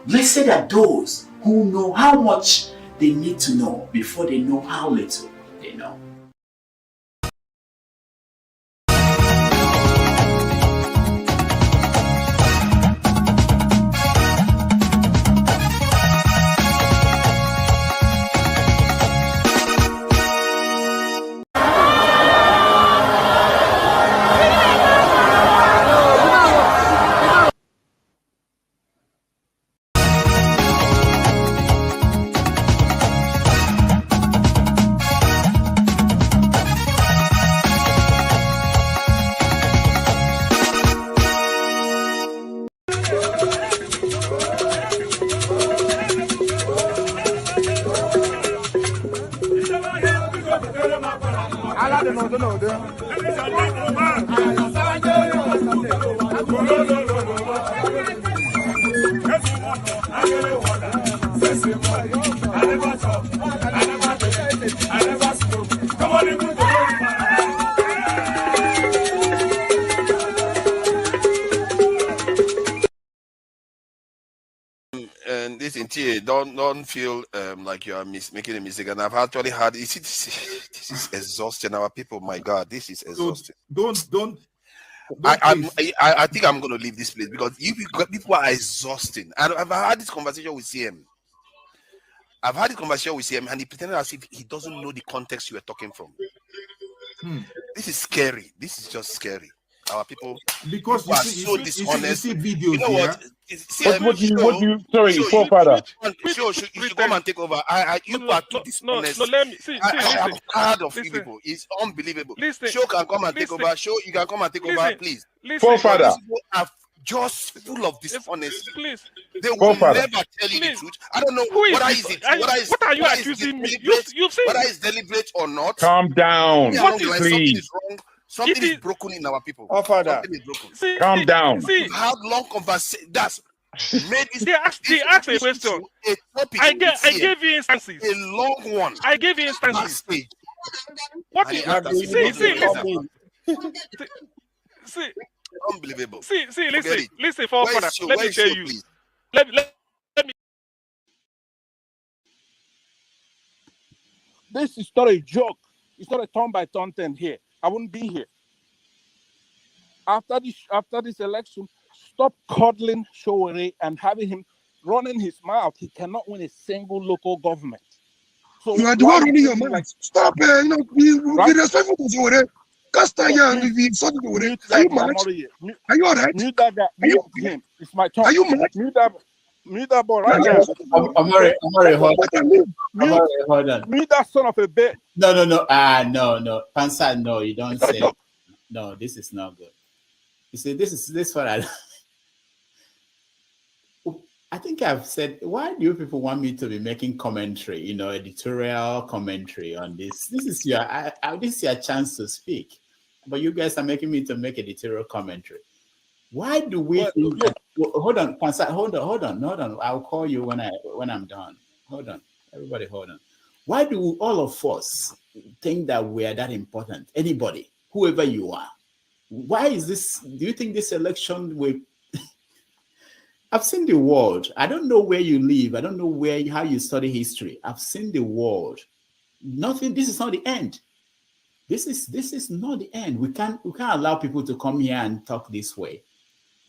Blessed are those who know how much they need to know before they know how little they know. And this interior, don't feel like you are making a mistake. And I've actually had this is exhausting our people. My God, this is exhausting. Don't. I think I'm going to leave this place because people are exhausting. I've had this conversation with CM. And he pretended as if he doesn't know the context you were talking from. This is scary. This is just scary. Our people, because are so dishonest. You see videos, you know what? Sorry, forefather. You should come and take over. You are too dishonest. No, let me see. I'm tired of you people. It's unbelievable. Show can come and take over. Show you can come and take over, please. Forefather. These people are just full of dishonesty. Please. They will never tell you the truth. I don't know whether what are you accusing me? You've seen whether it's deliberate or not. Calm down, please. Something is broken in our people. Oh, Father. Something is broken. Calm down. We've had long conversation. That's made this. They asked a question. I gave you instances. A long one. I gave you instances. What is see, unbelievable. See, listen, forefather. Let me tell you. Let me. This is not a joke. It's not a turn-by-turn thing here. I wouldn't be here. After this election, stop coddling Showore and having him running his mouth. He cannot win a single local government. So you are the one running your mouth. Like, stop be respectful to Showore. Castanya and be sorry to Showore. Are you mad? Are you alright? Mute that guy. Mute him. It's my turn. Are you mad? Mute that boy right now. I'm hold on. Mute that son of a bitch. No. No. Pansa, no, you don't say. No, this is not good. You see, this what I think I've said, why do you people want me to be making commentary, editorial commentary on this? This is your chance to speak. But you guys are making me to make editorial commentary. Why do we hold on, Pansa, hold on. I'll call you when I'm done. Hold on. Everybody hold on. Why do all of us think that we are that important? Anybody, whoever you are. Why is this? Do you think this election will? I've seen the world. I don't know where you live. I don't know how you study history. I've seen the world. Nothing. This is not the end. This is not the end. We can't allow people to come here and talk this way.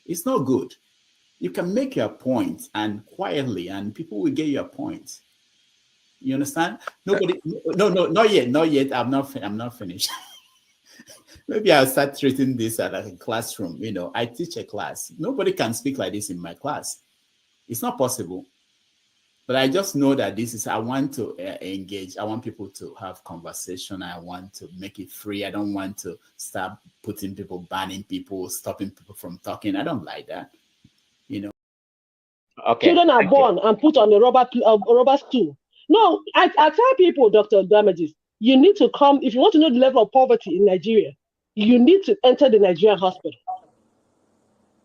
It's not good. You can make your point and quietly, and people will get your point. You understand? Nobody. No, not yet. I'm not finished. Maybe I'll start treating this as like a classroom. I teach a class. Nobody can speak like this in my class. It's not possible. But I just know that I want to engage. I want people to have conversation. I want to make it free. I don't want to start putting people, banning people, stopping people from talking. I don't like that. Okay. Children are born and put on a rubber stool. No, I tell people, Dr. Damages, you need to come, if you want to know the level of poverty in Nigeria, you need to enter the Nigerian hospital.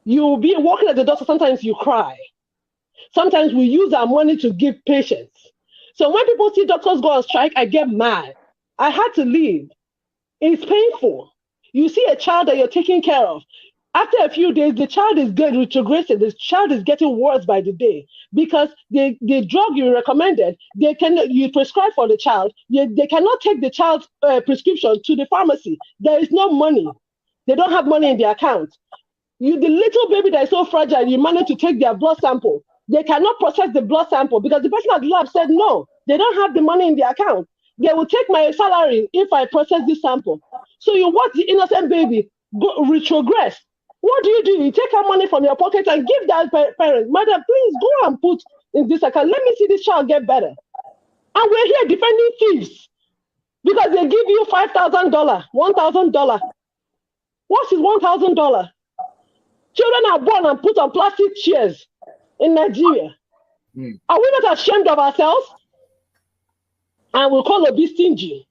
You'll be walking at the doctor, sometimes you cry. Sometimes we use our money to give patients. So when people see doctors go on strike, I get mad. I had to leave. It's painful. You see a child that you're taking care of. After a few days, the child is getting retrogressing. The child is getting worse by the day because the drug you recommended, you prescribe for the child. They cannot take the child's prescription to the pharmacy. There is no money. They don't have money in their account. The little baby that is so fragile, you manage to take their blood sample. They cannot process the blood sample because the person at the lab said no. They don't have the money in their account. They will take my salary if I process this sample. So you watch the innocent baby go retrogress. What do? You take our money from your pocket and give that parent, mother, please go and put in this account. Let me see this child get better. And we're here defending thieves because they give you $5,000, $1,000. What is $1,000? Children are born and put on plastic chairs in Nigeria. Are we not ashamed of ourselves? And we'll call Obi stingy.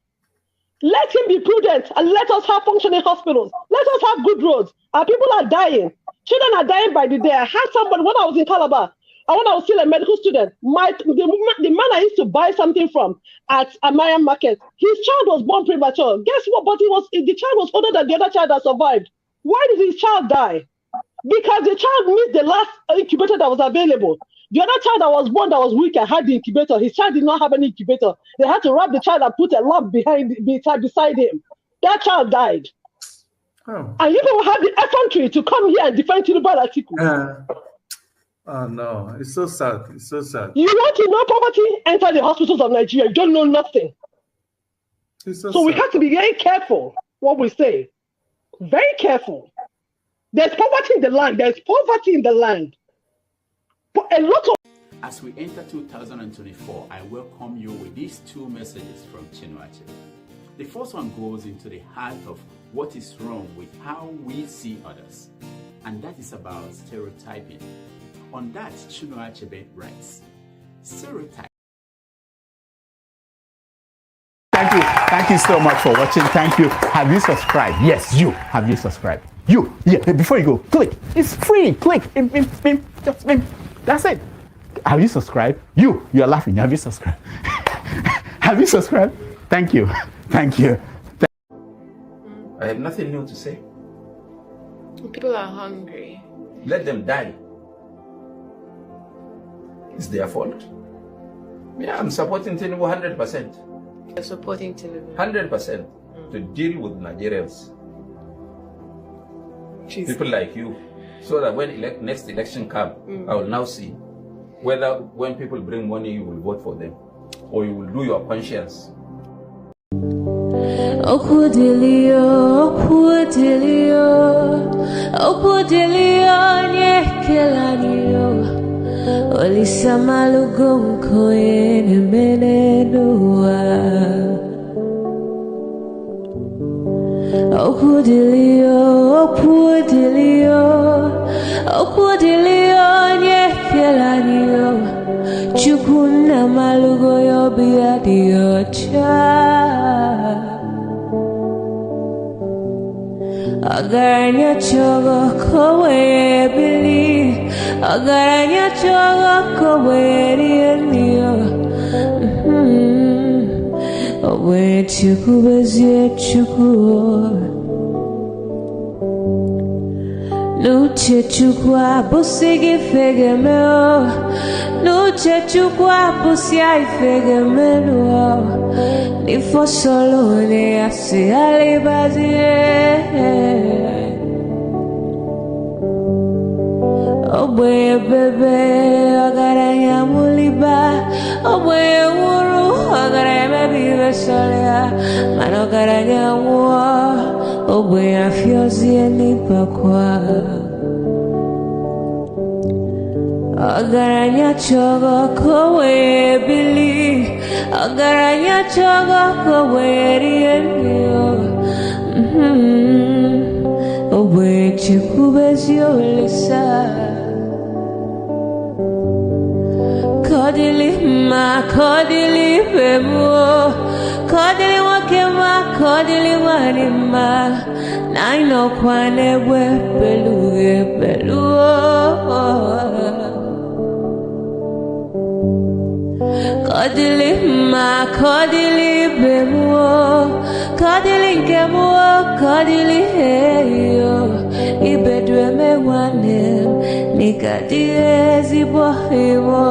Let him be prudent and let us have functioning hospitals. Let us have good roads. Our people are dying. Children are dying by the day. I had somebody when I was in Calabar, and when I was still a medical student, the man I used to buy something from at Amaya Market, his child was born premature. Guess what? But the child was older than the other child that survived. Why did his child die? Because the child missed the last incubator that was available. The other child that was born that was weaker had the incubator. His child did not have any incubator. They had to wrap the child and put a lamp beside him. That child died. Oh. And you don't have the effrontery to come here and defend Tinubu Atiku. Oh no, it's so sad. It's so sad. You want to know poverty? Enter the hospitals of Nigeria. You don't know nothing. So we have to be very careful what we say. Very careful. There's poverty in the land. There's poverty in the land. But a lot of. As we enter 2024, I welcome you with these two messages from Chinua Achebe. The first one goes into the heart of what is wrong with how we see others, and that is about stereotyping. On that, Chinua Achebe writes, stereotype. Thank you so much for watching. Thank you. Have you subscribed? Yes, you. Have you subscribed? You. Yeah, before you go, click. It's free. Click. That's it. Have you subscribed? You are laughing. Have you subscribed? Have you subscribed? Thank you. Thank you. I have nothing new to say. People are hungry. Let them die. It's their fault. Yeah, I'm supporting Tinubu 100%. You're supporting Tinubu? 100% to deal with Nigerians. Jeez. People like you. So that when next election comes, I will now see whether when people bring money, you will vote for them or you will do your conscience. Okudilio, nyekelanio, Olisamalugo mkoene menenua. Okudilio, nyekelanio, Chukuna malugo yobia diocha. Agaranya chogo kowe bili, agaranya chogo kowe rienio. Owe chuku bezie chuku. Nuche chukwa busigi fegemeo, nuche chukwa busia ifegemeo. Ni fosolo ne asi alibazie. Obe bebe agaranya muliba, obe wuru agaranya bibe solia, mano agaranya wa. Obe afyozi nipakwa. Agaranya chogo kowe bili, agaranya chogo kowe rienio. Obe chikubezio lisa. Kodili bemo, kodili wakema, kodili wanima. Naino kwane we peluo. Kodili bemo, kodili kemo, kodili heyo. Ibedu ịgadị ezigbo iwo.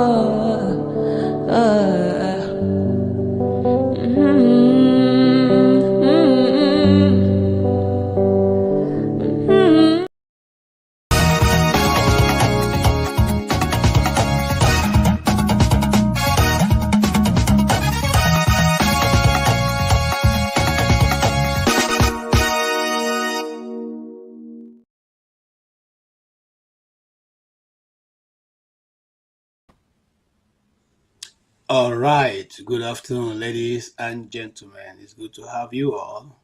All right. Good afternoon, ladies and gentlemen. It's good to have you all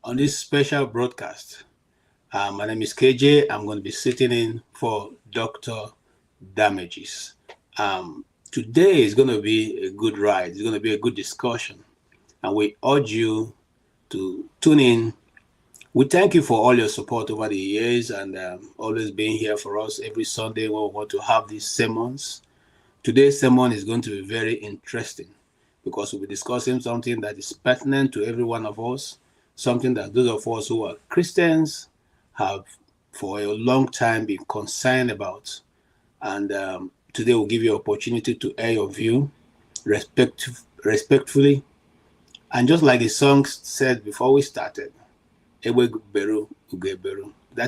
on this special broadcast. My name is KJ. I'm going to be sitting in for Dr. Damages. Today is going to be a good ride. It's going to be a good discussion. And we urge you to tune in. We thank you for all your support over the years and always being here for us every Sunday when we want to have these sermons. Today's sermon is going to be very interesting because we'll be discussing something that is pertinent to every one of us, something that those of us who are Christians have for a long time been concerned about. And today we'll give you an opportunity to air your view respectfully. And just like the song said before we started, that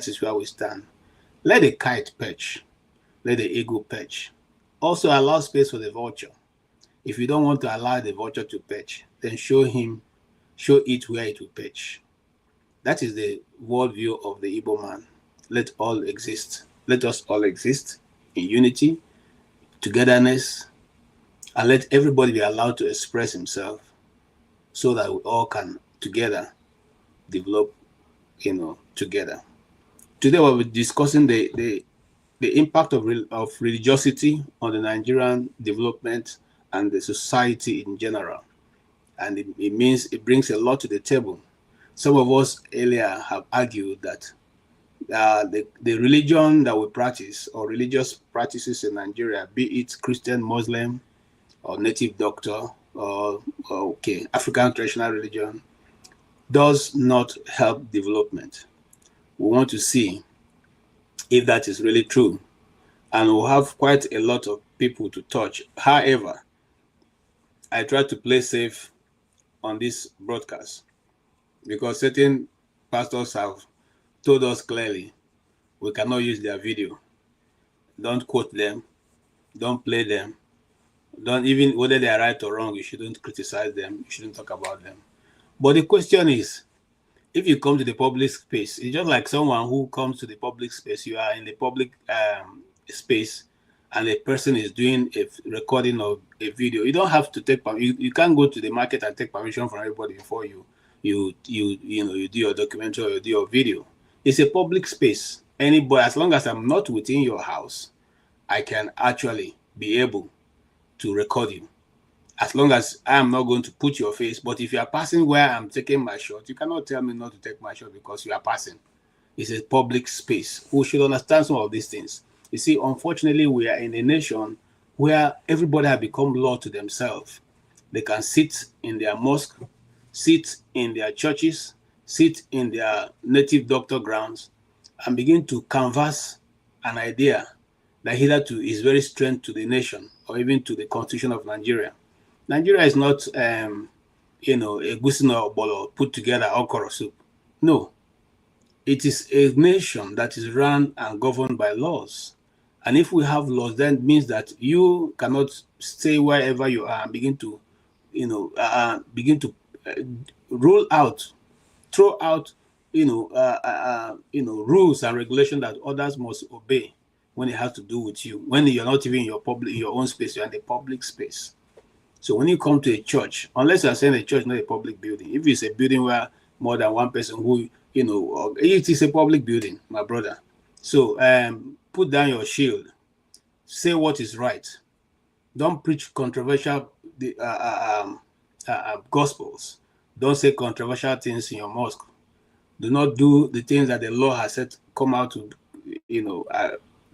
is where we stand. Let the kite perch, let the eagle perch. Also allow space for the vulture. If you don't want to allow the vulture to perch, then show it where it will perch. That is the worldview of the Igbo man. Let all exist. Let us all exist in unity, togetherness, and let everybody be allowed to express himself so that we all can together develop, together. Today we'll be discussing the impact of religiosity on the Nigerian development and the society in general. And it brings a lot to the table. Some of us earlier have argued that the religion that we practice or religious practices in Nigeria, be it Christian, Muslim, or native doctor, or African traditional religion, does not help development. We want to see if that is really true. And we'll have quite a lot of people to touch. However, I try to play safe on this broadcast because certain pastors have told us clearly we cannot use their video. Don't quote them. Don't play them. Don't even, whether they are right or wrong, you shouldn't criticize them. You shouldn't talk about them. But the question is, if you come to the public space, it's just like someone who comes to the public space. You are in the public space and a person is doing a recording of a video. You don't have to take you can't go to the market and take permission from everybody before you do your documentary or you do your video. It's a public space. Anybody, as long as I'm not within your house, I can actually be able to record you. As long as I am not going to put your face, but if you are passing where I'm taking my shot, you cannot tell me not to take my shot because you are passing. It's a public space. We should understand some of these things. You see, unfortunately, we are in a nation where everybody has become law to themselves. They can sit in their mosque, sit in their churches, sit in their native doctor grounds, and begin to canvass an idea that hitherto is very strange to the nation or even to the constitution of Nigeria. Nigeria is not, a gusino or bolo put together okoro soup. No, it is a nation that is run and governed by laws. And if we have laws, then it means that you cannot stay wherever you are and begin to, roll out, throw out, rules and regulations that others must obey when it has to do with you. When you're not even in your own space, you're in the public space. So when you come to a church, unless you're saying a church, not a public building, if it's a building where more than one person who, it is a public building, my brother. So put down your shield, say what is right. Don't preach controversial gospels. Don't say controversial things in your mosque. Do not do the things that the law has said come out to,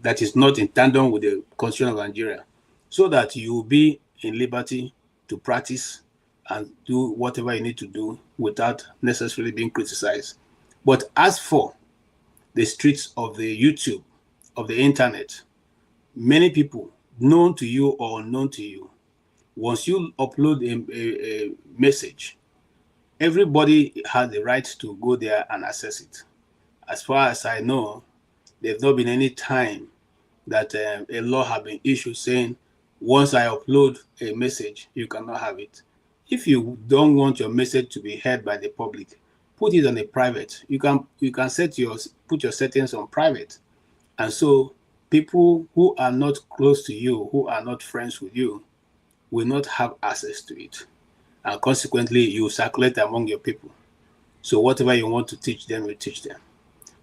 that is not in tandem with the constitution of Nigeria, so that you will be in liberty to practice and do whatever you need to do without necessarily being criticized. But as for the streets of the YouTube, of the internet, many people, known to you or unknown to you, once you upload a message, everybody has the right to go there and access it. As far as I know, there's not been any time that a law has been issued saying, once I upload a message, you cannot have it. If you don't want your message to be heard by the public, put it on a private. You can put your settings on private, and so people who are not close to you, who are not friends with you, will not have access to it, and consequently, you circulate among your people. So whatever you want to teach them, you teach them.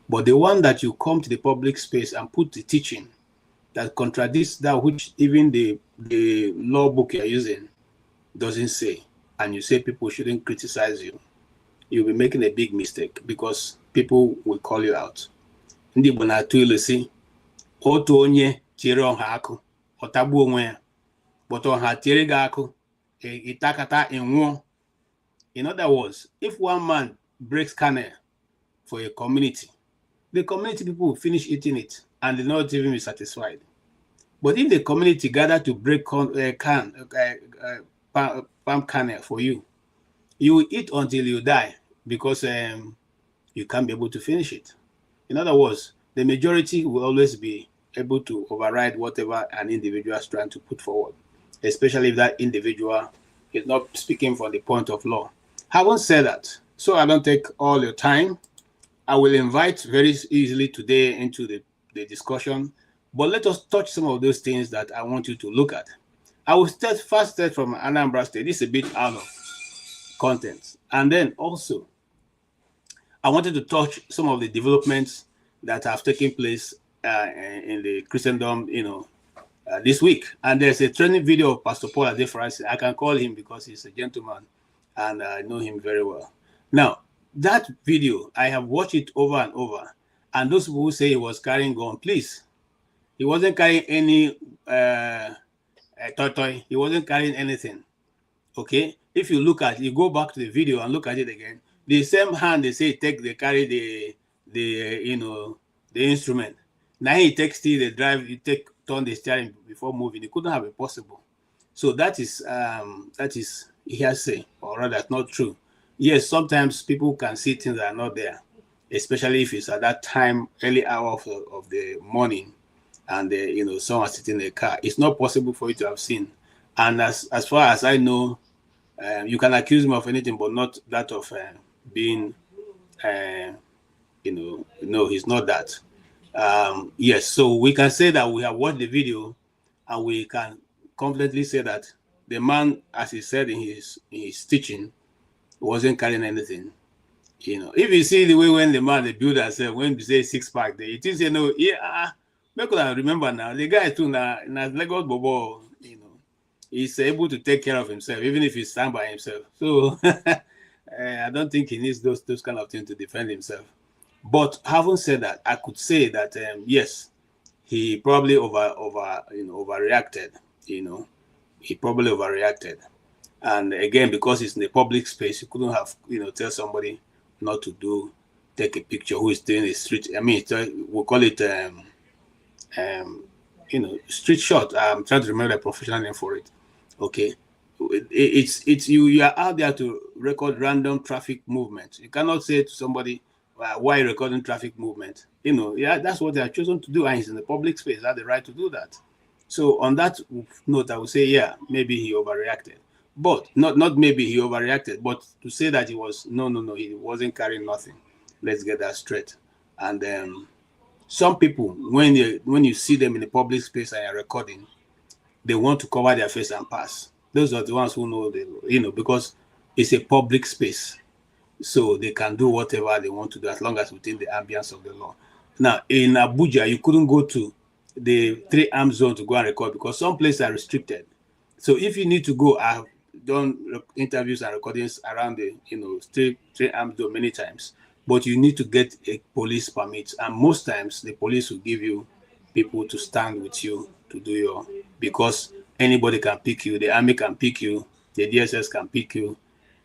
But the one that you come to the public space and put the teaching that contradicts that which even the law book you're using doesn't say, and you say people shouldn't criticize you, you'll be making a big mistake because people will call you out. Ndị Igbo na-atụ ilu si, otu onye tiere ọha akụ, ọ tagbuo onwe ya, but ọha tiere gị akụ, itakata ịnwụọ. In other words, if one man breaks kernel for a community, the community people will finish eating it and they'll not even be satisfied. But if the community gather to break palm kernel for you, you will eat until you die because you can't be able to finish it. In other words, the majority will always be able to override whatever an individual is trying to put forward, especially if that individual is not speaking from the point of law. Having said that, so I don't take all your time, I will invite very easily today into the discussion, but let us touch some of those things that I want you to look at. I will first start from Anambra State. This is a bit out of content. And then also, I wanted to touch some of the developments that have taken place in the Christendom, this week. And there's a training video of Pastor Paul Adefrasi. I can call him because he's a gentleman and I know him very well. Now, that video, I have watched it over and over. And those people who say he was carrying gun, please, he wasn't carrying any toy. He wasn't carrying anything. Okay? If you go back to the video and look at it again, the same hand they say they carry the instrument. Now he takes the drive, turn the steering before moving. It couldn't have been possible. So that is hearsay, or rather not true. Yes, sometimes people can see things that are not there, especially if it's at that time, early hour of the morning, and someone sitting in a car. It's not possible for you to have seen. And as far as I know, you can accuse me of anything, but not that of being, no, he's not that. Yes, so we can say that we have watched the video, and we can confidently say that the man, as he said in his teaching, wasn't carrying anything. If you see the way when the man, the builder said, when you say 6-pack, it is, because I remember now, the guy too, now Lagos Bobo, he's able to take care of himself, even if he stands by himself. So I don't think he needs those kind of things to defend himself. But having said that, I could say that yes, he probably overreacted. He probably overreacted. And again, because it's in the public space, you couldn't have tell somebody not to take a picture who is doing a street. I mean, we'll call it street shot. I'm trying to remember the professional name for it. Okay, it's you are out there to record random traffic movement. You cannot say to somebody, why recording traffic movement? That's what they are chosen to do, and he's in the public space. They have the right to do that. So on that note, I would say, yeah, maybe he overreacted. But not maybe he overreacted, but to say that he was no, he wasn't carrying nothing. Let's get that straight. And some people, when you see them in the public space and you're recording, they want to cover their face and pass. Those are the ones who know because it's a public space. So they can do whatever they want to do as long as within the ambience of the law. Now, in Abuja, you couldn't go to the 3-arm zone to go and record because some places are restricted. So if you need to go, I've done interviews and recordings around the 3-arm zone many times, but you need to get a police permit. And most times the police will give you people to stand with you to do because anybody can pick you, the army can pick you, the DSS can pick you,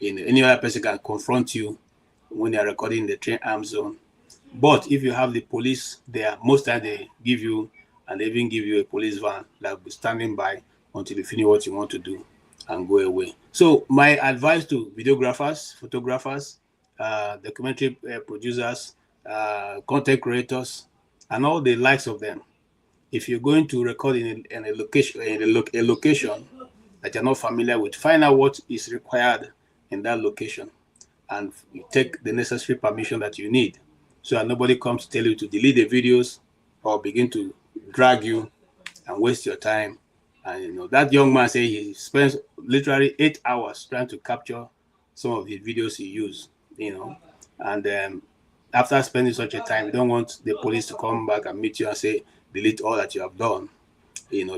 any other person can confront you when you're recording the 3-arm zone. But if you have the police there, most times they give you and they even give you a police van that will be standing by until you finish what you want to do and go away. So my advice to videographers, photographers, documentary producers, content creators, and all the likes of them, if you're going to record in a location, a location that you're not familiar with, find out what is required in that location, and you take the necessary permission that you need, so that nobody comes to tell you to delete the videos or begin to drag you and waste your time. And that young man said he spends literally 8 hours trying to capture some of the videos he used, and after spending such a time, you don't want the police to come back and meet you and say, delete all that you have done,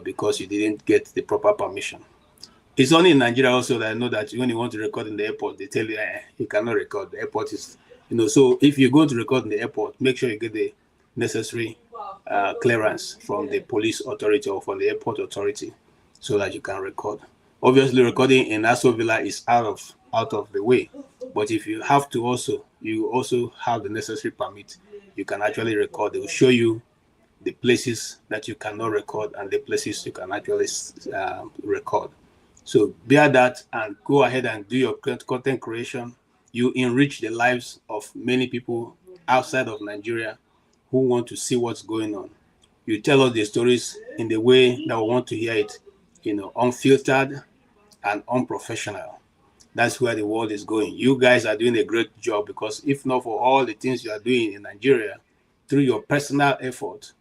because you didn't get the proper permission. It's only in Nigeria also that I know that when you want to record in the airport, they tell you, you cannot record. The airport is, so if you go to record in the airport, make sure you get the necessary clearance from the police authority or from the airport authority so that you can record. Obviously, recording in Aso Villa is out of the way. But if you have to you also have the necessary permit, you can actually record. They will show you the places that you cannot record and the places you can actually record. So bear that and go ahead and do your content creation. You enrich the lives of many people outside of Nigeria who want to see what's going on. You tell us the stories in the way that we want to hear it, unfiltered and unprofessional. That's where the world is going. You guys are doing a great job, because if not for all the things you are doing in Nigeria, through your personal effort,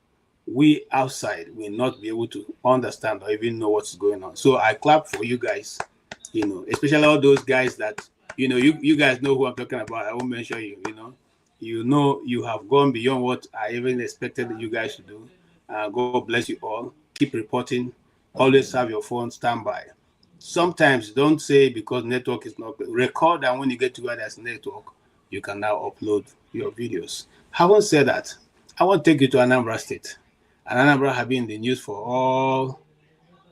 we outside will not be able to understand or even know what's going on. So I clap for you guys, especially all those guys that, you guys know who I'm talking about. I won't mention you, you have gone beyond what I even expected you guys to do. God bless you all. Keep reporting. Always have your phone standby. Sometimes don't say because network is not good. Record, and when you get to where there's network, you can now upload your videos. Having said that, I want to take you to Anambra State. And Anambra have been in the news for all,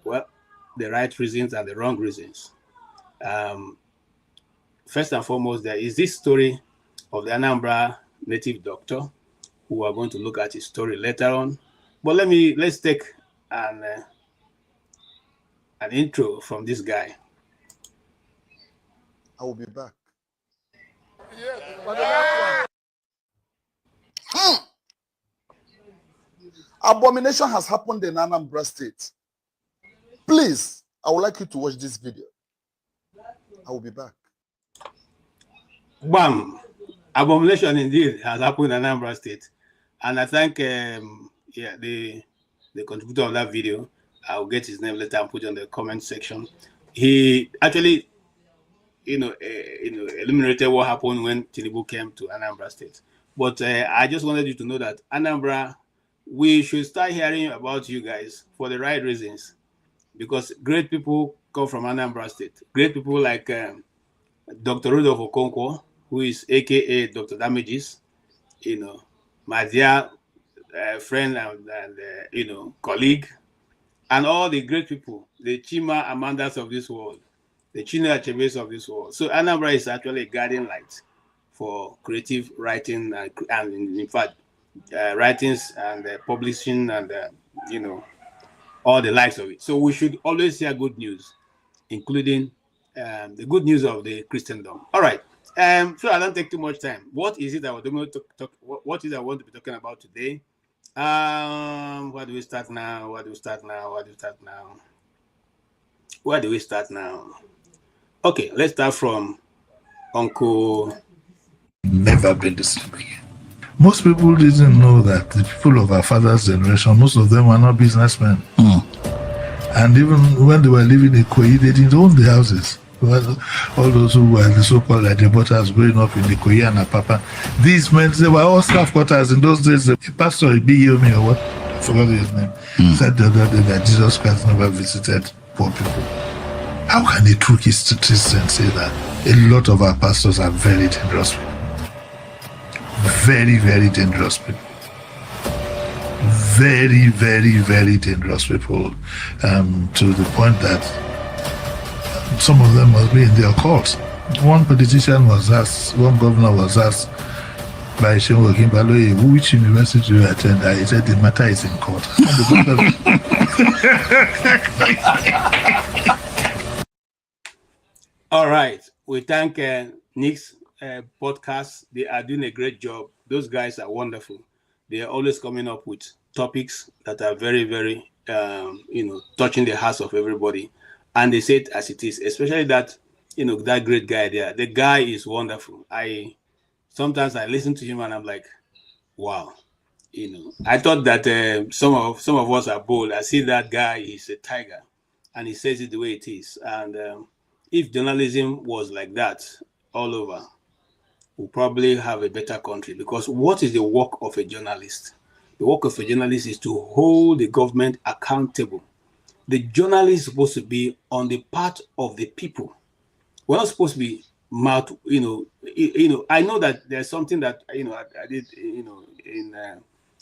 the right reasons and the wrong reasons. First and foremost, there is this story of the Anambra native doctor, who are going to look at his story later on. But let's take an intro from this guy. I will be back. Abomination has happened in Anambra State. Please, I would like you to watch this video. I will be back. Bam! Abomination indeed has happened in Anambra State. And I thank the contributor of that video. I'll get his name later and put it in the comment section. He actually, illuminated what happened when Tinubu came to Anambra State. But I just wanted you to know that Anambra, we should start hearing about you guys for the right reasons, because great people come from Anambra State. Great people like Dr. Rudolph Okonkwo, who is AKA Dr. Damages, my dear friend and colleague, and all the great people, the Chima Amandas of this world, the Chino Acheves of this world. So Anambra is actually a guiding light for creative writing and in fact, writings and publishing and, all the likes of it. So we should always hear good news, including the good news of the Christendom. All right. So I don't take too much time. What is it that we're going to talk? What is I want to be talking about today? Where do we start now? Okay, let's start from Uncle. Never been the same again. Most people didn't know that the people of our father's generation, most of them were not businessmen. And even when they were living in Ikoyi, they didn't own the houses. All those who were the so-called Adepotas growing up in Ikoyi and Apapa, these men, they were all staff quarters in those days. The pastor, Ibiyomi or what, I forgot his name, said the other day that Jesus Christ never visited poor people. How can a true Christian say that? A lot of our pastors are very dangerous people. Very, very dangerous people. Very, very, very dangerous people, to the point that some of them must be in their cults. One politician was asked, one governor was asked, by Shewo Kimbaloye, which university do you attend? I said the matter is in court. All right. We thank Nick's podcast. They are doing a great job. Those guys are wonderful. They are always coming up with topics that are very, very, touching the hearts of everybody. And they say it as it is, especially that, that great guy there. The guy is wonderful. Sometimes I listen to him and I'm like, wow. I thought that some of us are bold. I see that guy is a tiger, and he says it the way it is. And if journalism was like that all over, we'll probably have a better country. Because what is the work of a journalist? The work of a journalist is to hold the government accountable. The journalist is supposed to be on the part of the people. We're not supposed to be mouth. I know that there's something that I did.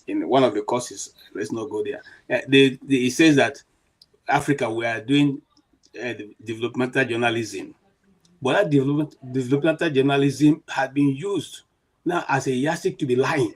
In one of the courses. Let's not go there. It says that Africa, we are doing developmental journalism, but that developmental journalism had been used now as a yardstick to be lying.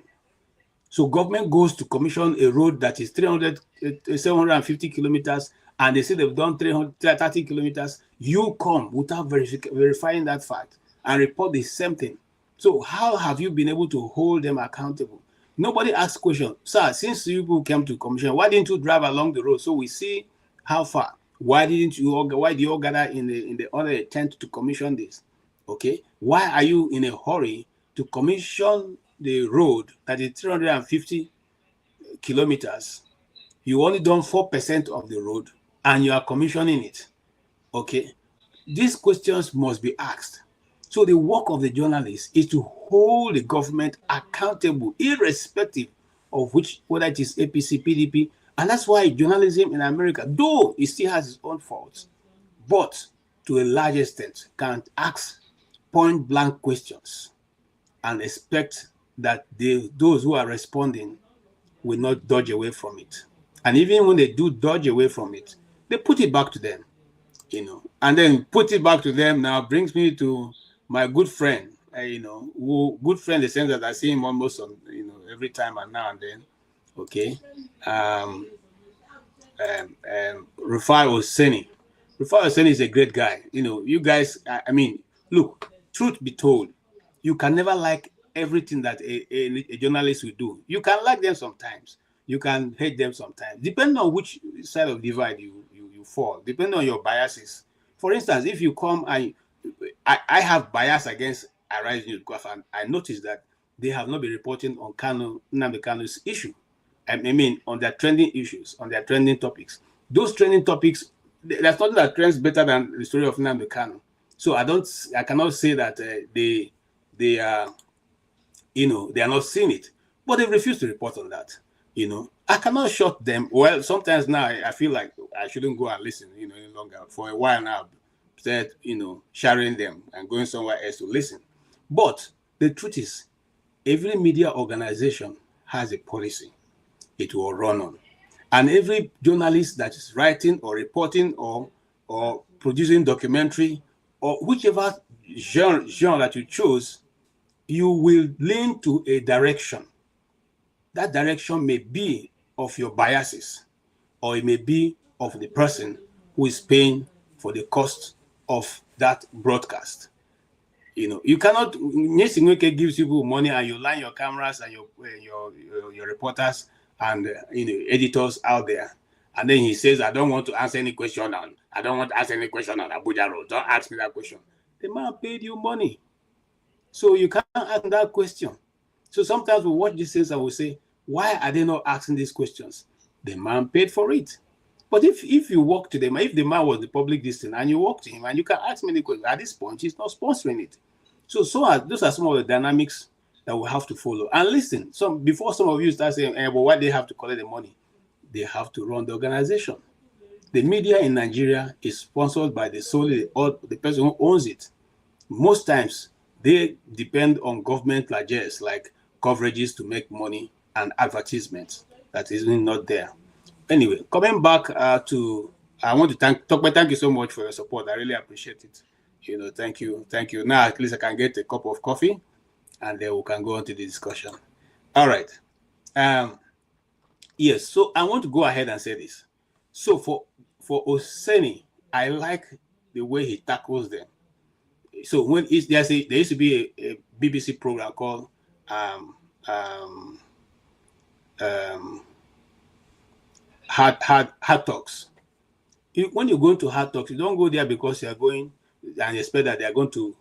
So government goes to commission a road that is 750 kilometers, and they say they've done 330 kilometers. You come without verifying that fact and report the same thing. So how have you been able to hold them accountable? Nobody asks question. Sir, since you people came to commission, why didn't you drive along the road so we see how far? Why do you all gather in the other tent to commission this? Okay. Why are you in a hurry to commission the road that is 350 kilometers? You only done 4% of the road and you are commissioning it. Okay. These questions must be asked. So the work of the journalist is to hold the government accountable, irrespective of whether it is APC, PDP. And that's why journalism in America, though it still has its own faults, but to a large extent can ask point blank questions and expect that those who are responding will not dodge away from it. And even when they do dodge away from it, they put it back to them, and then put it back to them now brings me to my good friend, good friend in the sense that I see him almost on, every time and now and then. Okay. Rufai Oseni. Rufai Oseni is a great guy. You guys, look, truth be told, you can never like everything that a journalist will do. You can like them sometimes. You can hate them sometimes, depending on which side of divide you fall, depending on your biases. For instance, if you come and I have bias against Arise News because I noticed that they have not been reporting on Nnamdi Kanu's issue. On their trending issues, on their trending topics. Those trending topics, there's nothing that trends better than the story of Nnamdi Kanu. So I cannot say that they are not seeing it, but they refuse to report on that. I cannot shut them. Well, sometimes now I feel like I shouldn't go and listen, any longer. For a while now, said, sharing them and going somewhere else to listen. But the truth is, every media organization has a policy it will run on. And every journalist that is writing or reporting or producing documentary or whichever genre that you choose, you will lean to a direction. That direction may be of your biases, or it may be of the person who is paying for the cost of that broadcast. You cannot. Nyesinweke gives people money, and you line your cameras and your reporters and editors out there, and then he says, "I don't want to answer any question on. I don't want to ask any question on Abuja Road. Don't ask me that question." The man paid you money, so you can't ask that question. So sometimes we watch these things and we say, "Why are they not asking these questions?" The man paid for it. But if you walk to them, if the man was the public distant and you walk to him and you can ask many questions, at this point, he's not sponsoring it. Those are some of the dynamics that we have to follow. And listen, before some of you start saying, but why they have to collect the money? They have to run the organization. The media in Nigeria is sponsored by the person who owns it. Most times, they depend on government largesse, like coverages to make money and advertisements that is not there. Anyway, coming back I want to thank you so much for your support. I really appreciate it. Thank you. Now at least I can get a cup of coffee and then we can go on to the discussion. All right. Yes, so I want to go ahead and say this. So for Oseni, I like the way he tackles them. So when there used to be a BBC program called Hard Talks. When you go into Hard Talks, you don't go there because you are going and expect that they are going to,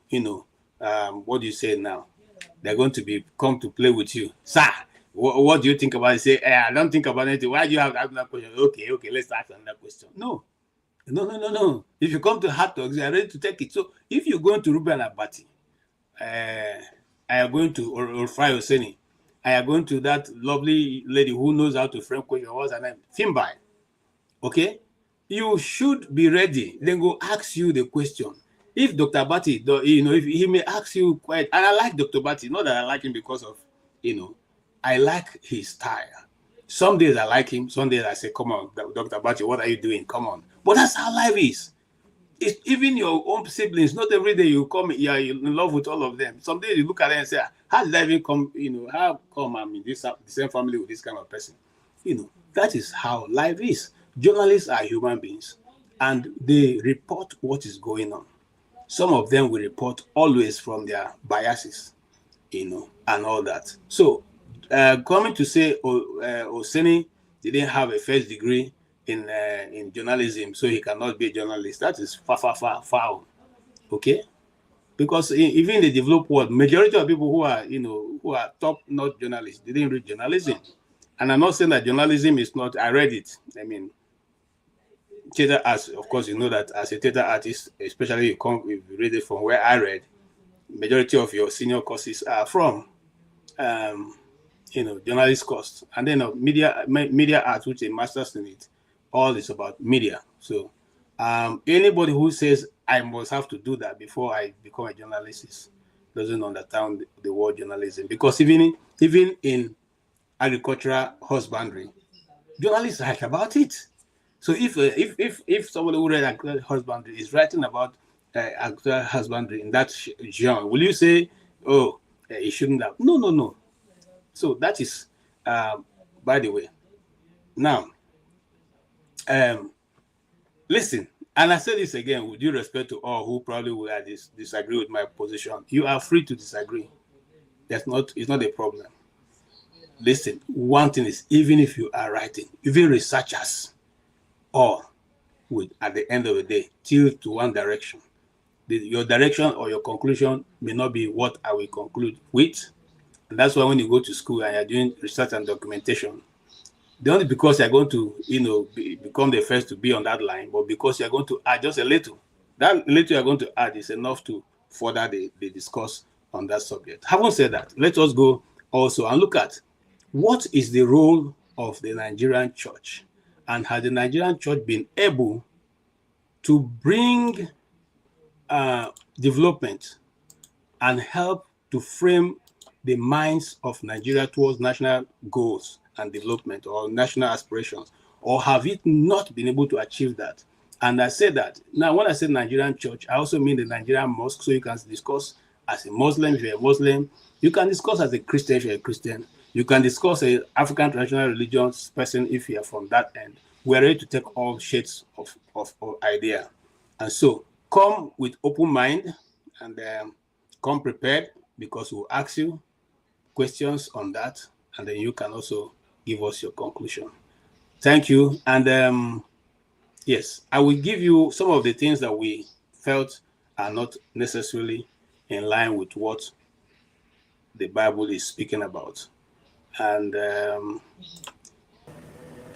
what do you say now? They're going to come to play with you. Sir, what do you think about it? Say, I don't think about anything. Why do you have that question? Okay, let's ask another question. No. If you come to Hard Talks, you are ready to take it. So if you're going to Ruben Abati, I am going to Orfai Oseni, I am going to that lovely lady who knows how to frame question. What's her name? Fimbai. Okay? You should be ready. Then go ask you the question. If Dr. Bati, if he may ask you quite, and I like Dr. Bati, not that I like him because of, I like his style. Some days I like him, some days I say, come on, Dr. Bati, what are you doing? Come on. But that's how life is. It's even your own siblings, not every day you come, you're in love with all of them. Some days you look at them and say, how did I even come, how come I'm in the same family with this kind of person? That is how life is. Journalists are human beings and they report what is going on. Some of them will report always from their biases, and all that. So coming to say Oseni didn't have a first degree in journalism, so he cannot be a journalist. That is far. Okay? Because even in the developed world, majority of people who are top-notch journalists didn't read journalism. And I'm not saying that journalism is not, I read it. I mean, theater arts, of course, you know that as a theater artist, especially if you read it from where I read, majority of your senior courses are from, journalist course. And then media arts, which is a master's in it, all is about media. So anybody who says, I must have to do that before I become a journalist doesn't understand the word journalism. Because even in agricultural husbandry, journalists write about it. So if somebody who read agricultural husbandry is writing about agricultural husbandry in that genre, will you say, oh, it shouldn't have? No. So that is, by the way. Now, listen, and I say this again with due respect to all who probably will disagree with my position. You are free to disagree. It's not a problem. Listen, one thing is, even if you are writing, even researchers, or at the end of the day, tilt to one direction. Your direction or your conclusion may not be what I will conclude with. And that's why when you go to school and you're doing research and documentation, not because you're going to, become the first to be on that line, but because you're going to add just a little. That little you're going to add is enough to further the discourse on that subject. Having said that, let us go also and look at what is the role of the Nigerian church, and has the Nigerian church been able to bring development and help to frame the minds of Nigeria towards national goals and development or national aspirations, or have it not been able to achieve that? And I say that. Now, when I say Nigerian church, I also mean the Nigerian mosque, so you can discuss as a Muslim if you're a Muslim. You can discuss as a Christian if you're a Christian. You can discuss an African traditional religions person if you're from that end. We're ready to take all shades of idea. And so come with open mind and come prepared, because we'll ask you questions on that, and then you can also give us your conclusion. Thank you. And yes, I will give you some of the things that we felt are not necessarily in line with what the Bible is speaking about. And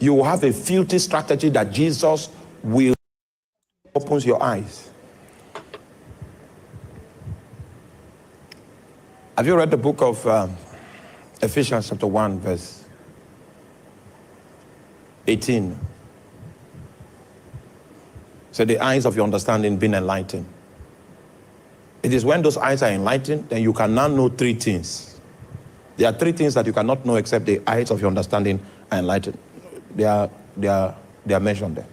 you will have a filthy strategy that Jesus will open your eyes. Have you read the book of Ephesians chapter 1 verse 18? So the eyes of your understanding being enlightened. It is when those eyes are enlightened, then you can now know three things. There are three things that you cannot know except the eyes of your understanding are enlightened. They are mentioned there.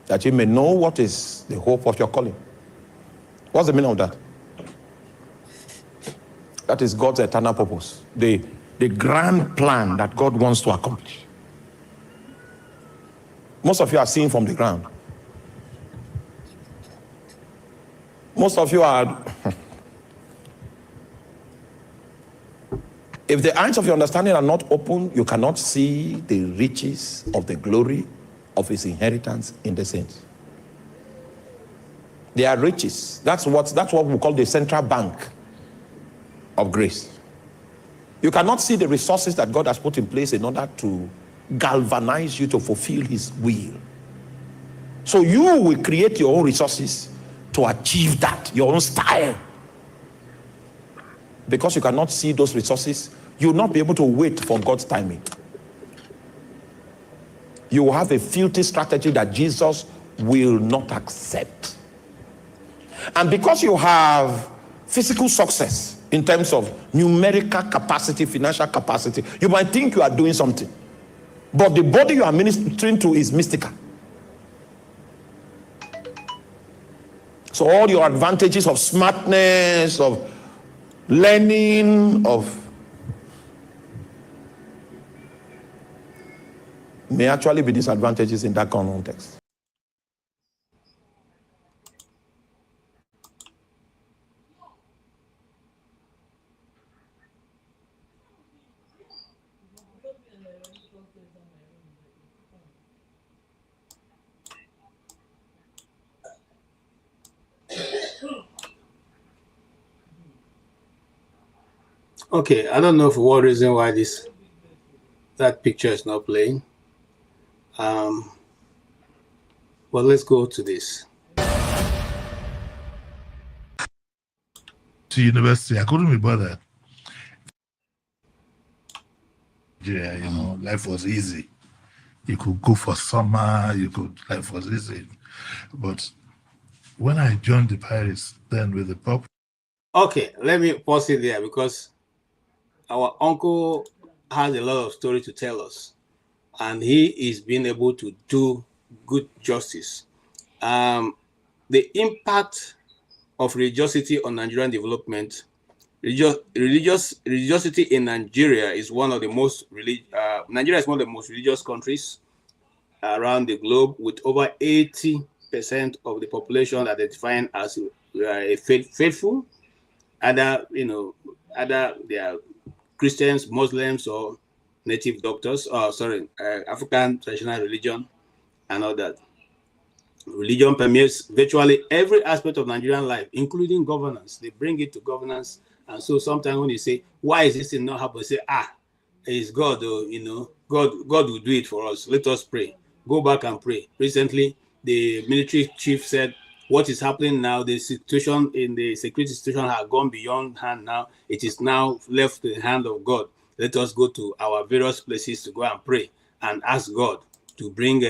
That you may know what is the hope of your calling. What's the meaning of that? That is God's eternal purpose, the grand plan that God wants to accomplish. Most of you are seeing from the ground. Most of you are... If the eyes of your understanding are not open, you cannot see the riches of the glory of his inheritance in the saints. They are riches. That's what we call the central bank of grace. You cannot see the resources that God has put in place in order to galvanize you to fulfill his will. So you will create your own resources to achieve that, your own style. Because you cannot see those resources, you will not be able to wait for God's timing. You will have a filthy strategy that Jesus will not accept. And because you have physical success in terms of numerical capacity, financial capacity, you might think you are doing something. But the body you are ministering to is mystical. So all your advantages of smartness, of learning, may actually be disadvantages in that context. Okay, I don't know for what reason why that picture is not playing. But let's go to this. To university, I couldn't be bothered. Yeah, you know, life was easy. You could go for summer, life was easy. But when I joined the Pirates, then with the pop. Okay, let me pause it there because our uncle has a lot of story to tell us, and he is being able to do good justice. The impact of religiosity on Nigerian development. Religiosity in Nigeria is one of the most Nigeria is one of the most religious countries around the globe, with over 80% of the population identifying as faithful. Either they are Christians, Muslims, or native doctors. African traditional religion, and all that. Religion permeates virtually every aspect of Nigerian life, including governance. They bring it to governance, and so sometimes when you say, "Why is this thing not happening?" Say, it's God, God will do it for us. Let us pray. Go back and pray. Recently, the military chief said, what is happening now, the situation in the security situation has gone beyond hand now. It is now left in the hand of God. Let us go to our various places to go and pray and ask God to bring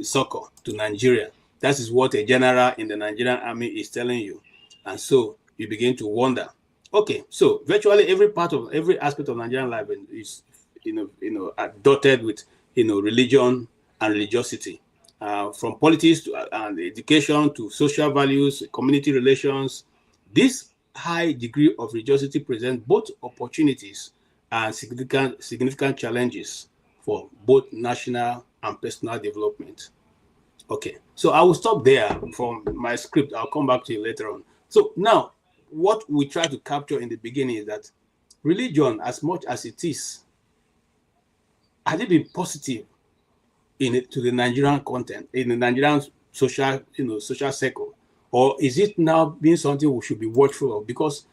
succor to Nigeria. That is what a general in the Nigerian army is telling you. And so you begin to wonder, okay, so virtually every aspect of Nigerian life is, dotted with, religion and religiosity, from politics to and education to social values, community relations. This high degree of religiosity presents both opportunities and significant challenges for both national and personal development. Okay, so I will stop there from my script. I'll come back to you later on. So now, what we try to capture in the beginning is that religion, as much as it is, has it been positive to the Nigerian content, in the Nigerian social, social circle, or is it now being something we should be watchful of? Because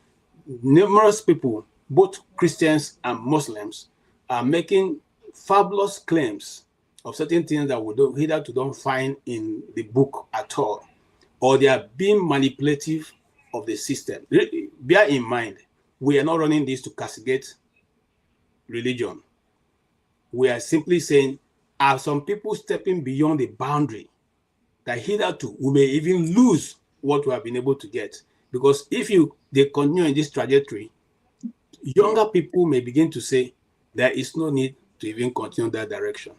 numerous people, both Christians and Muslims, are making fabulous claims of certain things that we don't find in the book at all, or they are being manipulative of the system. Bear in mind, we are not running this to castigate religion. We are simply saying, are some people stepping beyond the boundary that hitherto we may even lose what we have been able to get? Because if they continue in this trajectory, younger people may begin to say there is no need to even continue that direction.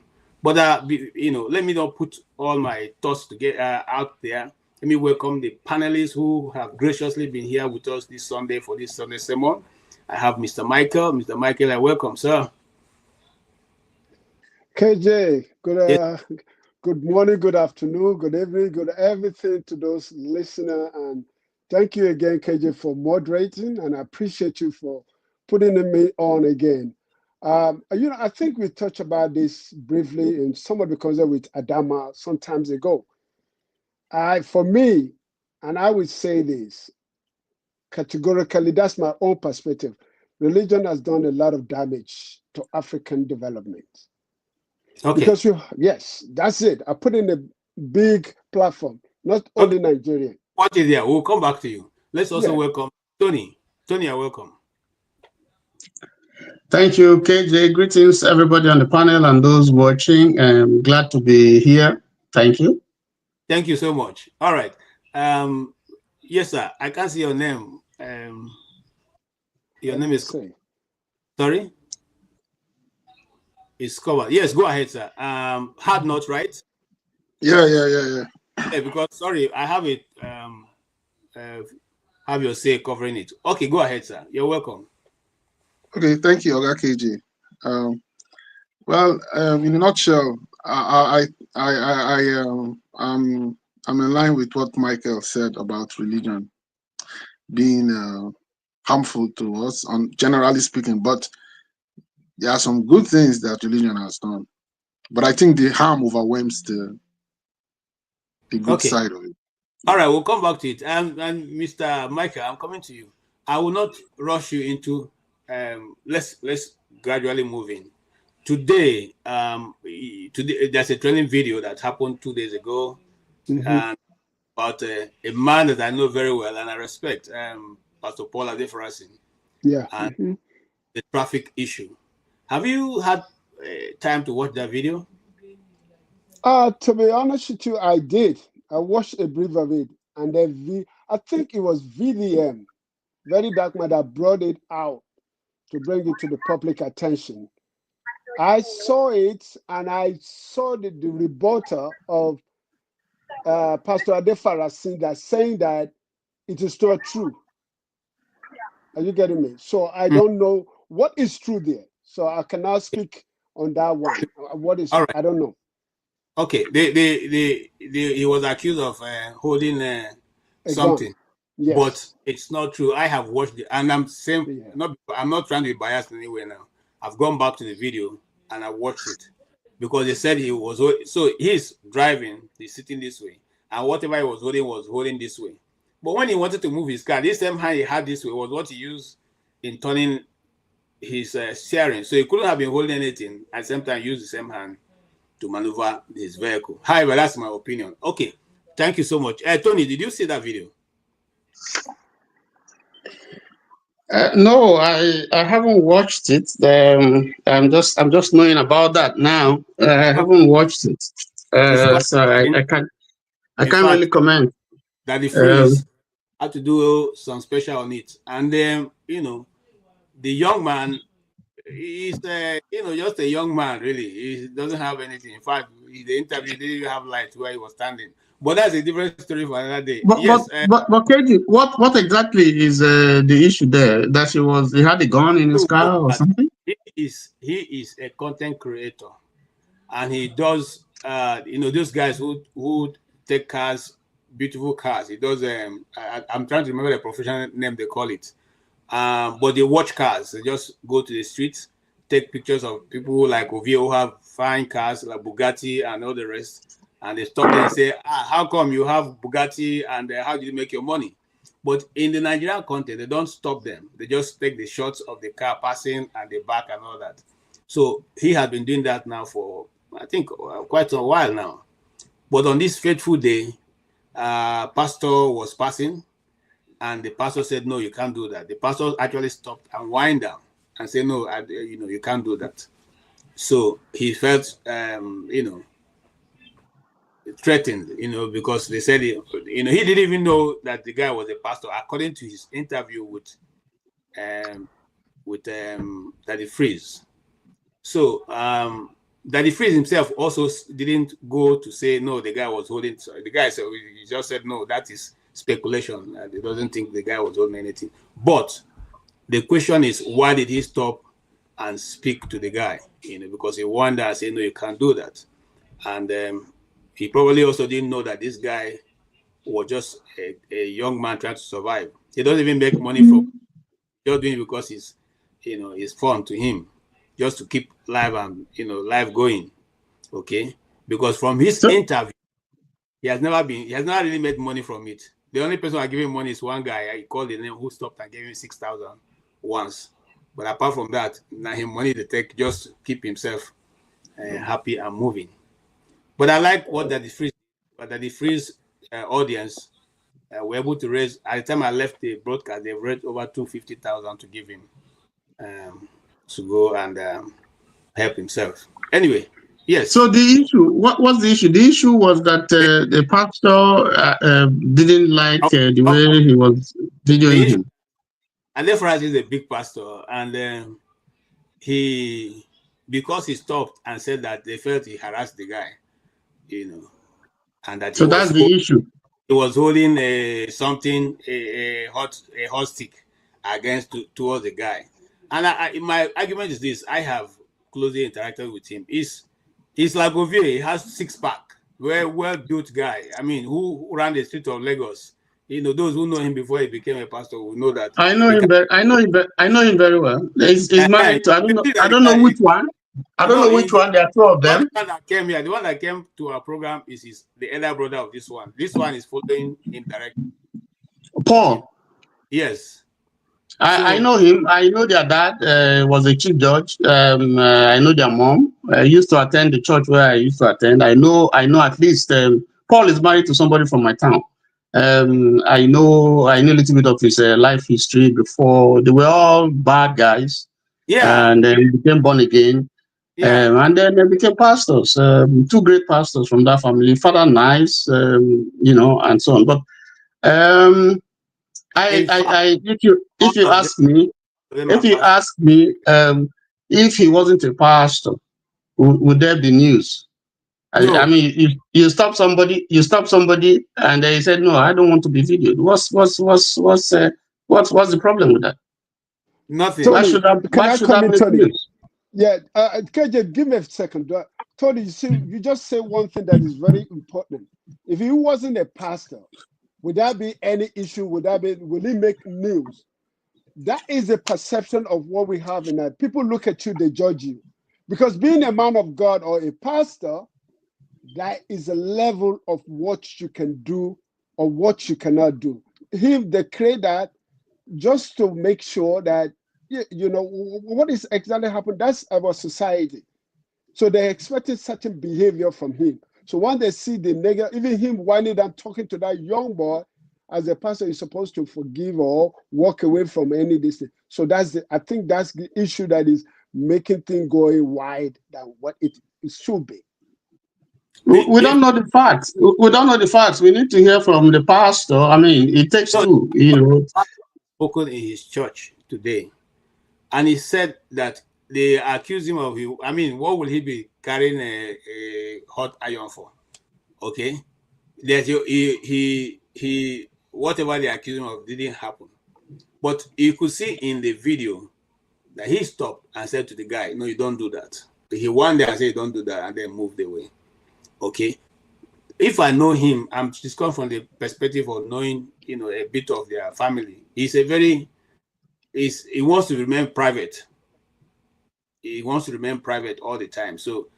But let me not put all my thoughts out there. Let me welcome the panelists who have graciously been here with us this Sunday for this Sunday sermon. I have Mr. Michael. Mr. Michael, welcome, sir. KJ, good morning, good afternoon, good evening, good everything to those listeners. And thank you again, KJ, for moderating. And I appreciate you for putting me on again. I think we touched about this briefly in some of the conversation with Adama some times ago. For me, and I would say this categorically, that's my own perspective. Religion has done a lot of damage to African development. Okay. Because yes, that's it. I put in a big platform, not only Nigeria. What is there? We'll come back to you. Let's also welcome Tony. Tony, you're welcome. Thank you, KJ. Greetings, everybody on the panel and those watching. I'm glad to be here. Thank you. Thank you so much. All right. Yes, sir. I can't see your name. Your name is... Sorry? It's covered. Yes, go ahead, sir. Hard not, right? Yeah. Because, sorry, I have it... have your say covering it. Okay, go ahead, sir. You're welcome. Okay, thank you, Oga KJ. In a nutshell, I'm in line with what Michael said about religion being harmful to us, generally speaking. But there are some good things that religion has done. But I think the harm overwhelms the good side of it. All right, we'll come back to it. And Mr. Michael, I'm coming to you. I will not rush you into. Let's gradually move in. Today, there's a training video that happened 2 days ago, and about a man that I know very well and I respect, Pastor Paul Adefarasin. Yeah. And the traffic issue. Have you had time to watch that video? To be honest with you, I did. I watched a brief of it, and then I think it was VDM, Very Dark Man, that brought it out to bring it to the public attention. I saw it, and I saw the rebuttal of Pastor Adefarasin that saying that it is not true. Are you getting me? So I don't know what is true there. So I cannot speak on that one. What is I don't know. Okay, he was accused of holding something, yes. But it's not true. I have watched it, and I'm saying I'm not trying to be biased anyway now. I've gone back to the video and I watched it because they said he was so he's driving, he's sitting this way, and whatever he was holding this way. But when he wanted to move his car, this same hand he had this way was what he used in turning his steering. So he couldn't have been holding anything at the same time use the same hand to maneuver his vehicle. However, that's my opinion. Okay, thank you so much. Tony, did you see that video? No, I haven't watched it. I'm just knowing about that now. I haven't watched it, so I can't really comment. That the freeze had to do some special on it, and then the young man. He's just a young man, really. He doesn't have anything. In fact, the interview didn't even have light where he was standing. But that's a different story for another day. But KG, what exactly is the issue there? That he had a gun in his car or something? He is a content creator, and he does those guys who take cars, beautiful cars. He does I'm trying to remember the professional name they call it. But they watch cars. They just go to the streets, take pictures of people like Ovio who have fine cars like Bugatti and all the rest, and they stop there and say, how come you have Bugatti and how did you make your money? But in the Nigerian content, they don't stop them. They just take the shots of the car passing and the back and all that. So he has been doing that now for, I think, quite a while now. But on this fateful day, pastor was passing, and the pastor said, no, you can't do that. The pastor actually stopped and wind down and said, no, you can't do that. So he felt, threatened, because they said, he didn't even know that the guy was a pastor, according to his interview with Daddy Freeze. So Daddy Freeze himself also didn't go to say, no, the guy was holding. So the guy said, he just said, no, that is speculation. He doesn't think the guy was holding anything. But The question is, why did he stop and speak to the guy? You know, because he wondered and said, no, you can't do that. And he probably also didn't know that this guy was just a young man trying to survive. He doesn't even make money from just doing it because it's, you know, it's fun to him, just to keep life and, you know, life going. Okay, because from his interview, he has not really made money from it. The only person I give him money is one guy. I called the name who stopped and gave him 6,000 once. But apart from that, now him money to take just to keep himself happy and moving. But I like what that the freeze audience were able to raise. At the time I left the broadcast, they raised over 250,000 to give him to go and help himself. Anyway, yes. So the issue, what was the issue? The issue was that the pastor didn't like the way he was videoing him. And therefore, he's a big pastor, and because he stopped and said that they felt he harassed the guy, you know, and that so that's the issue. He was holding a hot stick towards the guy. And my argument is this: I have closely interacted with him. He's like Ovie. He has 6-pack, well-built guy. I mean, who ran the street of Lagos? You know, those who know him before he became a pastor will know that. I know him very well. He's married to. I don't know which one. I don't know which one. There are 2 of them. The one that came to our program is the elder brother of this one. This one is following him directly. Paul. Yes. I know him. I know their dad was a chief judge. I know their mom. I used to attend the church where I used to attend. I know at least Paul is married to somebody from my town. I know a little bit of his life history before. They were all bad guys. Yeah. And then became born again. Yeah. And then they became pastors. 2 great pastors from that family. Father nice, you know, and so on. But if you ask me if he wasn't a pastor, would there be news? No. I mean, you stop somebody, and they said, "No, I don't want to be videoed." What's the problem with that? Nothing. Tony, why should I make Tony? news? Yeah, KJ, give me a second. Tony, you just say one thing that is very important. If he wasn't a pastor, would there be any issue? Will he make news? That is the perception of what we have in that. People look at you, they judge you. Because being a man of God or a pastor, that is a level of what you can do or what you cannot do. They create that just to make sure that, you know, what is exactly happened. That's our society. So they expected certain behavior from him. So when they see the negative, even him whining and talking to that young boy, as a pastor, is supposed to forgive or walk away from any distance. So I think that's the issue that is making things going wide than what it should be. We don't know the facts. We don't know the facts. We need to hear from the pastor. I mean, it takes 2, you know. Spoken in his church today, and he said that they accuse him of. I mean, what will he be carrying a hot iron for? Okay, that he whatever they accuse him of didn't happen, but you could see in the video that he stopped and said to the guy, "No, you don't do that." He one day and said, "Don't do that," and then moved away. Okay, if I know him, I'm just coming from the perspective of knowing, you know, a bit of their family. He wants to remain private. He wants to remain private all the time. So,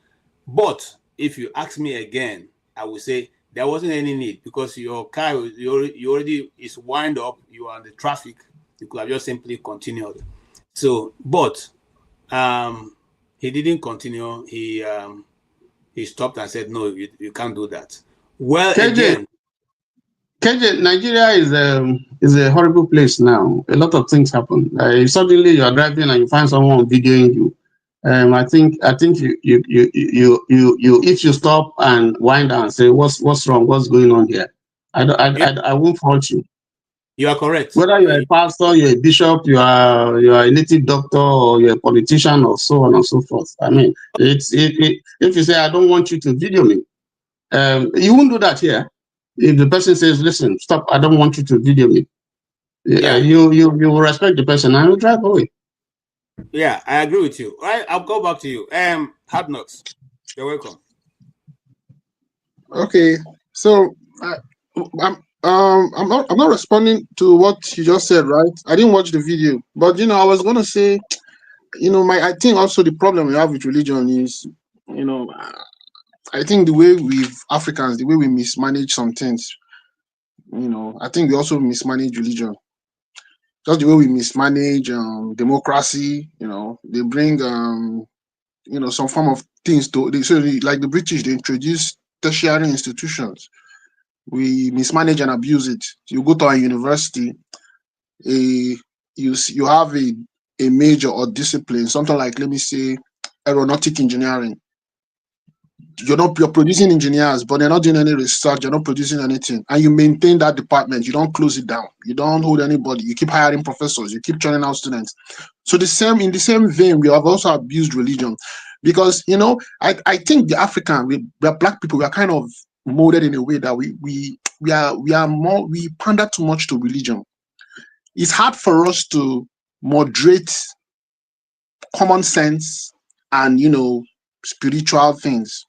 but if you ask me again, I will say there wasn't any need because your car, you already is wind up. You are in the traffic. You could have just simply continued. So, but he didn't continue. He stopped and said, "No, you can't do that." Well, KJ, Nigeria is a horrible place now. A lot of things happen. Suddenly you are driving and you find someone videoing you. I think you if you stop and wind down and say what's wrong, what's going on here, I won't fault you. You are correct. Whether you're a pastor, you're a bishop, you are a native doctor, or you're a politician, or so on and so forth. I mean, if you say I don't want you to video me, you won't do that here. If the person says, "Listen, stop! I don't want you to video me," You will respect the person and you drive away. Yeah, I agree with you. All right, I'll go back to you. Hard Knocks, you're welcome. Okay, so I'm not responding to what you just said, right? I didn't watch the video, but I was gonna say, I think also the problem we have with religion is, I think the way the way we mismanage some things, I think we also mismanage religion. Just the way we mismanage democracy, they bring some form of things like the British, they introduced tertiary institutions. We mismanage and abuse it. You go to a university, you have a major or discipline, something like, let me say, aeronautic engineering. You're producing engineers, but they're not doing any research, you're not producing anything. And you maintain that department, you don't close it down, you don't hold anybody, you keep hiring professors, you keep churning out students. So in the same vein, we have also abused religion. Because I think the we are black people, we are kind of molded in a way that we pander too much to religion. It's hard for us to moderate common sense and spiritual things.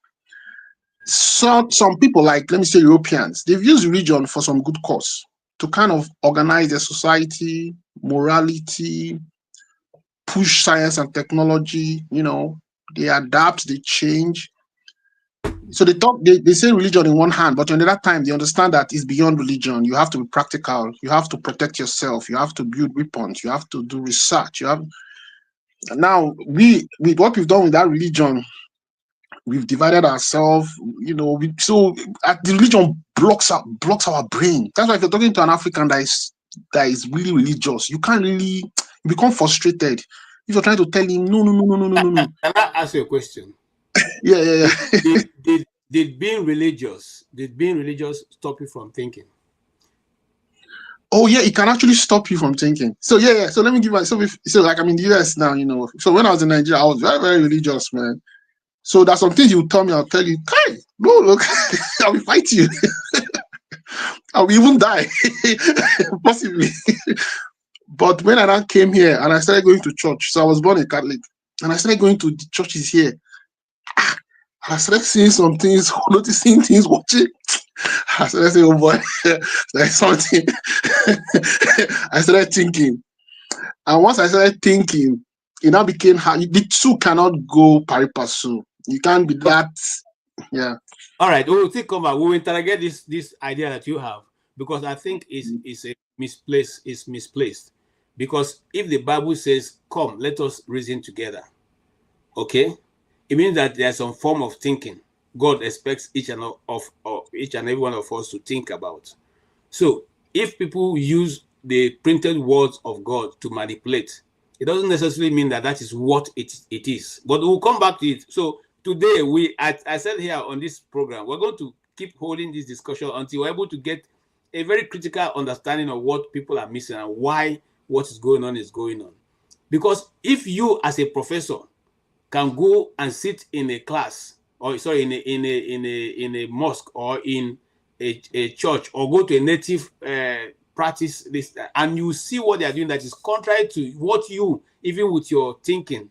So some people, like, let me say, Europeans, they've used religion for some good cause to kind of organize their society, morality, push science and technology. They adapt, they change. So they say religion in one hand, but on the other time they understand that it's beyond religion. You have to be practical, you have to protect yourself, you have to build weapons, you have to do research. Now with what we've done with that religion, we've divided ourselves, the religion blocks our brain. That's why if you're talking to an African that is really religious, you can't really, you become frustrated if you're trying to tell him no. Can I ask you a question? Yeah. Did being religious stop you from thinking? Oh yeah, it can actually stop you from thinking. So yeah. So let me give so like I'm in the US now, So when I was in Nigeria, I was very, very religious, man. So there's some things you tell me, I'll tell you, hey, no, look, I will fight you. I will even die, possibly. But when I now came here and I started going to church, so I was born a Catholic, and I started going to the churches here. I started seeing some things, noticing things, watching. I started saying, oh boy, there's something. I started thinking. And once I started thinking, it now became hard. The two cannot go pari passu. You can't be that, yeah. All right, we will think about. We will interrogate this idea that you have, because I think it's misplaced. Because if the Bible says, "Come, let us reason together," okay, it means that there's some form of thinking God expects each and every one of us to think about. So if people use the printed words of God to manipulate, it doesn't necessarily mean that is what it is. But we'll come back to it. So today, I said here on this program, we're going to keep holding this discussion until we're able to get a very critical understanding of what people are missing and why what is going on is going on. Because if you, as a professor, can go and sit in a class, or sorry, in a mosque or in a church, or go to a native practice list, and you see what they are doing that is contrary to what you, even with your thinking,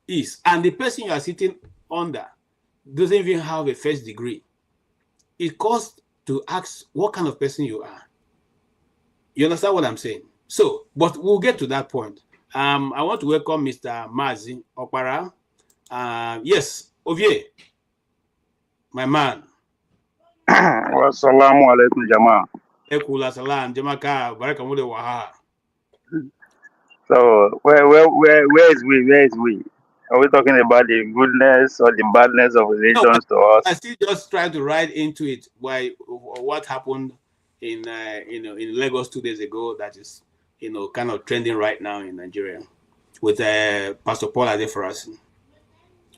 is, and the person you are sitting under doesn't even have a first degree, it calls to ask what kind of person you are. You understand what I'm saying? So, but we'll get to that point. I want to welcome Mr. Mazi Okpara. Yes, Ovie, my man. Wassalamu alaikum, Jama. Ekula salam, Jamaka, Barakamude Waha. So, where is we? Where is we? Are we talking about the goodness or the badness of religions to us? I still just try to ride into it. Why? What happened in Lagos 2 days ago? That is, kind of trending right now in Nigeria with Pastor Paul Adefarasin.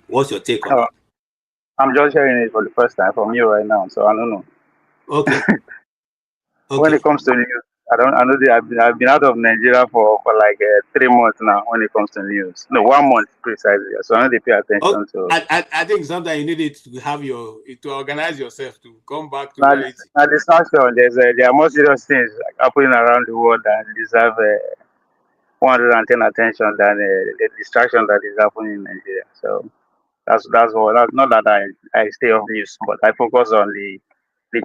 What's your take on it? I'm just hearing it for the first time from you right now, so I don't know. Okay. When it comes to news, I know I've been out of Nigeria for like 3 months now when it comes to news. No, 1 month precisely. So I know they pay attention to. I think sometimes you need it to have to organize yourself to come back to Now, reality. now distraction. There are more serious things happening around the world that deserve 110 attention than the distraction that is happening in Nigeria. So that's all. That's not that I stay off news, but I focus on the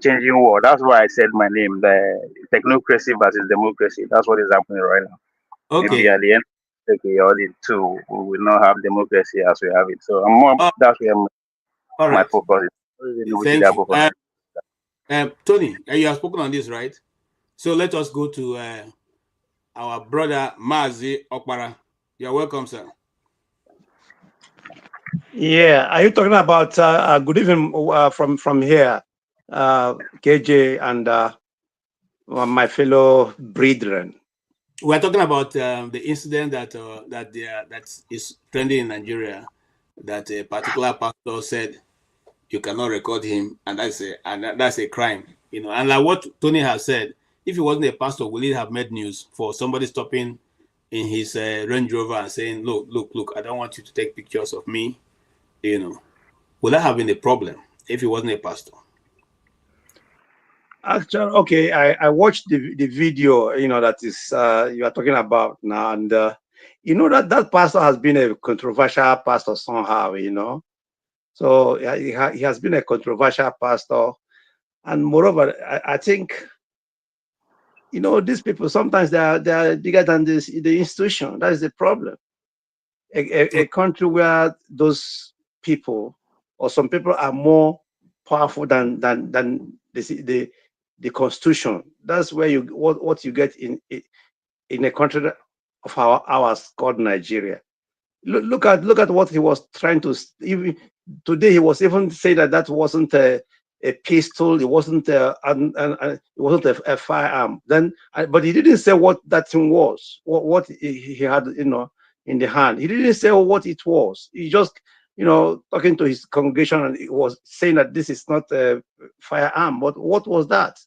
changing world. That's why I said my name, the technocracy versus democracy. That's what is happening right now. Okay. Maybe at the end of the all the two, we will not have democracy as we have it. So I'm more, that's where my focus is. Thank you. Tony, you have spoken on this, right? So let us go to our brother Mazi Okpara. You're welcome, sir. Yeah, are you talking about good evening from here, KJ and my fellow brethren? We're talking about the incident that is trending in Nigeria, that a particular pastor said you cannot record him, and that's a crime, And like what Tony has said, if he wasn't a pastor, will he have made news for somebody stopping in his Range Rover and saying, "Look, I don't want you to take pictures of me," Would that have been a problem if he wasn't a pastor? Actually, okay, I watched the video, that is you are talking about now, and that pastor has been a controversial pastor somehow, So he has been a controversial pastor, and moreover, I think, these people sometimes they are bigger than the institution. That is the problem. A country where those people or some people are more powerful than the constitution. That's where what you get in a country of ours called Nigeria. Look at what he was trying to. Even today, he was even saying that wasn't a pistol. It wasn't it wasn't a firearm. Then, but he didn't say what that thing was. What he had, in the hand. He didn't say what it was. He just, talking to his congregation, and he was saying that this is not a firearm. But what was that?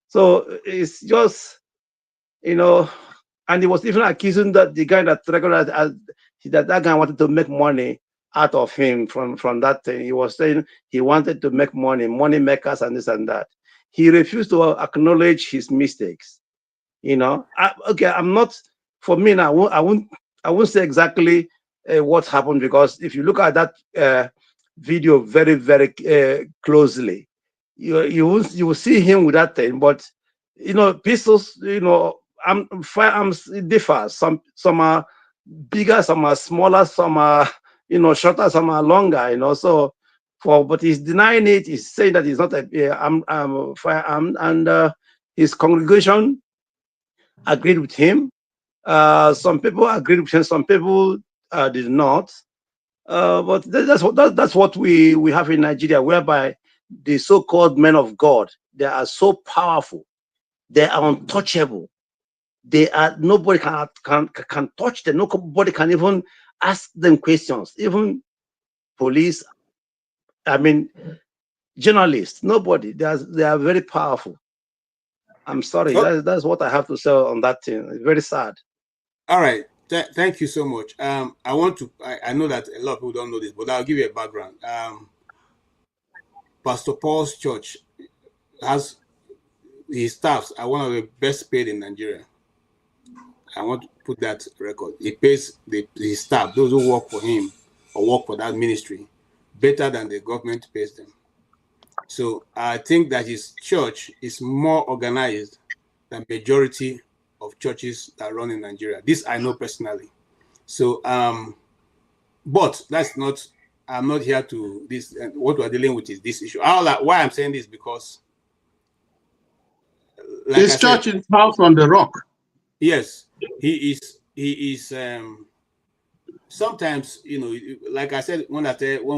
So it's just, and he was even accusing that the guy that recognized that guy wanted to make money out of him from that thing. He was saying he wanted to make money makers and this and that. He refused to acknowledge his mistakes. I'm not, for me now, I won't say exactly what happened, because if you look at that video very, very closely, you will see him with that thing. But pistols, firearms differ. Some are bigger, some are smaller, some are shorter, some are longer. So but he's denying it. He's saying that it's not a firearm, and his congregation agreed with him. Some people agreed with him, some people did not. But that's what we have in Nigeria, whereby the so-called men of God, they are so powerful, they are untouchable. They are, nobody can touch them. Nobody can even ask them questions. Even police, journalists, nobody. They are very powerful. I'm sorry. That's what I have to say on that thing. It's very sad. All right. Thank you so much. I know that a lot of people don't know this, but I'll give you a background. Pastor Paul's church has his staffs are one of the best paid in Nigeria. I want to put that record. He pays his staff, those who work for him or work for that ministry, better than the government pays them. So I think that his church is more organized than majority of churches that run in Nigeria. This I know personally. So, but that's not. I'm not here to this. What we're dealing with is this issue. Why I'm saying this, because his church is house on the rock. Yes, he is. Sometimes, like I said when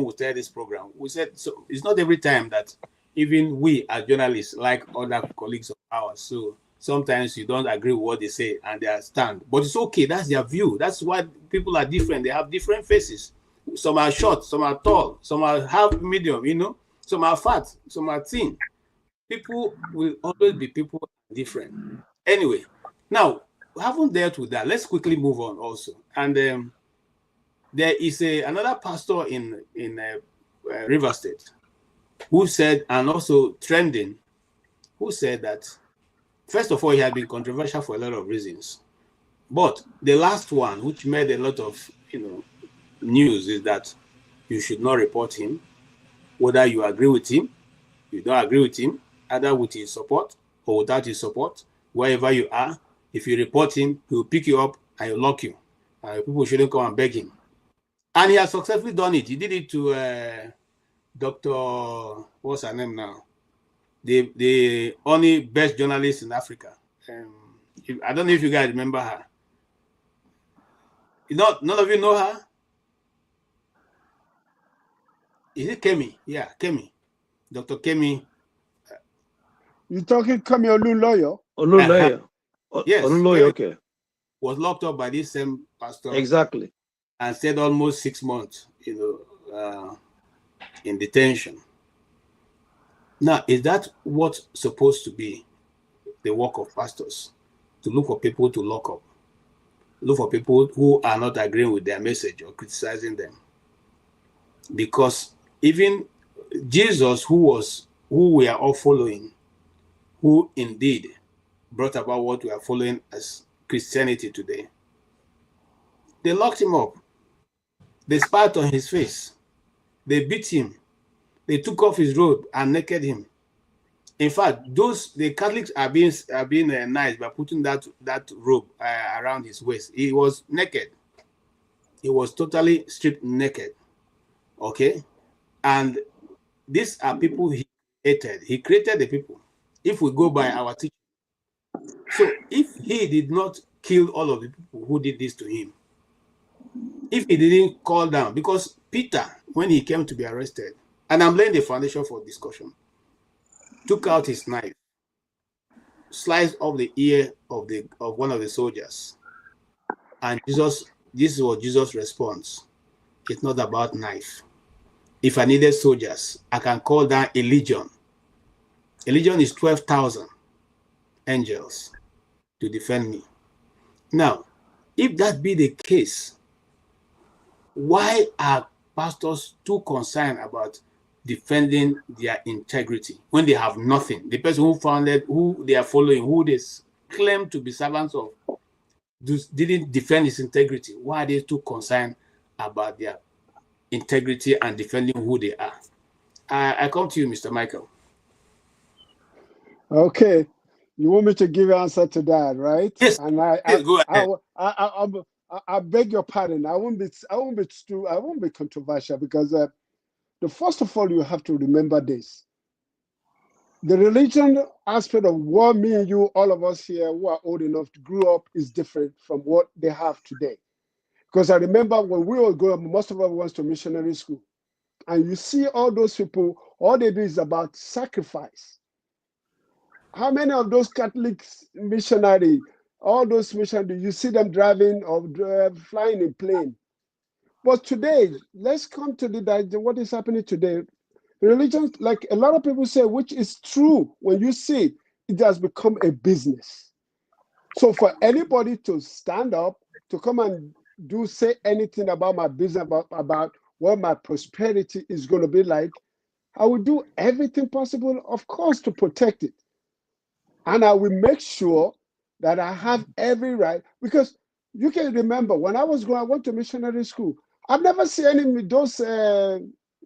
we started this program, we said so. It's not every time that even we as journalists like other colleagues of ours. So sometimes you don't agree with what they say and they stand, but it's okay. That's their view. That's why people are different. They have different faces. Some are short, some are tall, some are half medium. Some are fat, some are thin. People will always be people different. Anyway, now we haven't dealt with that. Let's quickly move on also. And there is another pastor in River State who said, and also trending, who said that, first of all, he had been controversial for a lot of reasons. But the last one, which made a lot of news, is that you should not report him, whether you agree with him, you don't agree with him, either with his support or without his support, wherever you are. If you report him, he will pick you up and he'll lock you. People shouldn't come and beg him. And he has successfully done it. He did it to Dr. What's her name now? The only best journalist in Africa. I don't know if you guys remember her. None of you know her? Is it Kemi? Yeah, Kemi. Dr. Kemi. You talking Kemi Olunloyo? Olunloyo. Yes. Olunloyo, okay. Was locked up by this same pastor. Exactly. And stayed almost 6 months, in detention. Now, is that what's supposed to be the work of pastors? To look for people to lock up? Look for people who are not agreeing with their message or criticizing them? Because even Jesus, who we are all following, who indeed brought about what we are following as Christianity today, they locked him up. They spat on his face. They beat him. They took off his robe and naked him. In fact, the Catholics are being nice by putting that robe around his waist. He was naked. He was totally stripped naked. Okay? And these are people he created. He created the people. If we go by our teaching. So if he did not kill all of the people who did this to him, if he didn't call down, because Peter, when he came to be arrested, and I'm laying the foundation for discussion, took out his knife, sliced off the ear of one of the soldiers, and this is what Jesus' response. It's not about knife. If I needed soldiers, I can call down a legion. A legion is 12,000 angels to defend me. Now, if that be the case, why are pastors too concerned about defending their integrity when they have nothing? The person who founded, who they are following, who they claim to be servants of, didn't defend his integrity. Why are they too concerned about their integrity and defending who they are? I come to you, Mr. Michael. Okay, you want me to give an answer to that, right? Yes. And go ahead. I beg your pardon. I won't be controversial because first of all, you have to remember this. The religion aspect of what me and you, all of us here who are old enough to grow up, is different from what they have today. Because I remember when we were growing up, most of us went to missionary school. And you see all those people, all they do is about sacrifice. How many of those Catholic missionaries, all those missionaries, you see them driving or flying a plane? But today, let's come to what is happening today. Religion, like a lot of people say, which is true, when you see it, it has become a business. So for anybody to stand up, to come and say anything about my business, about what my prosperity is going to be like, I will do everything possible, of course, to protect it. And I will make sure that I have every right, because you can remember when I was going, I went to missionary school. I've never seen any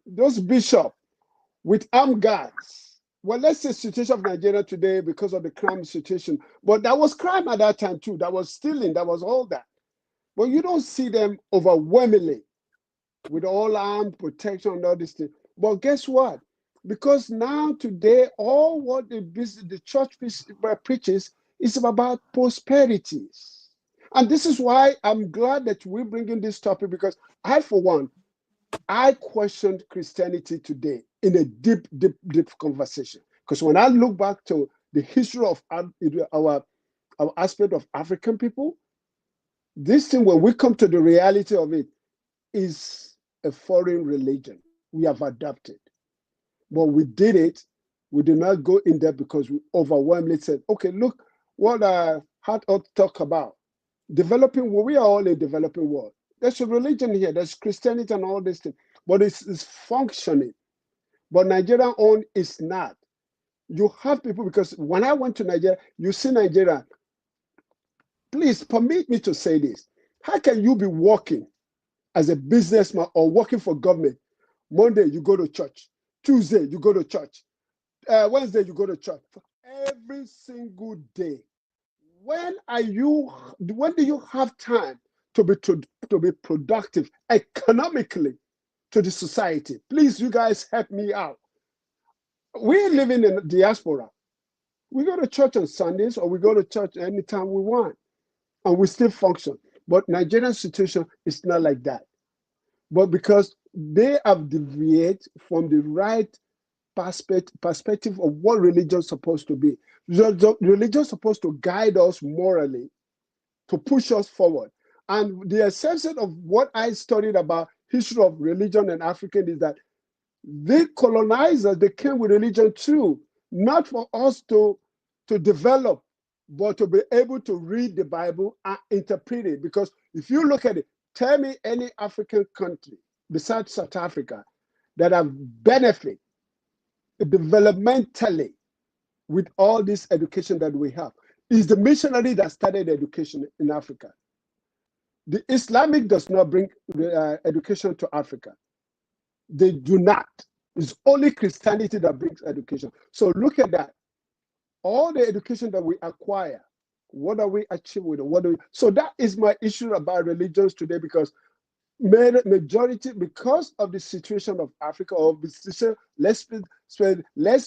those bishops with armed guards. Well, let's say situation of Nigeria today because of the crime situation, but that was crime at that time too. That was stealing, that was all that. But you don't see them overwhelmingly with all armed protection and all this thing. But guess what? Because now today, all what the church preaches is about prosperity. And this is why I'm glad that we're bringing this topic, because I, for one, I questioned Christianity today in a deep conversation. Because when I look back to the history of our aspect of African people, this thing, when we come to the reality of it, is a foreign religion we have adopted. But we did it. We did not go in there because we overwhelmingly said, okay, look, what Hart talk about. Developing world, we are all a developing world. There's a religion here, there's Christianity and all this thing, but it's functioning. But Nigerian own is not. You have people, because when I went to Nigeria, you see Nigeria. Please permit me to say this. How can you be working as a businessman or working for government? Monday, you go to church. Tuesday, you go to church. Wednesday, you go to church. Every single day. When do you have time to be productive economically to the society? Please, you guys help me out. We're living in the diaspora. We go to church on Sundays, or we go to church anytime we want, and we still function. But Nigerian situation is not like that. But because they have deviated from the right perspective of what religion is supposed to be. Religion is supposed to guide us morally, to push us forward. And the essence of what I studied about history of religion and African is that the colonizers, they came with religion too, not for us to develop, but to be able to read the Bible and interpret it. Because if you look at it, tell me any African country besides South Africa that have benefited developmentally with all this education that we have. Is the missionary that started education in Africa. The Islamic does not bring education to Africa. They do not. It's only Christianity that brings education. So look at that. All the education that we acquire, what are we achieving with it? So that is my issue about religions today, because majority, because of the situation of Africa, or let's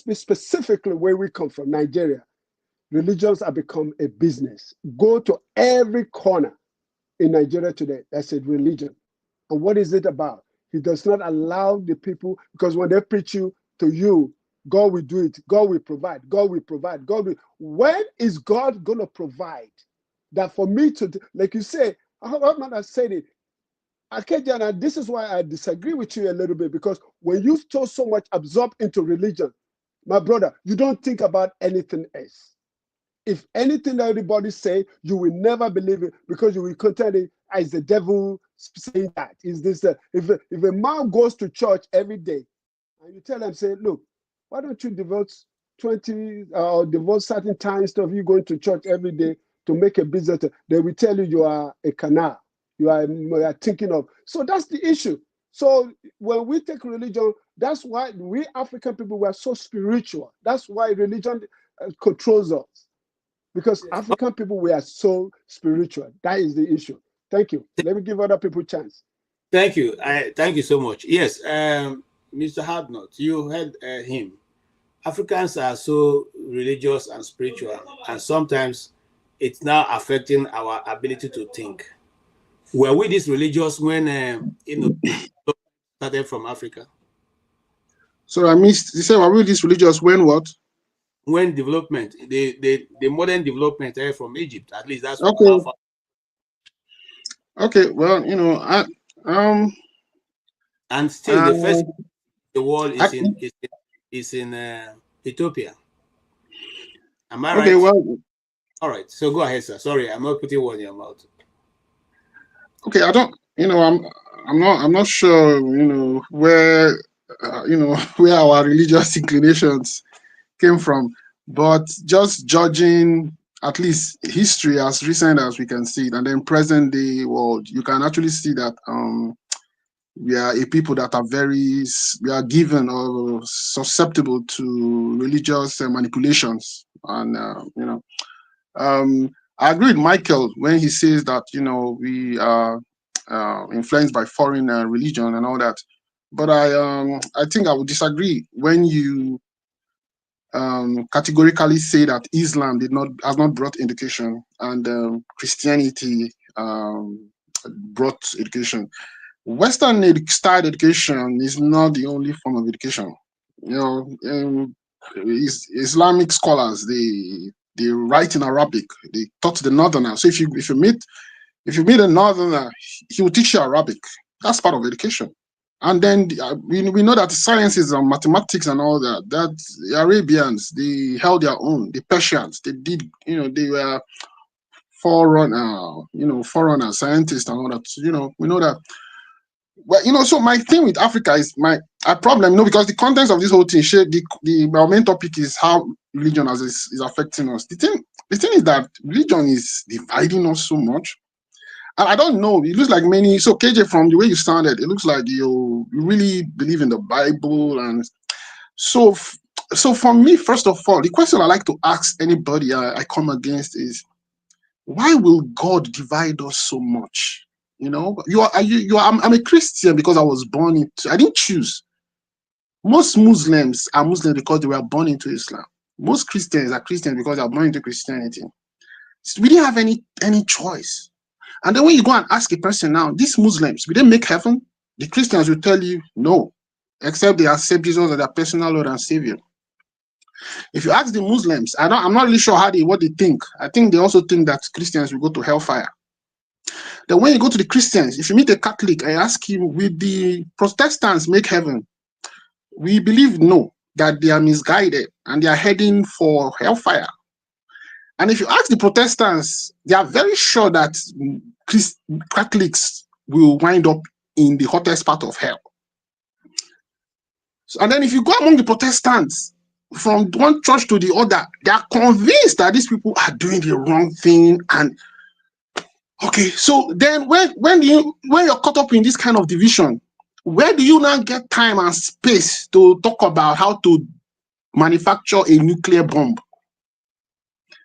be specifically where we come from, Nigeria. Religions have become a business. Go to every corner in Nigeria today, that's a religion. And what is it about? He does not allow the people, because when they preach to you, God will do it, God will provide, God will provide, when is God going to provide? That for me to, like you say, Ahmad has said it, Akejana, this is why I disagree with you a little bit, because when you so much absorbed into religion, my brother, you don't think about anything else. If anything that everybody say, you will never believe it, because you will consider it as the devil saying that. Is this if a man goes to church every day and you tell him, say, look, why don't you devote 20 or devote certain times of you going to church every day to make a business? They will tell you are a canal. You are thinking of. So that's the issue. So when we take religion, that's why we African people were so spiritual. That's why religion controls us. Because African people, we are so spiritual. That is the issue. Thank you. Let me give other people a chance. Thank you. Thank you so much. Yes, Mr. Hardnot, you heard him. Africans are so religious and spiritual, and sometimes it's now affecting our ability to think. Were we this religious when started from Africa? So I missed. You said, were we this religious when what? When development, the modern development from Egypt, at least that's okay. How far. Okay, well, and still the first the world is in Ethiopia. Am I right? Okay, well, all right. So go ahead, sir. Sorry, I'm not putting words in your mouth. Okay, I don't. I'm not sure. Where where our religious inclinations came from, but just judging at least history as recent as we can see it, and then present day world, you can actually see that we are a people that are we are given or susceptible to religious manipulations, and I agree with Michael when he says that we are influenced by foreign religion and all that, but I think I would disagree when you categorically say that Islam has not brought education and Christianity brought education. Western style education is not the only form of education. Islamic scholars they write in Arabic. They taught the northerners. So if you meet a northerner, he will teach you Arabic. That's part of education. And then we know that sciences and mathematics and all that, that the Arabians, they held their own. The Persians, they did, they were forerunner scientists and all that. We know that. Well, so my thing with Africa is my problem, because the context of this whole thing, our main topic is how religion is affecting us. The thing is that religion is dividing us so much. I don't know. It looks like so KJ, from the way you sounded, it looks like you really believe in the Bible. And so for me, first of all, the question I like to ask anybody I come against is, why will God divide us so much? I'm a Christian because I was born into, I didn't choose. Most Muslims are Muslims because they were born into Islam. Most Christians are Christians because they are born into Christianity. So we didn't have any choice. And then when you go and ask a person now, these Muslims, will they make heaven? The Christians will tell you no, except they accept Jesus as their personal Lord and Savior. If you ask the Muslims, I'm not really sure what they think. I think they also think that Christians will go to hellfire. Then when you go to the Christians, if you meet a Catholic, I ask him, will the Protestants make heaven? We believe no, that they are misguided and they are heading for hellfire. And if you ask the Protestants, they are very sure that Catholics will wind up in the hottest part of hell. And then if you go among the Protestants, from one church to the other, they are convinced that these people are doing the wrong thing. And okay, so then when you're caught up in this kind of division, where do you now get time and space to talk about how to manufacture a nuclear bomb?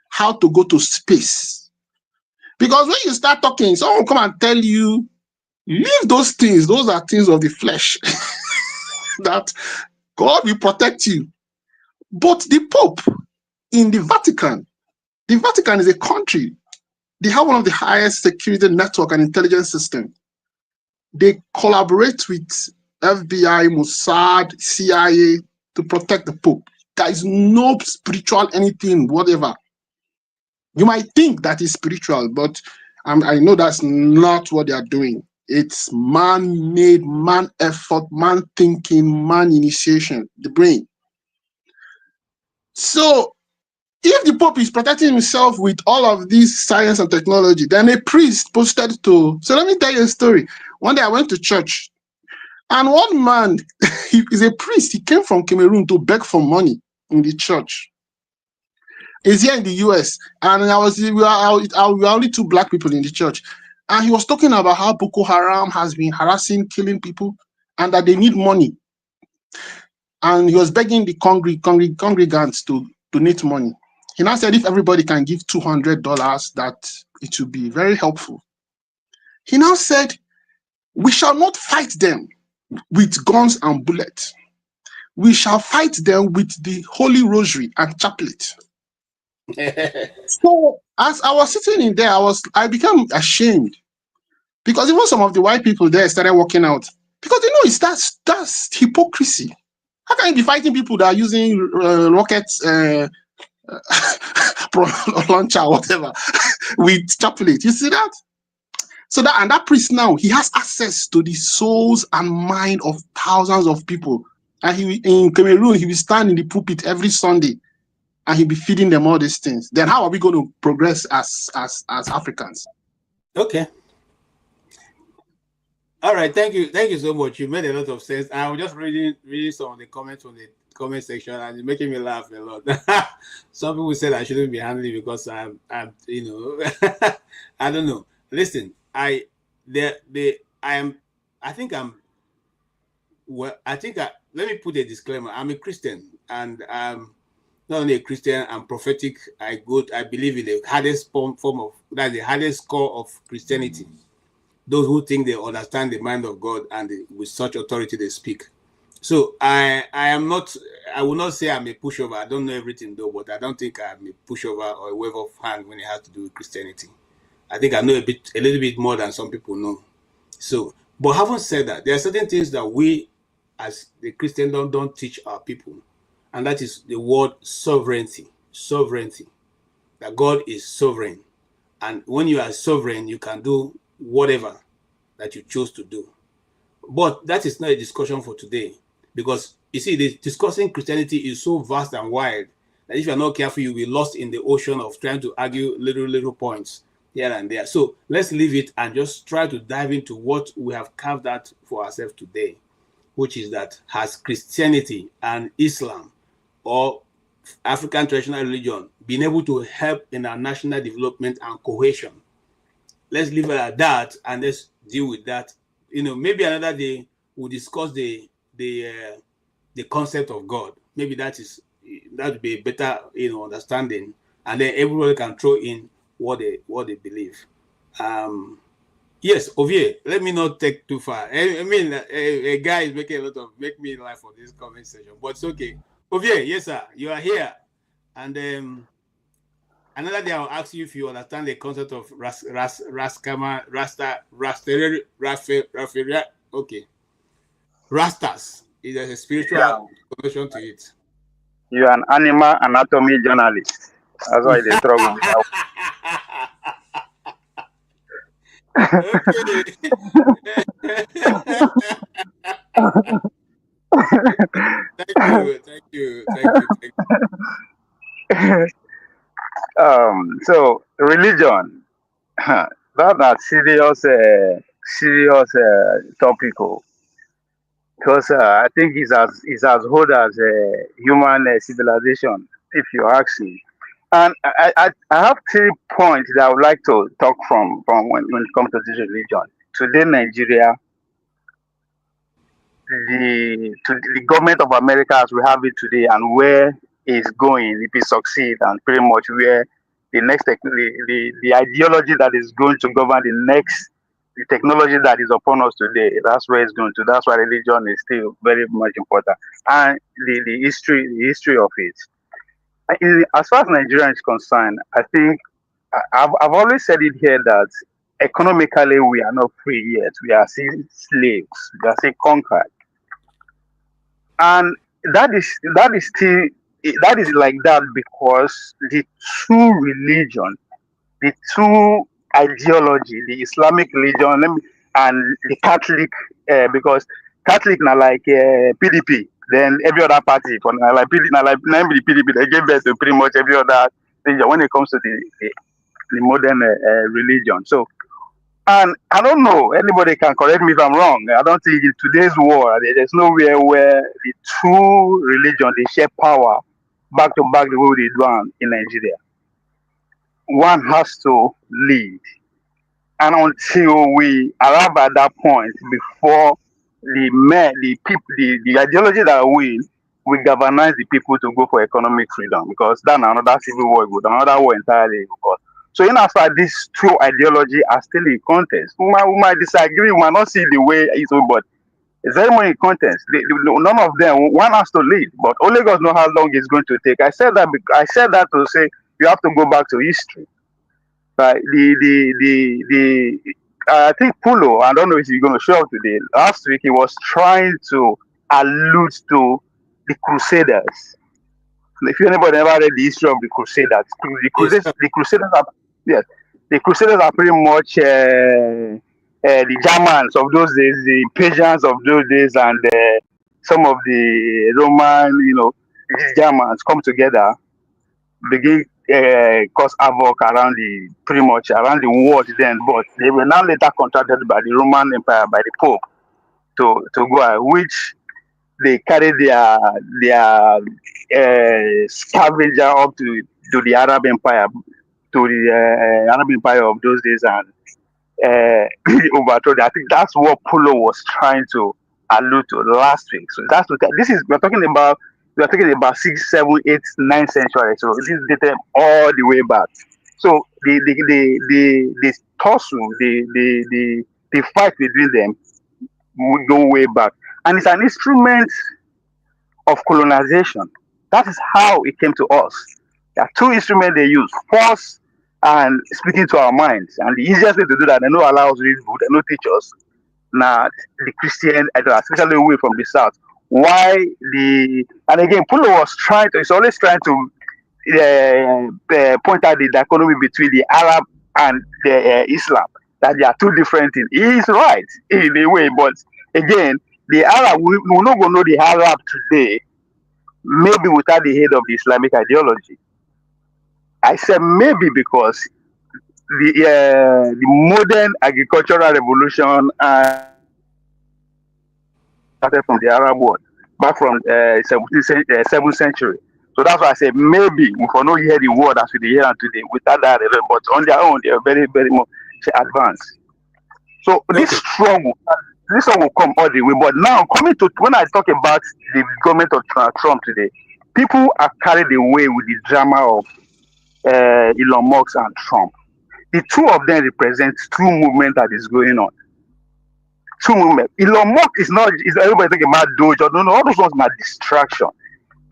How to go to space? Because when you start talking, someone will come and tell you, leave those things. Those are things of the flesh. That God will protect you. But the Pope in the Vatican is a country. They have one of the highest security network and intelligence system. They collaborate with FBI, Mossad, CIA to protect the Pope. There is no spiritual anything, whatever. You might think that is spiritual, but I know that's not what they are doing. It's man-made, man effort, man thinking, man initiation, the brain. So if the Pope is protecting himself with all of this science and technology, then a priest posted to. So let me tell you a story. One day I went to church, and one man, he is a priest. He came from Cameroon to beg for money in the church. He's here in the US, and we were only two black people in the church. And he was talking about how Boko Haram has been harassing, killing people, and that they need money. And he was begging the congregants to donate money. He now said if everybody can give $200, that it will be very helpful. He now said, we shall not fight them with guns and bullets. We shall fight them with the Holy Rosary and chaplet. So as I was sitting in there, I became ashamed, because even some of the white people there started walking out, because they know that's hypocrisy. How can you be fighting people that are using rockets, launcher, whatever, with chaplet? You see that? So that priest now, he has access to the souls and mind of thousands of people. And in Cameroon, he will stand in the pulpit every Sunday, and he'll be feeding them all these things. Then how are we going to progress as Africans? Okay. All right. Thank you so much. You made a lot of sense. I was just reading some of the comments from the comment section, and it's making me laugh a lot. Some people said I shouldn't be handling because I'm I don't know. Listen, let me put a disclaimer. I'm a Christian, and not only a Christian, I'm prophetic. I believe in the hardest form of, that's the hardest core of Christianity. Those who think they understand the mind of God, and with such authority they speak. So I will not say I'm a pushover. I don't know everything though, but I don't think I'm a pushover or a wave of hand when it has to do with Christianity. I think I know a little bit more than some people know. So, but having said that, there are certain things that we as the Christendom don't teach our people, and that is the word sovereignty. Sovereignty. That God is sovereign. And when you are sovereign, you can do whatever that you choose to do. But that is not a discussion for today, because you see, the discussing Christianity is so vast and wide that if you're not careful, you'll be lost in the ocean of trying to argue little points here and there. So let's leave it and just try to dive into what we have carved out for ourselves today, which is that has Christianity and Islam or African traditional religion been able to help in our national development and cohesion? Let's leave it at that and let's deal with that. Maybe another day we'll discuss the concept of God. Maybe that would be a better understanding, and then everybody can throw in what they believe. Yes, Ovie, let me not take too far. I mean, a guy is making make me laugh for this comment section, but it's okay. Ovie, yes, sir, you are here, and another day I'll ask you if you understand the concept of okay. Rastas. There's a spiritual connection to it. You're an animal anatomy journalist. That's why they struggle with that. Thank you. So religion, that's a serious topic, because I think it's as old as human civilization, if you ask me. And I have 3 points that I would like to talk from when it comes to this religion. Today, Nigeria, the government of America as we have it today, and where it's going, if it succeeds, and pretty much where the ideology that is going to govern the technology that is upon us today, that's where it's going to. That's why religion is still very much important, and the history of it. As far as Nigeria is concerned, I think I've always said it here that economically we are not free yet. We are still slaves. We are still conquered, and that is like that because the two religion, the two ideology, the Islamic religion, and the Catholic, because Catholic na like PDP, then every other party for na like the PDP, they gave birth to pretty much every other thing when it comes to the modern religion. So, and I don't know, anybody can correct me if I'm wrong. I don't think in today's world there's nowhere where the two religion they share power back to back the way they do in Nigeria. One has to lead. And until we arrive at that point, before the people, the ideology that we galvanize the people to go for economic freedom, because then another civil war goes, another war entirely goes. So in as far as these two ideology are still in contest, we might disagree, we might not see the way it's, but it's very much in contest. None of them, one has to lead, but only God knows how long it's going to take. I said that to say you have to go back to history. I think Pulo, I don't know if he's going to show up today. Last week he was trying to allude to the Crusaders. If anybody ever read the history of the Crusaders, the Crusaders are pretty much the Germans of those days, the Persians of those days, and some of the Roman, these Germans come together, begin cause havoc around pretty much around the world then, but they were now later contracted by the Roman Empire, by the Pope, to go, which they carried their scavenger up to the Arab Empire, to the Arab Empire of those days, and overthrow. I think that's what Polo was trying to allude to last week. So we're talking about 6, 7, 8, 9 century. So this is dated all the way back. So the tussle, the fight between them would go way back, and it's an instrument of colonization. That is how it came to us. There are two instruments they use: force and speaking to our minds. And the easiest way to do that, they don't allow us to read book, they don't teach us. Now, the Christian, especially away from the South. And again, Pulo he's always trying to point out the dichotomy between the Arab and the Islam, that they are two different things. He is right in a way, but Again, the Arab, we not going to know the Arab today, maybe without the head of the Islamic ideology. I said maybe because the modern agricultural revolution started from the Arab world, back from 7th century. So that's why I said maybe we for no hear the word as we hear today without that, but on their own they are very, very much advanced. So this one will come all the way. But now coming to when I talk about the government of Trump today, people are carried away with the drama of Elon Musk and Trump. The two of them represent two movements that is going on. Two movements. Elon Musk is everybody thinking about Doge or no, all those ones are distraction.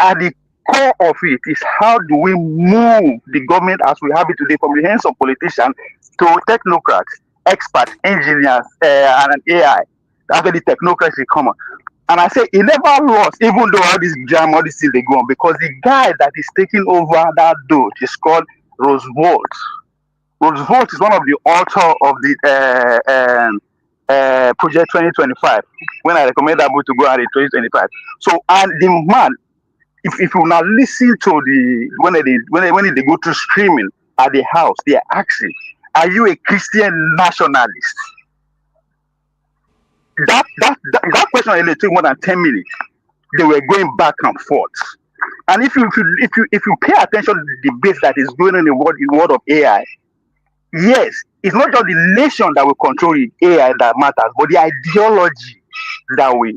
At the core of it is how do we move the government as we have it today from the hands of politicians to technocrats, experts, engineers, and AI. That's where the technocracy come on. And I say he never lost, even though all this drama, all these things they go on, because the guy that is taking over that Doge is called Roosevelt. Roosevelt is one of the author of the Project 2025. When I recommend that book to go at it 2025. So and the man, if you now listen to the when they go to streaming at the house, they are asking, "Are you a Christian nationalist?" That question only took more than 10 minutes. They were going back and forth. And if you pay attention to the debate that is going on in the world of AI, yes, it's not just the nation that will control the AI that matters, but the ideology that will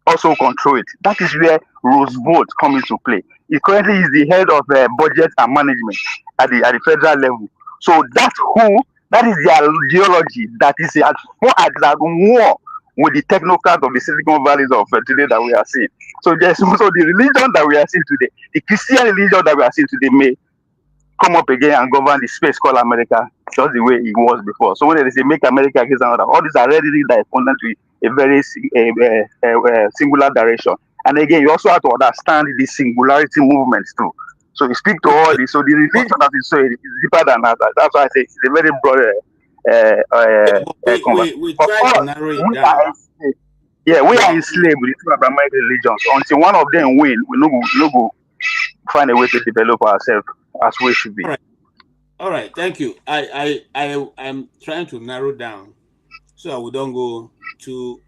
also control it. That is where Roosevelt comes into play. He currently is the head of budget and management at the federal level. So that is the ideology that is at war with the technocrats of the Silicon Valleys of today that we are seeing. So there's also the religion that we are seeing today, the Christian religion that we are seeing today may come up again and govern the space called America just the way it was before. So when they say make America against another, all these are ready that responding to a very singular direction. And again, you also have to understand the singularity movements too. So you speak to all this. So the religion that is so is deeper than that. That's why I say it's a very broad we try to narrow it down. we are enslaved with the two Abrahamic religions. Until one of them win, we no go find a way to develop ourselves as we should be. All right, thank you. I'm trying to narrow down so we don't go too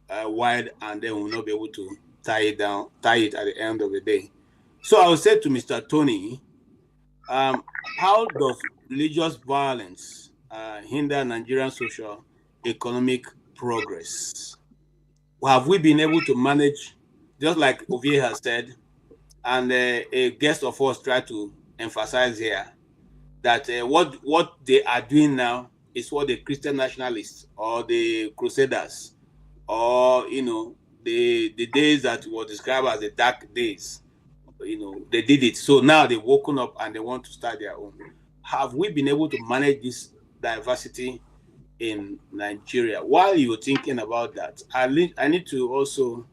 wide and then we'll not be able to tie it at the end of the day. So I will say to Mr. Tony, how does religious violence hinder Nigerian social economic progress? Have we been able to manage, just like Ovie has said, and a guest of ours tried to emphasize here, that what they are doing now is what the Christian nationalists or the Crusaders or the days that were described as the dark days, they did it. So now they've woken up and they want to start their own. Have we been able to manage this diversity in Nigeria? While you're thinking about that, I need to also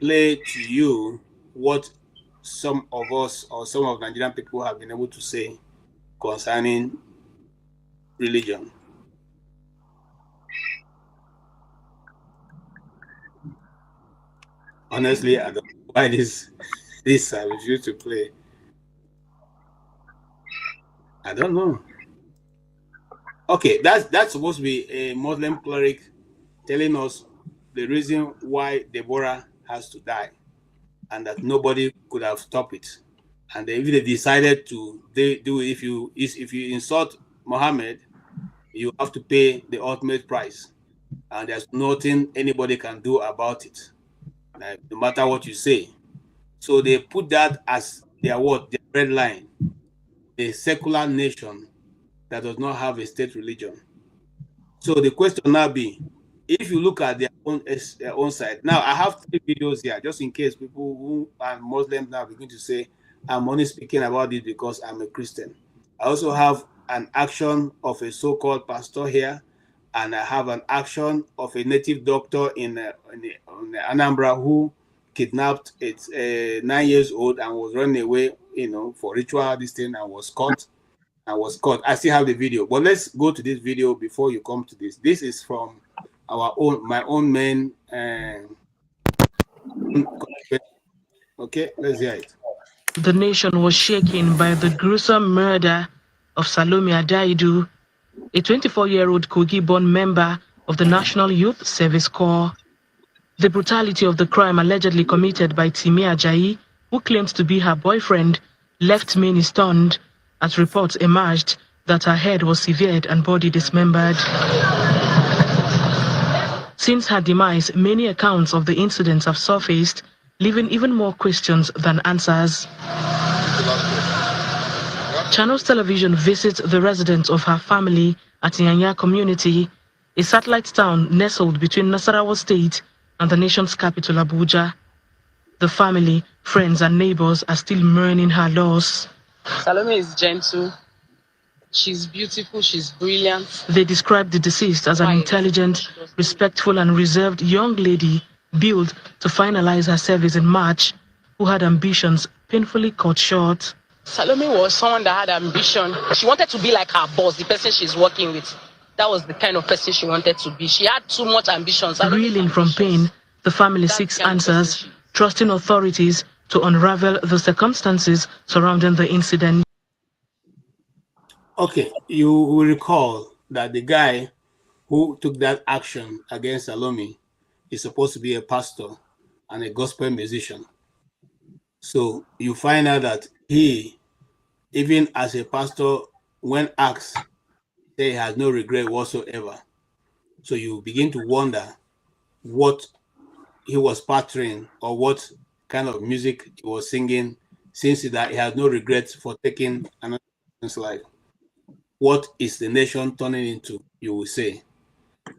play to you what some of us or some of Nigerian people have been able to say concerning religion. Honestly, I don't know why this I refuse to play. I don't know. Okay, that's supposed to be a Muslim cleric telling us the reason why Deborah has to die and that nobody could have stopped it. And if they decided to do it, if you insult Muhammad, you have to pay the ultimate price. And there's nothing anybody can do about it, like, no matter what you say. So they put that as their red line, a secular nation that does not have a state religion. So the question now be, if you look at their own side. Now, I have 3 videos here, just in case people who are Muslims now begin to say, I'm only speaking about it because I'm a Christian. I also have an action of a so-called pastor here, and I have an action of a native doctor in Anambra who kidnapped a 9 years old and was running away, for ritual this thing, and was caught. I still have the video, but let's go to this video before you come to this. This is from my own main. Okay, let's hear it. The nation was shaken by the gruesome murder of Salome Adaidu, a 24-year-old Kogi-born member of the National Youth Service Corps. The brutality of the crime allegedly committed by Timi Ajayi, who claimed to be her boyfriend, left many stunned as reports emerged that her head was severed and body dismembered. Since her demise, many accounts of the incidents have surfaced, leaving even more questions than answers. Channels Television visits the residence of her family at Nyanya community, a satellite town nestled between Nasarawa State and the nation's capital, Abuja. The family, friends and neighbors are still mourning her loss. Salome is gentle. She's beautiful. She's brilliant. They describe the deceased as an intelligent, respectful and reserved young lady built to finalize her service in March, who had ambitions painfully cut short. Salome was someone that had ambition. She wanted to be like her boss, the person she's working with. That was the kind of person she wanted to be. She had too much ambition. Reeling from pain, the family seeks answers, trusting authorities to unravel the circumstances surrounding the incident. Okay, you will recall that the guy who took that action against Salome is supposed to be a pastor and a gospel musician. So you find out that he, even as a pastor, when asked, he has no regret whatsoever. So you begin to wonder what he was pattering or what kind of music he was singing, since that he has no regrets for taking another person's life. What is the nation turning into, you will say.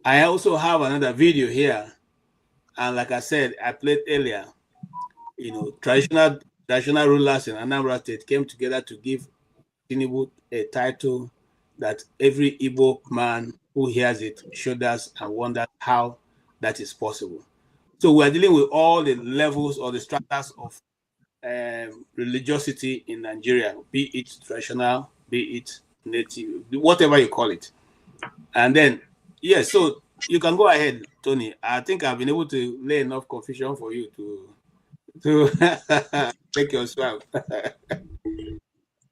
I also have another video here, and like I said, I played earlier, traditional rulers in Anambra State came together to give Tinubu a title that every Igbo man who hears it shudders and wonders how that is possible. So we are dealing with all the levels or the stratas of religiosity in Nigeria, be it traditional, be it native, whatever you call it. And then, yes, so you can go ahead, Tony. I think I've been able to lay enough confusion for you to take your swab.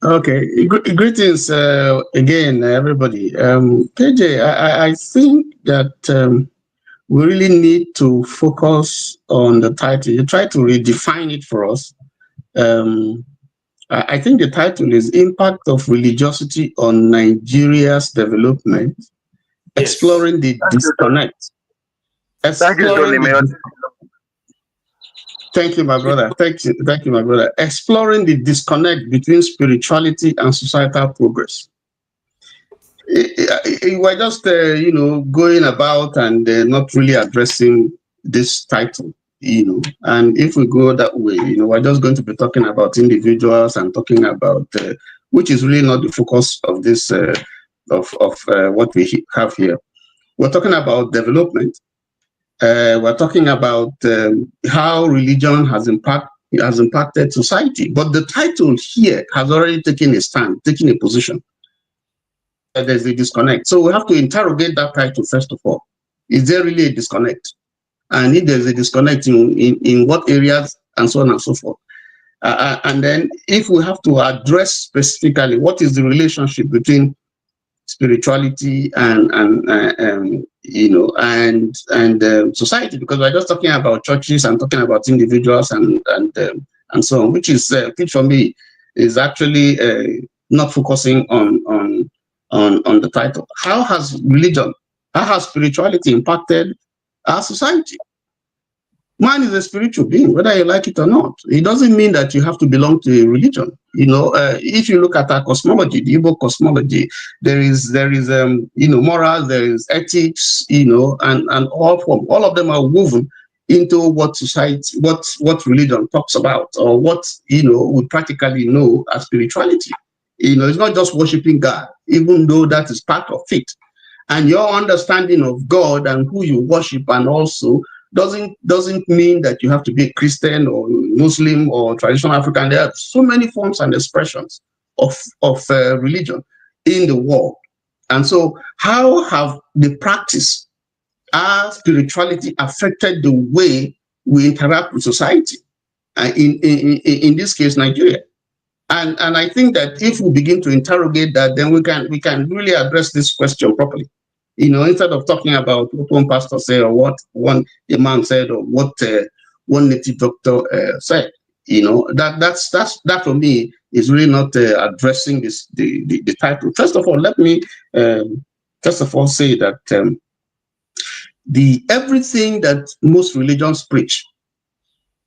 Okay, greetings again, everybody. KJ, I think that we really need to focus on the title. You try to redefine it for us. I think the title is Impact of Religiosity on Nigeria's Development, Exploring the Disconnect. Thank you, my brother. Thank you, my brother. Exploring the disconnect between spirituality and societal progress. We're just, going about and not really addressing this title, And if we go that way, we're just going to be talking about individuals and talking about, which is really not the focus of this, of what we have here. We're talking about development. We're talking about how religion has impacted society. But the title here has already taken a stand, taken a position. There's a disconnect. So we have to interrogate that title first of all. Is there really a disconnect? And if there's a disconnect in what areas and so on and so forth. And then if we have to address specifically what is the relationship between spirituality and society, because we're just talking about churches and talking about individuals and so on, which for me is actually not focusing on the title. How has spirituality impacted our society? Man is a spiritual being, whether you like it or not. It doesn't mean that you have to belong to a religion. If you look at our cosmology, the Igbo cosmology, there is morals, there is ethics, and all of them are woven into what society, what religion talks about, or what we practically know as spirituality. It's not just worshiping God, even though that is part of it. And your understanding of God and who you worship and also doesn't mean that you have to be a Christian or Muslim or traditional African. There are so many forms and expressions of religion in the world. And so how have the practice our spirituality affected the way we interact with society, in this case, Nigeria. And I think that if we begin to interrogate that, then we can really address this question properly. Instead of talking about what one pastor said or what one imam said or what one native doctor said. That for me is really not addressing the title. First of all, let me say that everything that most religions preach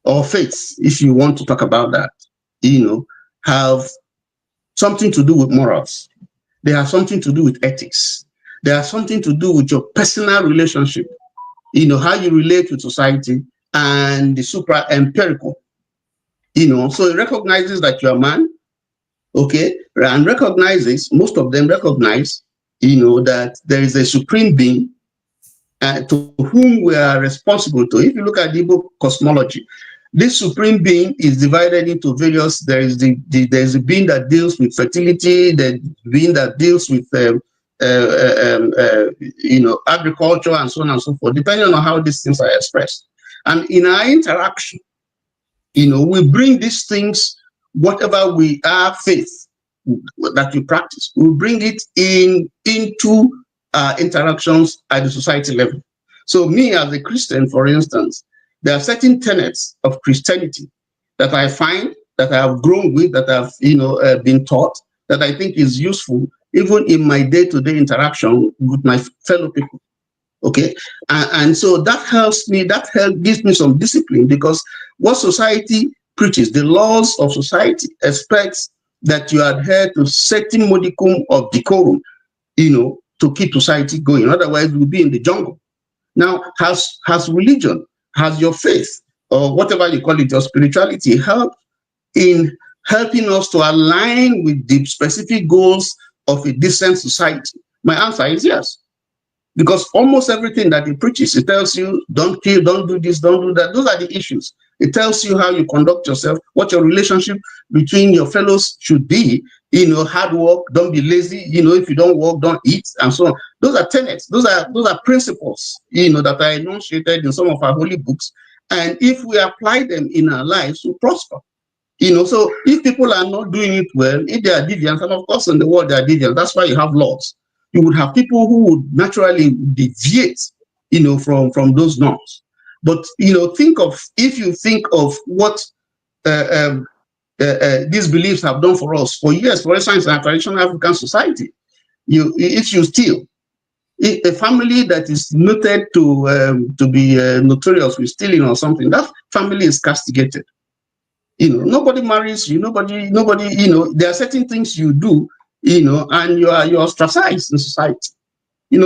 or faiths, if you want to talk about that, have something to do with morals. They have something to do with ethics. They have something to do with your personal relationship, how you relate with society and the supra-empirical. So it recognizes that you're a man, okay, and most of them recognize, that there is a supreme being to whom we are responsible to. If you look at the Igbo cosmology, this supreme being is divided into various. There's a being that deals with fertility, the being that deals with agriculture and so on and so forth, depending on how these things are expressed. And in our interaction, we bring these things, whatever we are, faith that we practice, we bring it into interactions at the society level. So me as a Christian, for instance, there are certain tenets of Christianity that I find, that I have grown with, that I've been taught, that I think is useful even in my day-to-day interaction with my fellow people. Okay, and so that helps me. Gives me some discipline, because what society preaches, the laws of society, expects that you adhere to certain modicum of decorum, to keep society going. Otherwise, we'll be in the jungle. Now, has religion, has your faith, or whatever you call it, your spirituality, help in helping us to align with the specific goals of a decent society? My answer is yes. Because almost everything that it preaches, it tells you, don't kill, don't do this, don't do that. Those are the issues. It tells you how you conduct yourself, what your relationship between your fellows should be. Hard work, don't be lazy. If you don't work, don't eat, and so on. Those are tenets. Those are principles, that are enunciated in some of our holy books. And if we apply them in our lives, we prosper. So if people are not doing it well, if they are deviant, and of course in the world they are deviant, that's why you have laws. You would have people who would naturally deviate, from those norms. But if you think of what these beliefs have done for us for years. For instance, in a traditional African society, if you steal, a family that is noted to be notorious with stealing or something, that family is castigated. Nobody marries you. Nobody. There are certain things you do, and you're ostracized in society.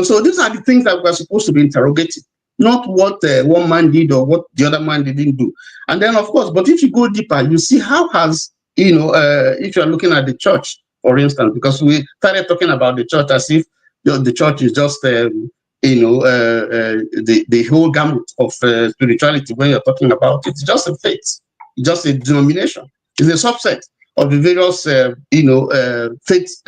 So these are the things that we're supposed to be interrogating, not what one man did or what the other man didn't do. And then, of course, but if you go deeper, you see how has, if you're looking at the church, for instance, because we started talking about the church as if the church is just, the whole gamut of spirituality. When you're talking about it, it's just a faith, just a denomination. It's a subset of the various, faiths.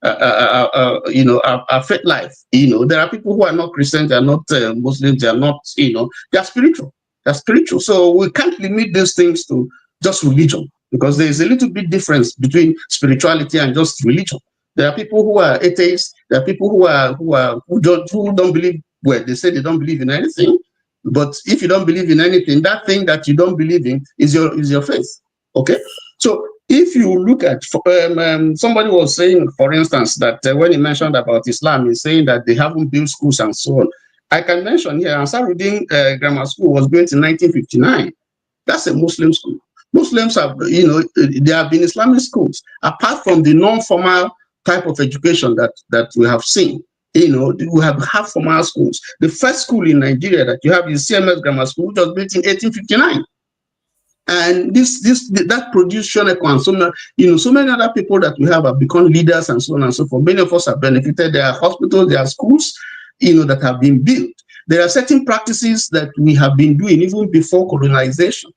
Our faith life. There are people who are not Christians, they are not Muslims, they are not, they are spiritual. They're spiritual. So we can't limit these things to just religion, because there is a little bit difference between spirituality and just religion. There are people who are atheists. There are people who don't believe. Well, they say they don't believe in anything, but if you don't believe in anything, that thing that you don't believe in is your faith. Okay, so. If you look at, somebody was saying, for instance, that when he mentioned about Islam, he's saying that they haven't built schools and so on. I can mention here, Ansarudin Grammar School was built in 1959. That's a Muslim school. Muslims have, there have been Islamic schools, apart from the non-formal type of education that we have seen. We have half formal schools. The first school in Nigeria that you have is CMS Grammar School, which was built in 1859. And that produced Shoneko and so many other people that we have become leaders and so on and so forth. Many of us have benefited. There are hospitals, there are schools, that have been built. There are certain practices that we have been doing even before colonization.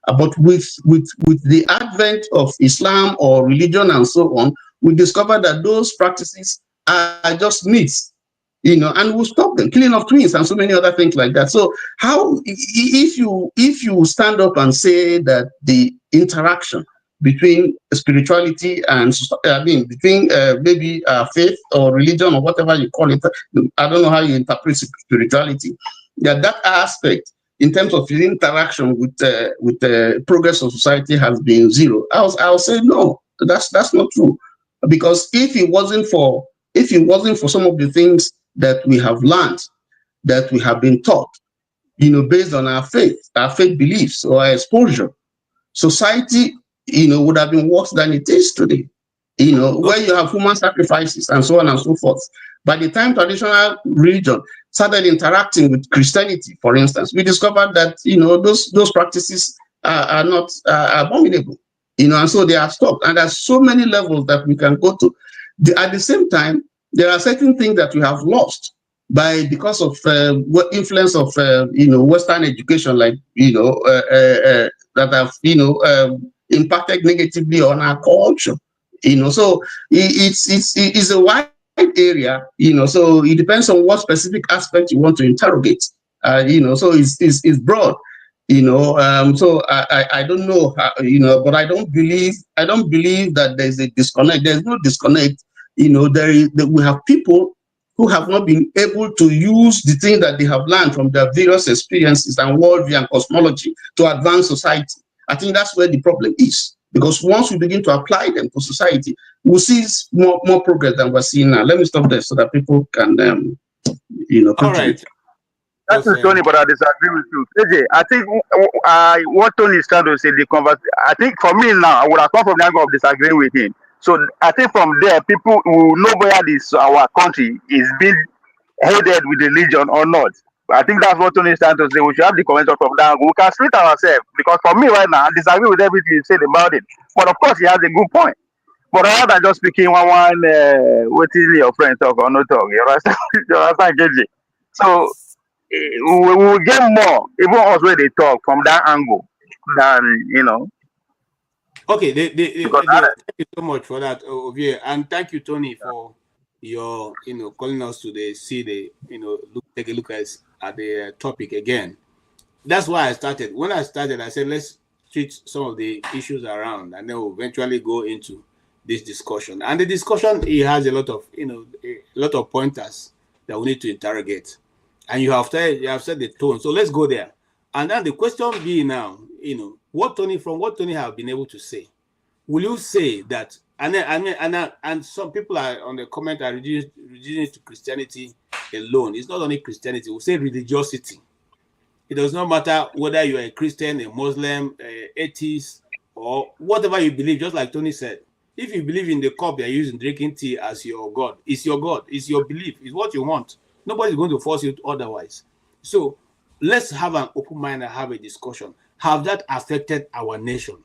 But with the advent of Islam or religion and so on, we discovered that those practices are just myths. you know, and we'll stop them, killing of twins and so many other things like that. So how, if you stand up and say that the interaction between spirituality and between maybe faith or religion or whatever you call it, I don't know how you interpret spirituality, that aspect in terms of his interaction with the progress of society has been zero. I'll say no, that's not true, because if it wasn't for some of the things that we have learned, that we have been taught, you know, based on our faith beliefs or our exposure, society, you know, would have been worse than it is today. You know, where you have human sacrifices and so on and so forth. By the time traditional religion started interacting with Christianity, for instance, we discovered that, you know, those practices are not abominable, you know, and so they are stopped. And there's so many levels that we can go to. At the same time, there are certain things that we have lost because of influence of you know, Western education, like, you know, that have, you know, impacted negatively on our culture. You know, so it's a wide area, you know, so it depends on what specific aspect you want to interrogate. You know, so it's broad, you know. So I don't know how, you know, but I don't believe that there's a disconnect. There's no disconnect. You know, we have people who have not been able to use the things that they have learned from their various experiences and worldview and cosmology to advance society. I think that's where the problem is. Because once we begin to apply them to society, we'll see more progress than we're seeing now. Let me stop there so that people can, you know, contribute. That is Tony, but I disagree with you. AJ, I think what Tony is trying to say, I think for me now, I would have come from the angle of disagreeing with him. So I think from there, people will know whether our country is being headed with religion or not. I think that's what Tony is trying to say. We should have the convention from that angle. We can split ourselves, because for me right now, I disagree with everything you said about it. But of course, he has a good point. But rather than just speaking one, what is your friend talk or not talk, you understand? You understand, KJ? So we will get more, even us where they talk from that angle, than, you know. Okay, thank you so much for that, Ovie, and thank you, Tony, for your, you know, calling us to take a look at the topic again. That's why I started. When I started, I said let's treat some of the issues around, and then we'll eventually go into this discussion. And the discussion, it has a lot of pointers that we need to interrogate. And you have set the tone. So let's go there. And then the question be now, you know, what Tony have been able to say. Will you say that? And some people are on the comment are reducing it to Christianity alone. It's not only Christianity. We'll say religiosity. It does not matter whether you're a Christian, a Muslim, atheist, or whatever you believe. Just like Tony said, if you believe in the cup you're using drinking tea as your God, it's your God. It's your belief. It's what you want. Nobody's going to force you otherwise. So let's have an open mind and have a discussion. Have that affected our nation?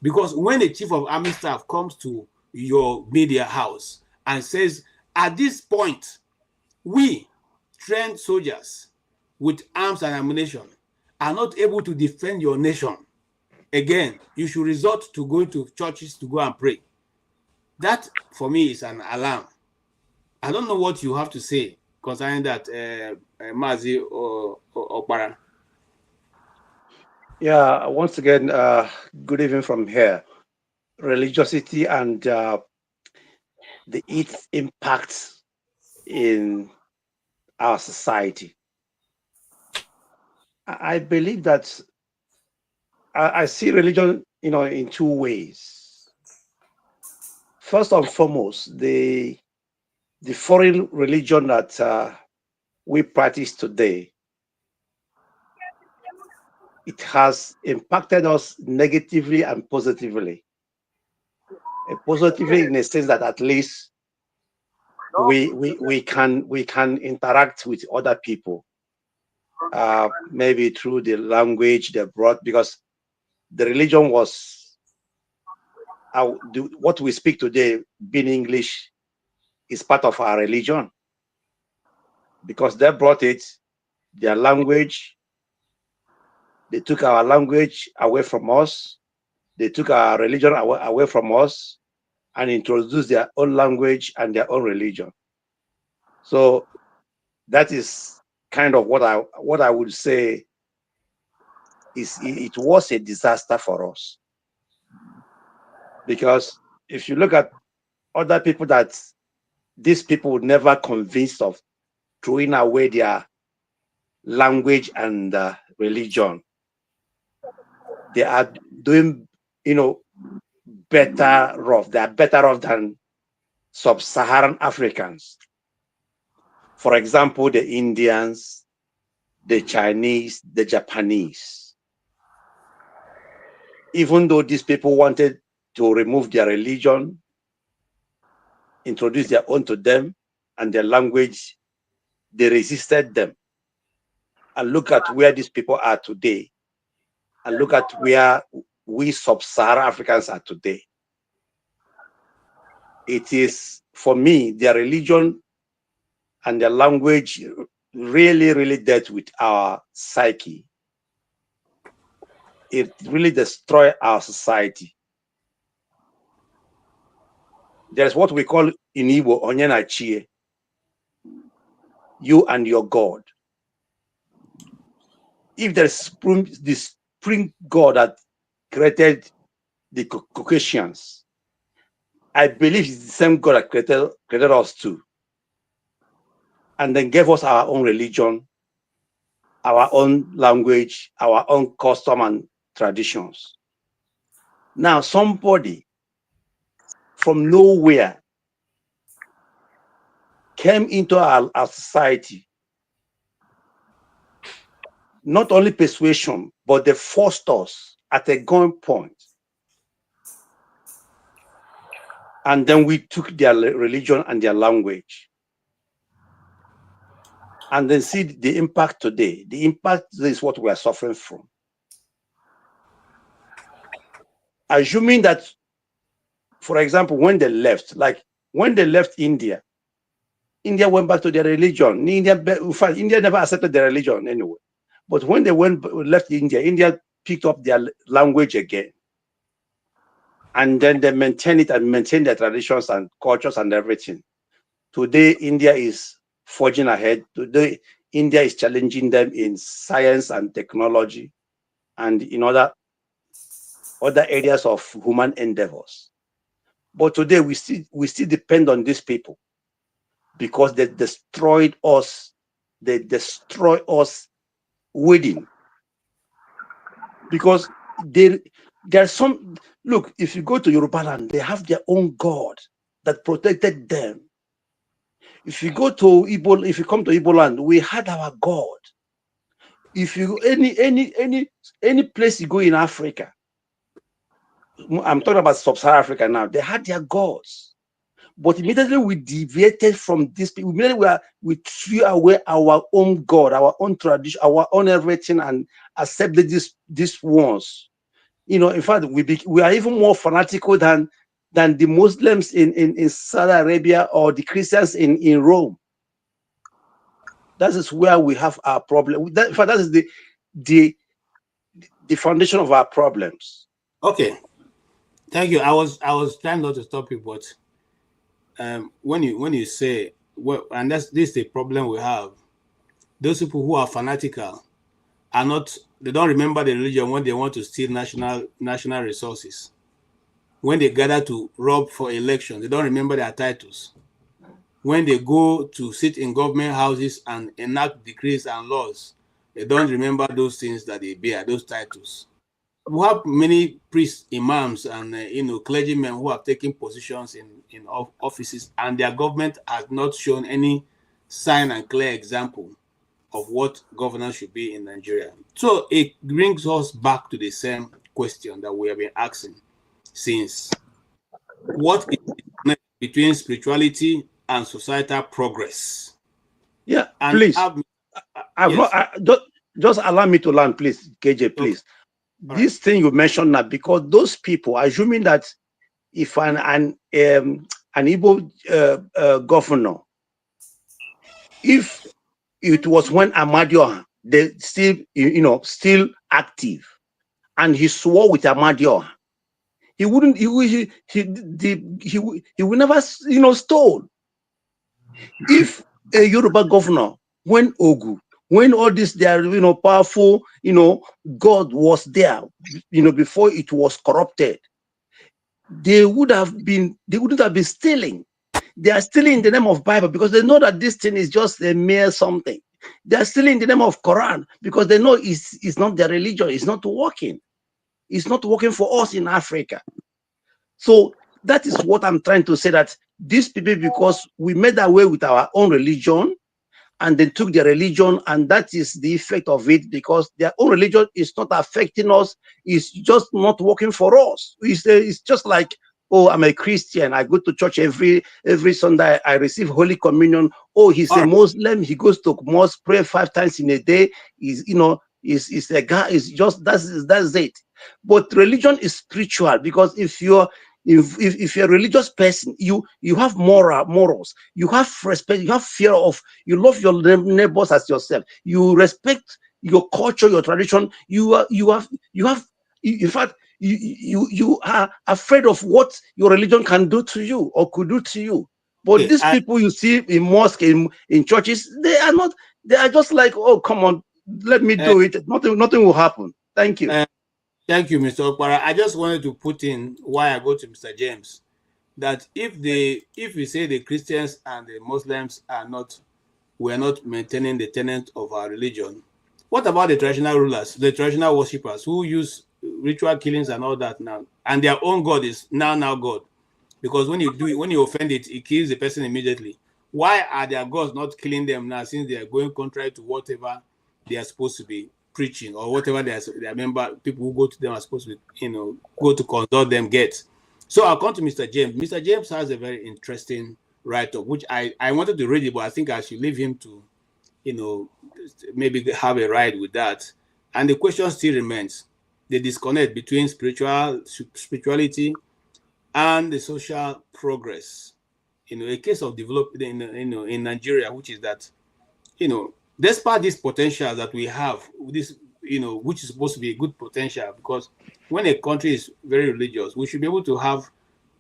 Because when a chief of army staff comes to your media house and says, at this point, we trained soldiers with arms and ammunition are not able to defend your nation, again, you should resort to going to churches to go and pray. That, for me, is an alarm. I don't know what you have to say concerning that, Mazi or Okpara. Yeah, once again, good evening from here. Religiosity and its impact in our society. I believe that I see religion, you know, in two ways. First and foremost, the foreign religion that we practice today, it has impacted us negatively and positively. Positively in a sense that at least we can interact with other people, maybe through the language they brought, because the religion was what we speak today, being English, is part of our religion, because they brought it, their language. They took our language away from us. They took our religion away from us and introduced their own language and their own religion. So that is kind of what I would say is it was a disaster for us. Because if you look at other people that these people would never convince of throwing away their language and religion, they are doing, better off. They are better off than sub-Saharan Africans. For example, the Indians, the Chinese, the Japanese. Even though these people wanted to remove their religion, introduce their own to them and their language, they resisted them. And look at where these people are today. And look at where we sub-Saharan Africans are today. It is, for me, their religion and their language really, really dealt with our psyche. It really destroyed our society. There's what we call in Igbo, Onyena Chie, you and your God. If there's the spring God that created the Caucasians, I believe it's the same God that created us too, and then gave us our own religion, our own language, our own custom and traditions. Now, somebody from nowhere came into our society, not only persuasion, but they forced us at a gunpoint. And then we took their religion and their language. And then see the impact today. The impact is what we are suffering from. Assuming that, for example, when they left, like when they left India, India went back to their religion. In fact, India never accepted their religion anyway. But when they left India, India picked up their language again. And then they maintain it and maintain their traditions and cultures and everything. Today, India is forging ahead. Today, India is challenging them in science and technology and in other areas of human endeavors. But today, we still depend on these people because they destroyed us. They destroy us within. Because there's some, look, if you go to Yoruba land, they have their own God that protected them. If you go to Igbo, if you come to Igbo land, we had our God. If you any place you go in Africa, I'm talking about sub-Saharan Africa now, they had their gods. But immediately we deviated from this, immediately we threw away our own God, our own tradition, our own everything, and accepted these ones. In fact, we are even more fanatical than the Muslims in Saudi Arabia or the Christians in Rome. That is where we have our problem. In fact, that is the foundation of our problems. Okay, thank you. I was trying not to stop you, but when you say, well, and this is the problem we have. Those people who are fanatical are not. They don't remember the religion when they want to steal national resources. When they gather to rob for election, they don't remember their titles. When they go to sit in government houses and enact decrees and laws, they don't remember those things that they bear, those titles. We have many priests, imams, and clergymen who have taken positions in offices, and their government has not shown any sign and clear example of what governance should be in Nigeria. So it brings us back to the same question that we have been asking since. What is the connection between spirituality and societal progress? Yeah, and please. yes. Just allow me to learn, please, KJ, please. Okay. This thing you mentioned now, because those people, assuming that if an Igbo governor, if it was when Amadioha, they still, still active, and he swore with Amadioha, he wouldn't, he will never, stole. If a Yoruba governor when Ogu, when all this, they are, powerful, God was there, before it was corrupted, they wouldn't have been stealing. They are stealing in the name of Bible because they know that this thing is just a mere something. They are stealing in the name of Quran because they know it's not their religion. It's not working. It's not working for us in Africa. So that is what I'm trying to say, that these people, because we made away with our own religion, and they took their religion, and that is the effect of it, because their own religion is not affecting us. It's just not working for us. It's just like, oh, I'm a Christian, I go to church every Sunday, I receive Holy Communion. Oh, he's a Muslim, he goes to mosque, pray 5 times in a day. Is a guy, is just, that's it. But religion is spiritual, because if you're a religious person, you have morals, you have respect, you have fear of, you love your neighbors as yourself, you respect your culture, your tradition, you have in fact, you are afraid of what your religion can do to you or could do to you. But these people you see in mosque, in churches, they are just like, oh, come on, let me do it. Nothing will happen. Thank you. Thank you, Mr. Okpara. I just wanted to put in why I go to Mr. James, that if we say the Christians and the Muslims we're not maintaining the tenet of our religion, what about the traditional rulers, the traditional worshippers who use ritual killings and all that now, and their own God is now God? Because when you offend it, it kills the person immediately. Why are their gods not killing them now, since they are going contrary to whatever they are supposed to be preaching, or whatever their member people who go to them are supposed to be, go to consult them get? So I'll come to Mr. James. Mr. James has a very interesting write-up, which I wanted to read it, but I think I should leave him to, maybe have a ride with that. And the question still remains: the disconnect between spirituality and the social progress. A case of development in Nigeria, which is that, despite this potential that we have, this, which is supposed to be a good potential, because when a country is very religious, we should be able to have,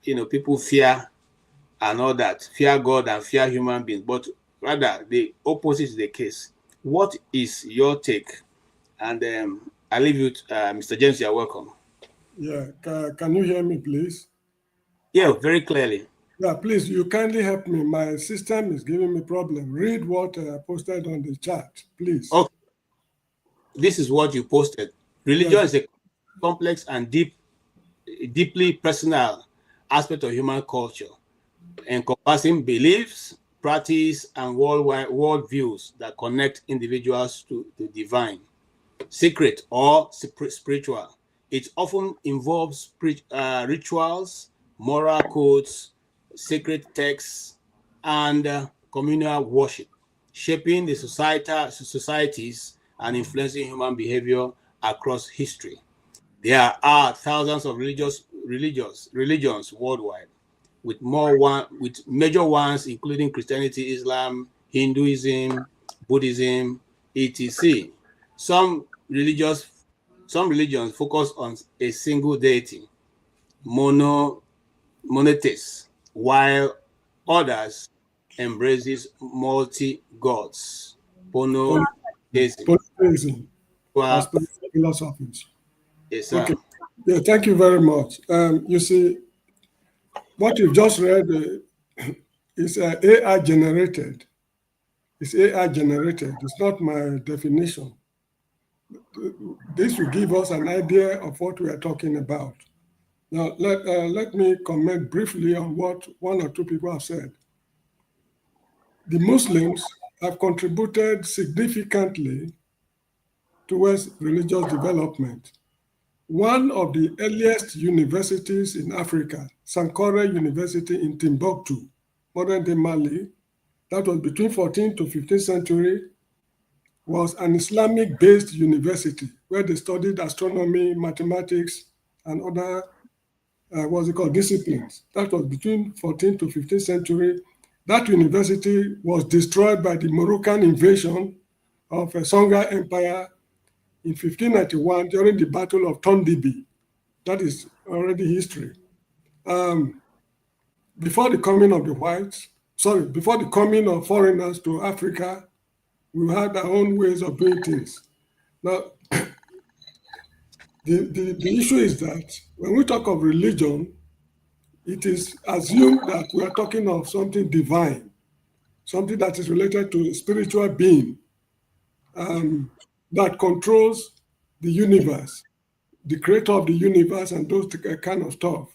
people fear and all that, fear God and fear human beings. But rather, the opposite is the case. What is your take? And I leave you to, Mr. James, you're welcome. Yeah, can you hear me, please? Yeah, very clearly. Yeah, please, you kindly help me. My system is giving me problem. Read what I posted on the chat, please. Okay. This is what you posted. Religion is a complex and deeply personal aspect of human culture, encompassing beliefs, practice, and world views that connect individuals to the divine, secret, or spiritual. It often involves rituals, moral codes, sacred texts, and communal worship, shaping the societies and influencing human behavior across history. There are thousands of religions worldwide, with major ones including Christianity, Islam, Hinduism, Buddhism, etc. Some religions focus on a single deity, monotheist, while others embraces multi-gods, polytheism, as philosophies. Yes, sir. Okay. Yeah, thank you very much. You see, what you've just read is AI generated. It's AI generated. It's not my definition. This will give us an idea of what we are talking about. Now, let me comment briefly on what one or two people have said. The Muslims have contributed significantly towards religious development. One of the earliest universities in Africa, Sankore University in Timbuktu, modern-day Mali, that was between 14th to 15th century, was an Islamic-based university where they studied astronomy, mathematics, and other disciplines. That was between 14th to 15th century. That university was destroyed by the Moroccan invasion of the Songhai Empire in 1591 during the Battle of Tondibi. That is already history. Before the coming of the whites, before the coming of foreigners to Africa, We had our own ways of doing things. Now, the issue is that when we talk of religion, it is assumed that we are talking of something divine, something that is related to a spiritual being that controls the universe, the creator of the universe, and those kind of stuff.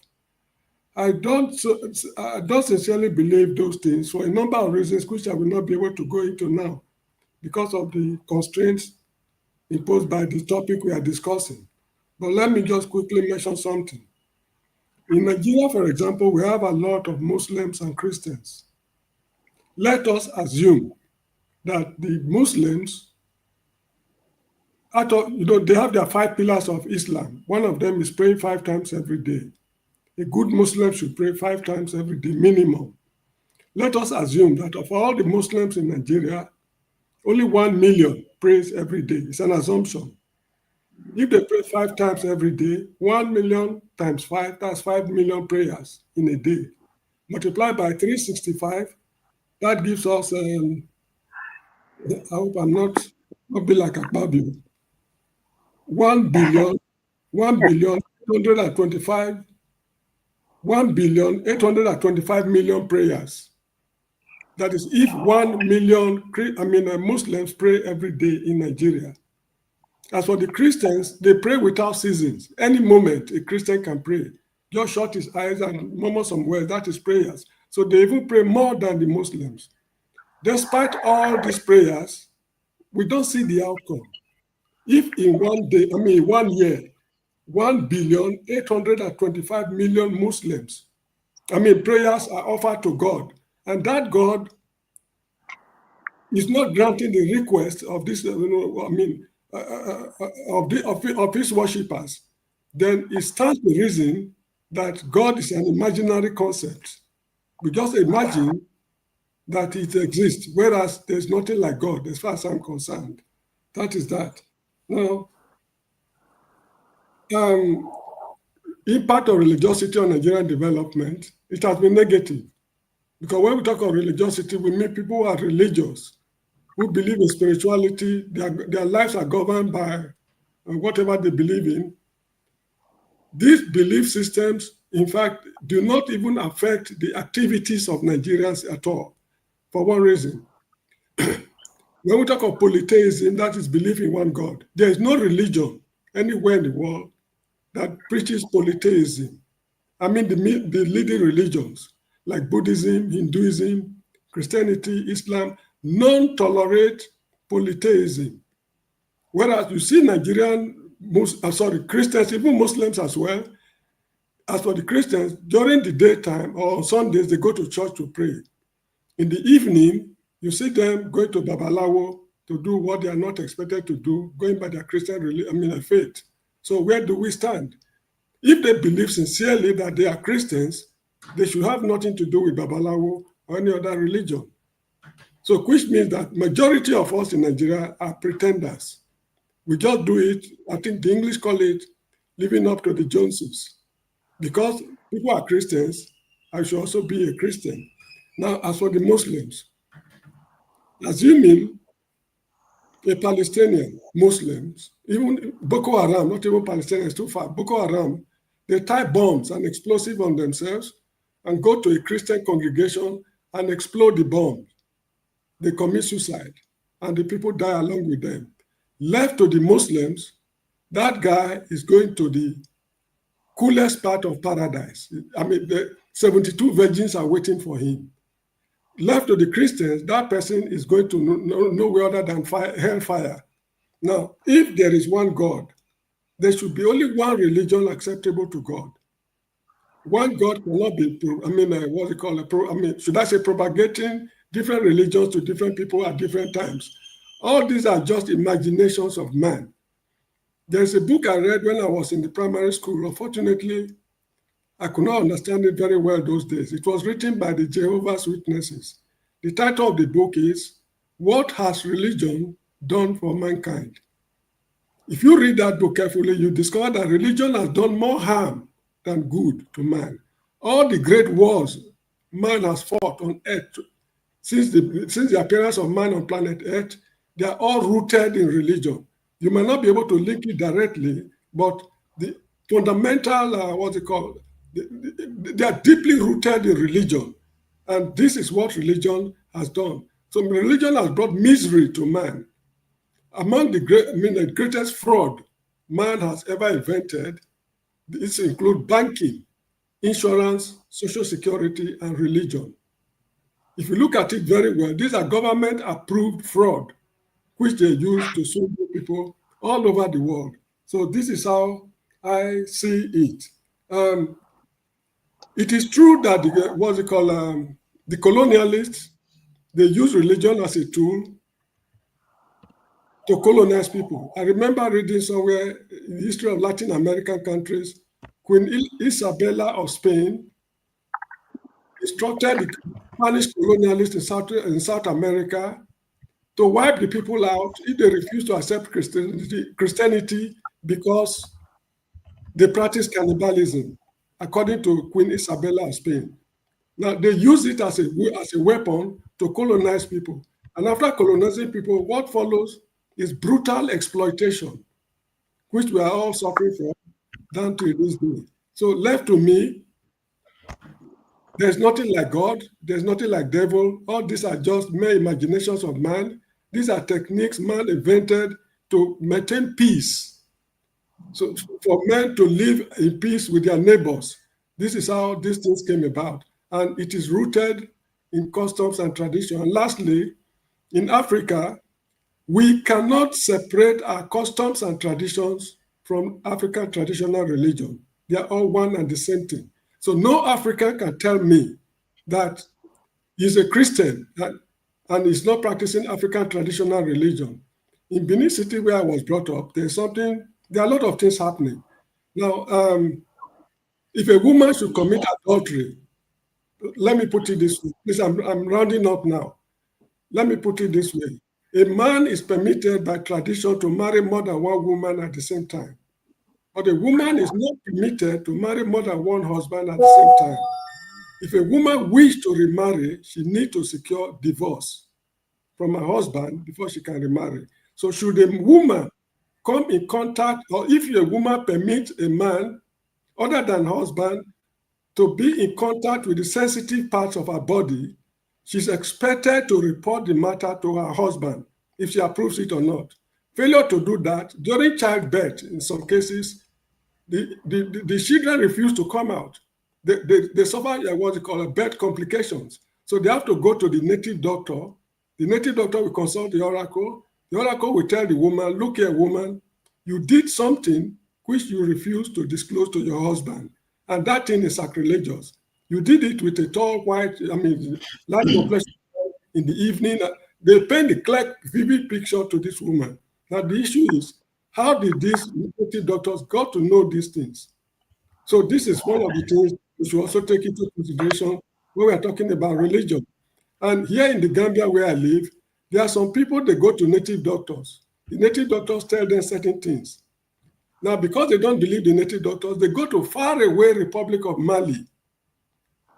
I don't sincerely believe those things for a number of reasons, which I will not be able to go into now because of the constraints imposed by the topic we are discussing. But let me just quickly mention something. In Nigeria, for example, we have a lot of Muslims and Christians. Let us assume that the Muslims, they have their 5 pillars of Islam. One of them is praying 5 times every day. A good Muslim should pray 5 times every day, minimum. Let us assume that of all the Muslims in Nigeria, only 1 million prays every day. It's an assumption. If they pray 5 times every day, 1 million times 5, that's 5 million prayers in a day. Multiplied by 365, that gives us, I hope I'm not be like a Babio, 1,825 million prayers. That is, if 1 million Muslims pray every day in Nigeria. As for the Christians, they pray without seasons. Any moment a Christian can pray. Just shut his eyes and murmur some words, that is prayers. So they even pray more than the Muslims. Despite all these prayers, we don't see the outcome. If in 1 year, 1,825 million Muslims, prayers are offered to God, and that God is not granting the request of this, of his worshippers, then it stands to reason that God is an imaginary concept. We just imagine that it exists, whereas there's nothing like God, as far as I'm concerned. That is that. Now, impact of religiosity on Nigerian development, it has been negative. Because when we talk of religiosity, we mean people who are religious, who believe in spirituality, their lives are governed by whatever they believe in. These belief systems, in fact, do not even affect the activities of Nigerians at all, for one reason. When we talk of polytheism, that is belief in one God, there is no religion anywhere in the world that preaches polytheism. The leading religions like Buddhism, Hinduism, Christianity, Islam, none tolerate polytheism. Whereas you see Christians, even Muslims as well. As for the Christians, during the daytime or on Sundays, they go to church to pray. In the evening, you see them going to Babalawo to do what they are not expected to do, going by their Christian faith. So where do we stand? If they believe sincerely that they are Christians, they should have nothing to do with Babalawo or any other religion. So which means that majority of us in Nigeria are pretenders. We just do it, I think the English call it living up to the Joneses. Because people are Christians, I should also be a Christian. Now, as for the Muslims, assuming a Palestinian Muslims, even Boko Haram, not even Palestinians, too far, Boko Haram, they tie bombs and explosives on themselves and go to a Christian congregation and explode the bomb. They commit suicide and the people die along with them. Left to the Muslims, that guy is going to the coolest part of paradise. The 72 virgins are waiting for him. Left to the Christians, that person is going to nowhere other than hellfire. Now, if there is one God, there should be only one religion acceptable to God. One God cannot be, should I say propagating different religions to different people at different times. All these are just imaginations of man. There's a book I read when I was in the primary school. Unfortunately, I could not understand it very well those days. It was written by the Jehovah's Witnesses. The title of the book is, What Has Religion Done for Mankind? If you read that book carefully, you discover that religion has done more harm than good to man. All the great wars man has fought on earth since the appearance of man on planet Earth, they are all rooted in religion. You may not be able to link it directly, but the fundamental, what's it called? They are deeply rooted in religion. And this is what religion has done. So religion has brought misery to man. Among the the greatest fraud man has ever invented, this includes banking, insurance, social security, and religion. If you look at it very well, these are government-approved fraud, which they use to sue people all over the world. So this is how I see it. It is true that the colonialists, they use religion as a tool to colonize people. I remember reading somewhere in the history of Latin American countries, Queen Isabella of Spain instructed the Spanish colonialists in South America to wipe the people out if they refuse to accept Christianity because they practice cannibalism, according to Queen Isabella of Spain. Now, they use it as a weapon to colonize people. And after colonizing people, what follows is brutal exploitation, which we are all suffering from down to this day. So left to me, there's nothing like God, there's nothing like devil. All these are just mere imaginations of man. These are techniques man invented to maintain peace. So for men to live in peace with their neighbors, this is how these things came about. And it is rooted in customs and tradition. And lastly, in Africa, we cannot separate our customs and traditions from African traditional religion. They are all one and the same thing. So no African can tell me that he's a Christian and is not practicing African traditional religion. In Benin City, where I was brought up, there are a lot of things happening. Now, if a woman should commit adultery, let me put it this way. Please, I'm rounding up now. Let me put it this way. A man is permitted by tradition to marry more than one woman at the same time. But a woman is not permitted to marry more than one husband at the same time. If a woman wishes to remarry, she needs to secure divorce from her husband before she can remarry. So should a woman come in contact, or if a woman permits a man other than husband to be in contact with the sensitive parts of her body, she's expected to report the matter to her husband if she approves it or not. Failure to do that, during childbirth, in some cases, the children refuse to come out. They suffer what they call birth complications. So they have to go to the native doctor. The native doctor will consult the oracle. The oracle will tell the woman, look here, woman, you did something which you refuse to disclose to your husband. And that thing is sacrilegious. You did it with a tall, white, light complexion in the evening. They paint the clear, vivid picture to this woman. Now the issue is, how did these native doctors got to know these things? So this is one of the things we should also take into consideration when we are talking about religion. And here in the Gambia where I live, there are some people that go to native doctors. The native doctors tell them certain things. Now, because they don't believe the native doctors, they go to faraway Republic of Mali.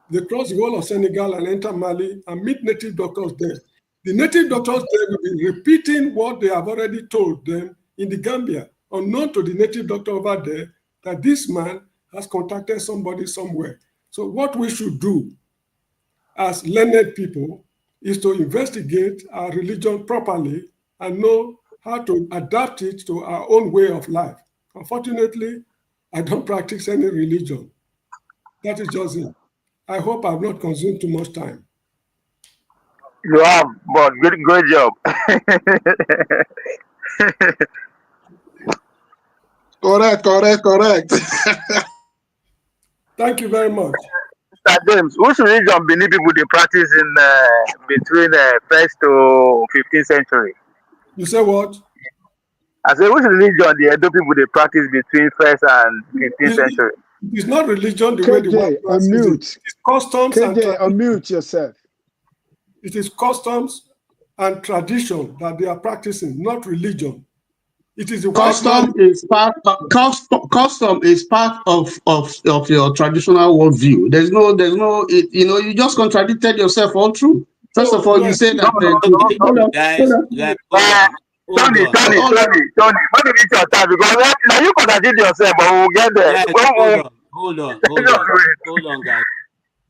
They cross the wall of Senegal and enter Mali and meet native doctors there. The native doctors there will be repeating what they have already told them in the Gambia, unknown to the native doctor over there, that this man has contacted somebody somewhere. So what we should do as learned people is to investigate our religion properly and know how to adapt it to our own way of life. Unfortunately, I don't practice any religion. That is just it. I hope I've not consumed too much time. You have, but good job. Correct. Thank you very much. Mr. James, which religion Benin people they practice in between 1st to 15th century? You say what? I said, which religion the Edo people they practice between 1st and 15th century? It is not religion the way the world practices it. It is customs and tradition. Unmute yourself. It is customs and tradition that they are practicing, not religion. It is the custom is part of, custom is part of your traditional worldview. There's no you just contradicted yourself all through. First of all, you said that. Tony, when you reach your time, because now you contradict yourself, but we'll get there. Hold on, guys.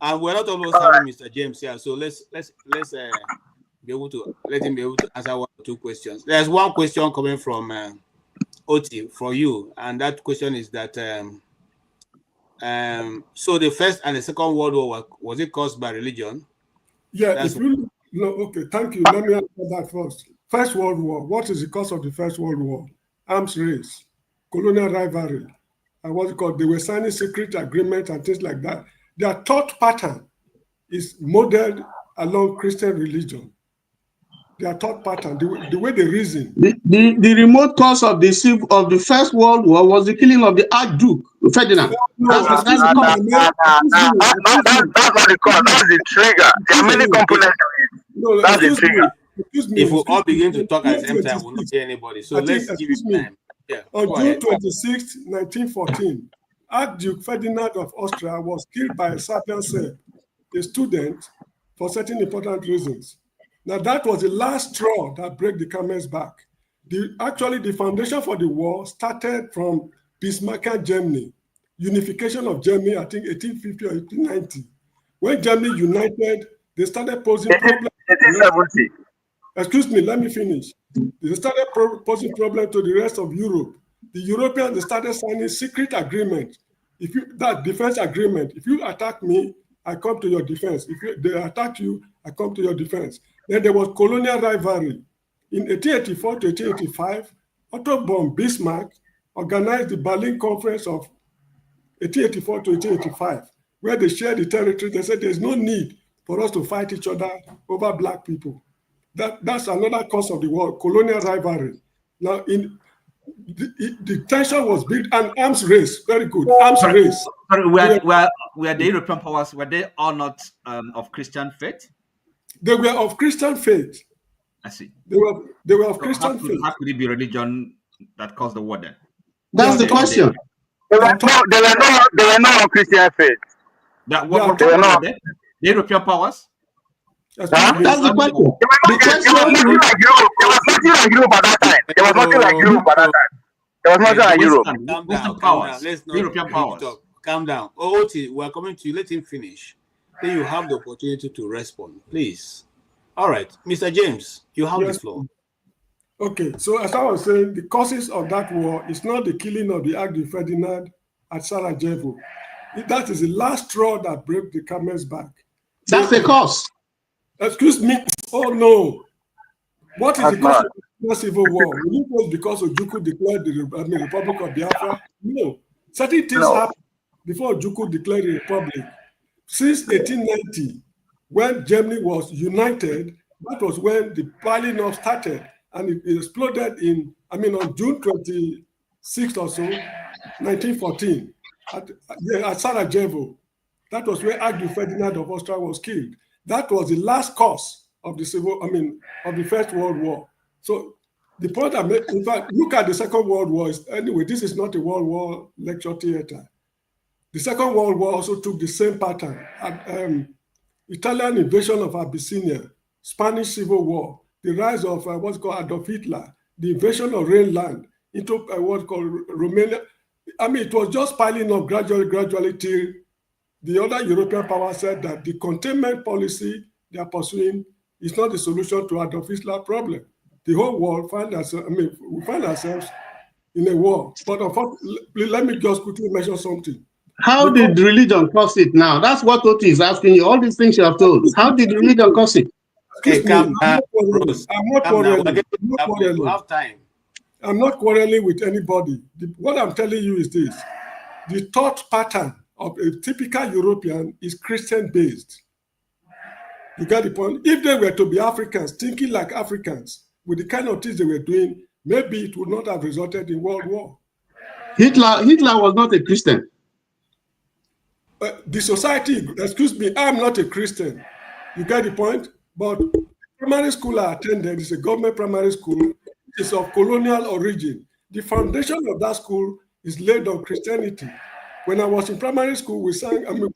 And we're not almost having Mr. James here, so let's be able to let him be able to answer 1 or 2 questions. There's one question coming from Oti for you, and that question is that so the First and the Second World War was it caused by religion? Yeah, okay, thank you. Let me answer that first. First World War. What is the cause of the First World War? Arms race, colonial rivalry, and what's it called? They were signing secret agreements and things like that. Their thought pattern is modeled along Christian religion. Their thought pattern, the way they reason. The remote cause of the First World War was the killing of the Archduke Ferdinand. That's not the cause. That's the trigger. There are many components to it. That's the trigger. If we all begin to talk at the same time, we'll not hear anybody. So let's give it time. Yeah, on June 26, 1914, Archduke Ferdinand of Austria was killed by a Serbian Serb, a student, for certain important reasons. Now, that was the last straw that broke the camel's back. Actually, the foundation for the war started from Bismarck, Germany, unification of Germany, I think 1850 or 1890. When Germany united, they started posing problems. 1870. Excuse me, let me finish. They started posing problems to the rest of Europe. The Europeans, they started signing secret agreements. That defense agreement, if you attack me, I come to your defense. If they attack you, I come to your defense. Then there was colonial rivalry. In 1884 to 1885, Otto von Bismarck organized the Berlin Conference of 1884 to 1885, where they shared the territory. They said there's no need for us to fight each other over black people. That's another cause of the war, colonial rivalry. Now, the tension was built, and arms race, very good, arms race. Sorry, were the European powers, were they all not of Christian faith? They were of Christian faith. I see. They were of Christian faith. How could it be religion that caused the war then? That's the question. They were not of Christian faith. What were not the European powers? That's the question. There was nothing like Europe at that time. There was nothing like Europe at that time. There was nothing like Europe. Western powers. European powers. Calm down. Oti, we're coming to you. Let him finish. Then you have the opportunity to respond, please. All right, Mr. James, you have the floor. Okay, so as I was saying, the causes of that war is not the killing of the Archduke Ferdinand at Sarajevo. That is the last straw that broke the camel's back. That's the cause. Excuse me. Oh no. What is the cause of the civil war? Will it was because Ojukwu declared the Republic of Biafra? No. Certain things happened before Ojukwu declared the Republic. Since 1890, when Germany was united, that was when the piling up started, and it exploded on June 26th or so, 1914, at Sarajevo. That was where Archduke Ferdinand of Austria was killed. That was the last cause of the First World War. So the point I made, in fact, look at the Second World War. Anyway, this is not a World War lecture theater. The Second World War also took the same pattern. Italian invasion of Abyssinia, Spanish Civil War, the rise of what's called Adolf Hitler, the invasion of Rhineland into what's called Romania. It was just piling up gradually till the other European powers said that the containment policy they are pursuing is not the solution to Adolf Hitler's problem. The whole world we find ourselves in a war. But unfortunately, let me just quickly mention something. How did religion cause it now? That's what Oti is asking you. All these things you have told. How did religion cause it? I'm not quarreling with anybody. What I'm telling you is this. The thought pattern of a typical European is Christian-based. You get the point? If they were to be Africans, thinking like Africans, with the kind of things they were doing, maybe it would not have resulted in World War. Hitler was not a Christian. The society, excuse me, I'm not a Christian. You get the point? But primary school I attended is a government primary school. It's of colonial origin. The foundation of that school is laid on Christianity. When I was in primary school, we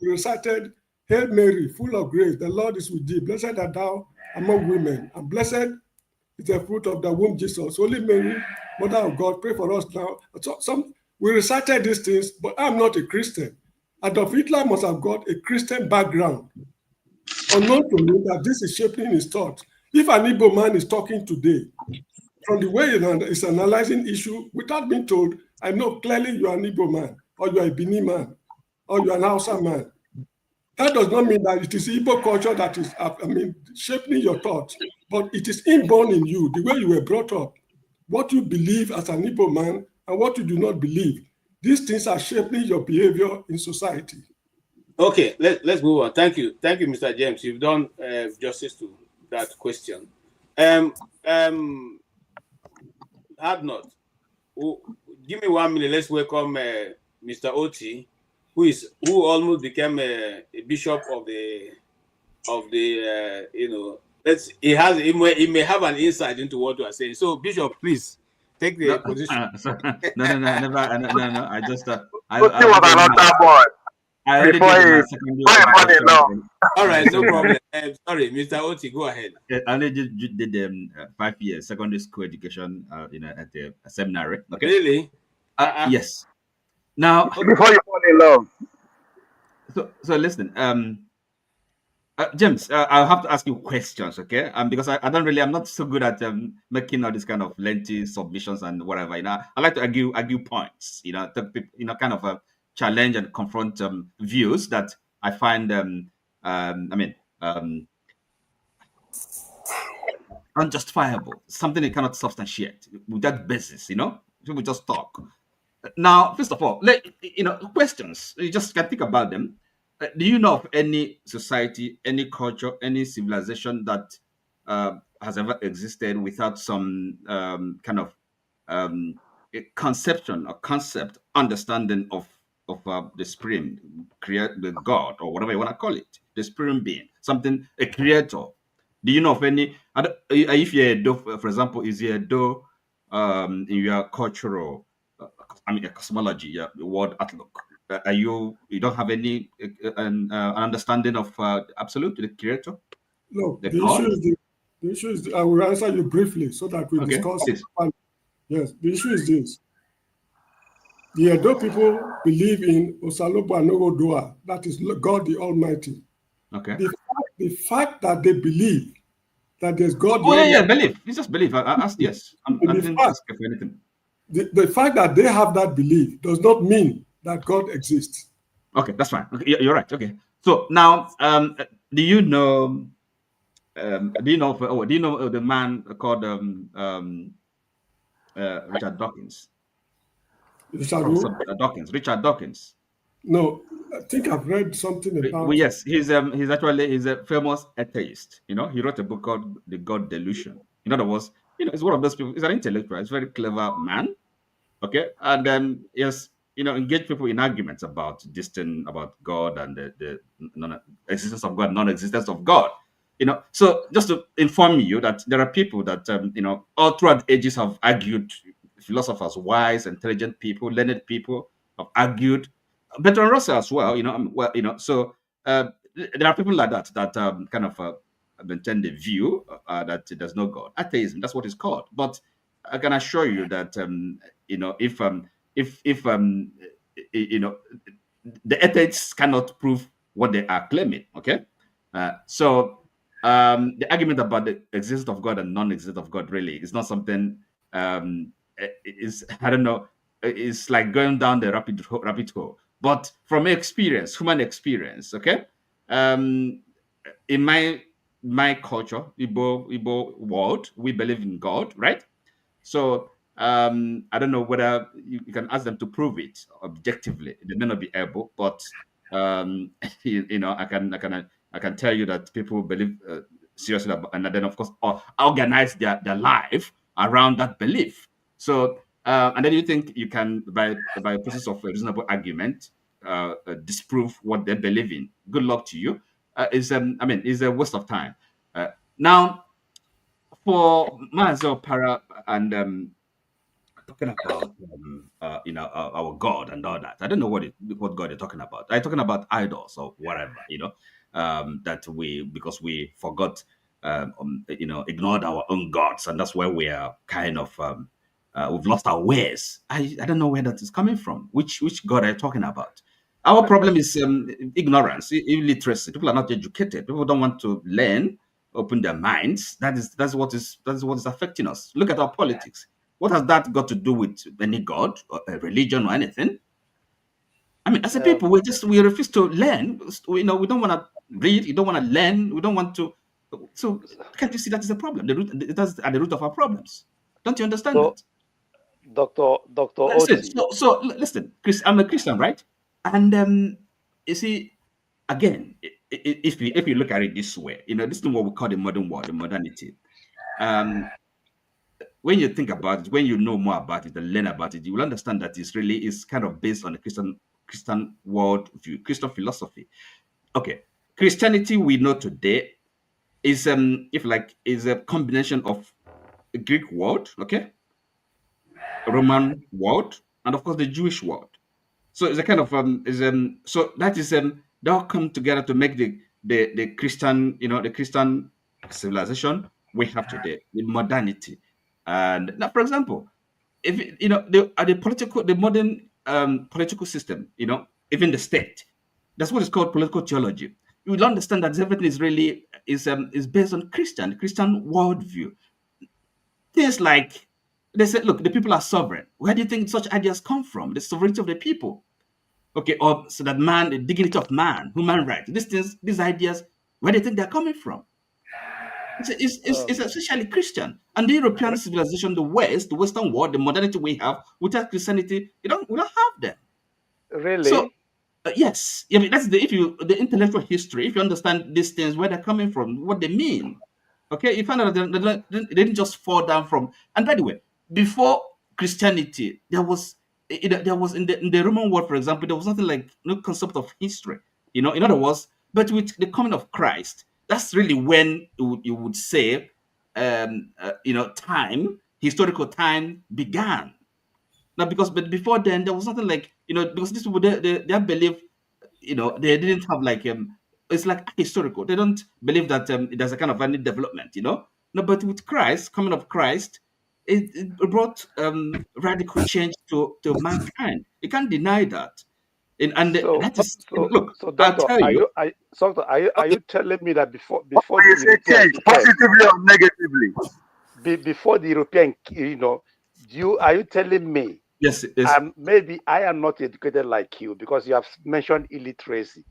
recited, Hail Mary, full of grace, the Lord is with thee. Blessed art thou among women, and blessed is the fruit of the womb, Jesus. Holy Mary, Mother of God, pray for us now. So we recited these things, but I'm not a Christian. Adolf Hitler must have got a Christian background. Unknown to me that this is shaping his thoughts. If an Igbo man is talking today, from the way he's analyzing issue, without being told, I know clearly you are an Igbo man, or you are a Bini man, or you are an Hausa man. That does not mean that it is Igbo culture that is, shaping your thoughts, but it is inborn in you, the way you were brought up, what you believe as an Igbo man, and what you do not believe. These things are shaping your behavior in society. Okay, let's move on. Thank you, Mr. James. You've done justice to that question. Hard not. Give me 1 minute. Let's welcome Mr. Oti, who almost became a bishop of the he may have an insight into what you are saying. So, Bishop, please take the position. No. I just I already did my secondary. All right, no problem. Sorry, Mr. Oti, go ahead. I only did 5 years secondary school education, at the seminary. Okay. Really? Yes. Now, before you fall in love. So listen, James, I'll have to ask you questions, okay? Because I'm not so good at making all these kind of lengthy submissions and whatever. I like to argue points. Kind of challenge and confront views that I find unjustifiable, something they cannot substantiate without basis. We just talk. Now, first of all, questions. You just can think about them. Do you know of any society, any culture, any civilization that has ever existed without some kind of a conception or concept, understanding of the supreme, the God, or whatever you want to call it, the supreme being, something, a creator? Do you know of any? If you're a Do, for example, is there a Do in your cultural, a cosmology, your world outlook? You don't have any an understanding of absolute, the creator? No, the issue is I will answer you briefly so that we discuss. Yes, the issue is this. The Edo people believe in Osalobo Anogodua, that is God the Almighty. Okay. The fact that they believe that there's God. Believe. It's just belief. I asked, yes. I didn't ask for anything. The fact that they have that belief does not mean that God exists. Okay, that's fine. Okay, you're right. Okay. So now, do you know the man called Richard Dawkins? Richard Dawkins. No, I think I've read something about. Well, yes, he's a famous atheist. He wrote a book called The God Delusion. In other words, he's one of those people. He's an intellectual. He's a very clever man. Okay, and then engage people in arguments about this thing, about God and the existence of God, non-existence of God. So just to inform you that there are people that all throughout ages have argued. Philosophers, wise, intelligent people, learned people have argued. Bertrand Russell as well. So there are people like that kind of maintain the view that there's no God. Atheism, that's what it's called. But I can assure you that if the atheists cannot prove what they are claiming. Okay, so the argument about the existence of God and non-existence of God really is not something. Is, I don't know. It's like going down the rabbit hole. But from experience, human experience, okay. In my culture, Igbo world, we believe in God, right? So I don't know whether you can ask them to prove it objectively. They may not be able, but I can tell you that people believe seriously about, and then of course organize their life around that belief. So and then you think you can by a process of a reasonable argument disprove what they believe in. Good luck to you. It's a waste of time. Now, for Mazel Para and talking about our God and all that. I don't know what God you're talking about. Are you talking about idols or whatever? That because we forgot ignored our own gods, and that's where we are kind of we've lost our ways. I don't know where that is coming from. Which God are you talking about? Our problem is ignorance, illiteracy. People are not educated. People don't want to learn, open their minds. That's what is affecting us. Look at our politics. What has that got to do with any God or a religion or anything? I mean, as a people, we refuse to learn. We don't want to read. We don't want to learn. We don't want to. So can't you see that is a problem? That's at the root of our problems. Don't you understand that? Dr. Listen, Oti. so listen, Chris, I'm a Christian, right? And you see, again, if you look at it this way, this is what we call the modern world, the modernity. When you think about it, when you know more about it and learn about it, you will understand that it's kind of based on the Christian world view, Christian philosophy. Okay, Christianity we know today is is a combination of a Greek world, okay, Roman world, and of course the Jewish world. So it's a kind of so that is they all come together to make the Christian, the Christian civilization we have today, the modernity. And now, for example, if the modern political system, even the state, that's what is called political theology. You will understand that everything is really is based on Christian worldview. Things like they said, look, the people are sovereign. Where do you think such ideas come from? The sovereignty of the people. Okay, or so that man, the dignity of man, human rights, these ideas, where do you think they're coming from? It's essentially Christian. And the European civilization, the West, the Western world, the modernity we have, without Christianity, we don't have them. Really? So yes, I mean that's the intellectual history. If you understand these things, where they're coming from, what they mean. Okay, you find out that they didn't just fall down from. And by the way, before Christianity, there was in the Roman world, for example, there was nothing like no concept of history. In other words, but with the coming of Christ, that's really when you would say, historical time began. Now, but before then, there was nothing like because these people they believe, they didn't have like it's like historical. They don't believe that there's a kind of any development, No, but with Christ, coming of Christ, it brought radical change to mankind. You can't deny that. That is look. So I'll doctor, tell you. are you telling me that before You the say change European positively or negatively? before the European, are you telling me? Yes. Maybe I am not educated like you because you have mentioned illiteracy.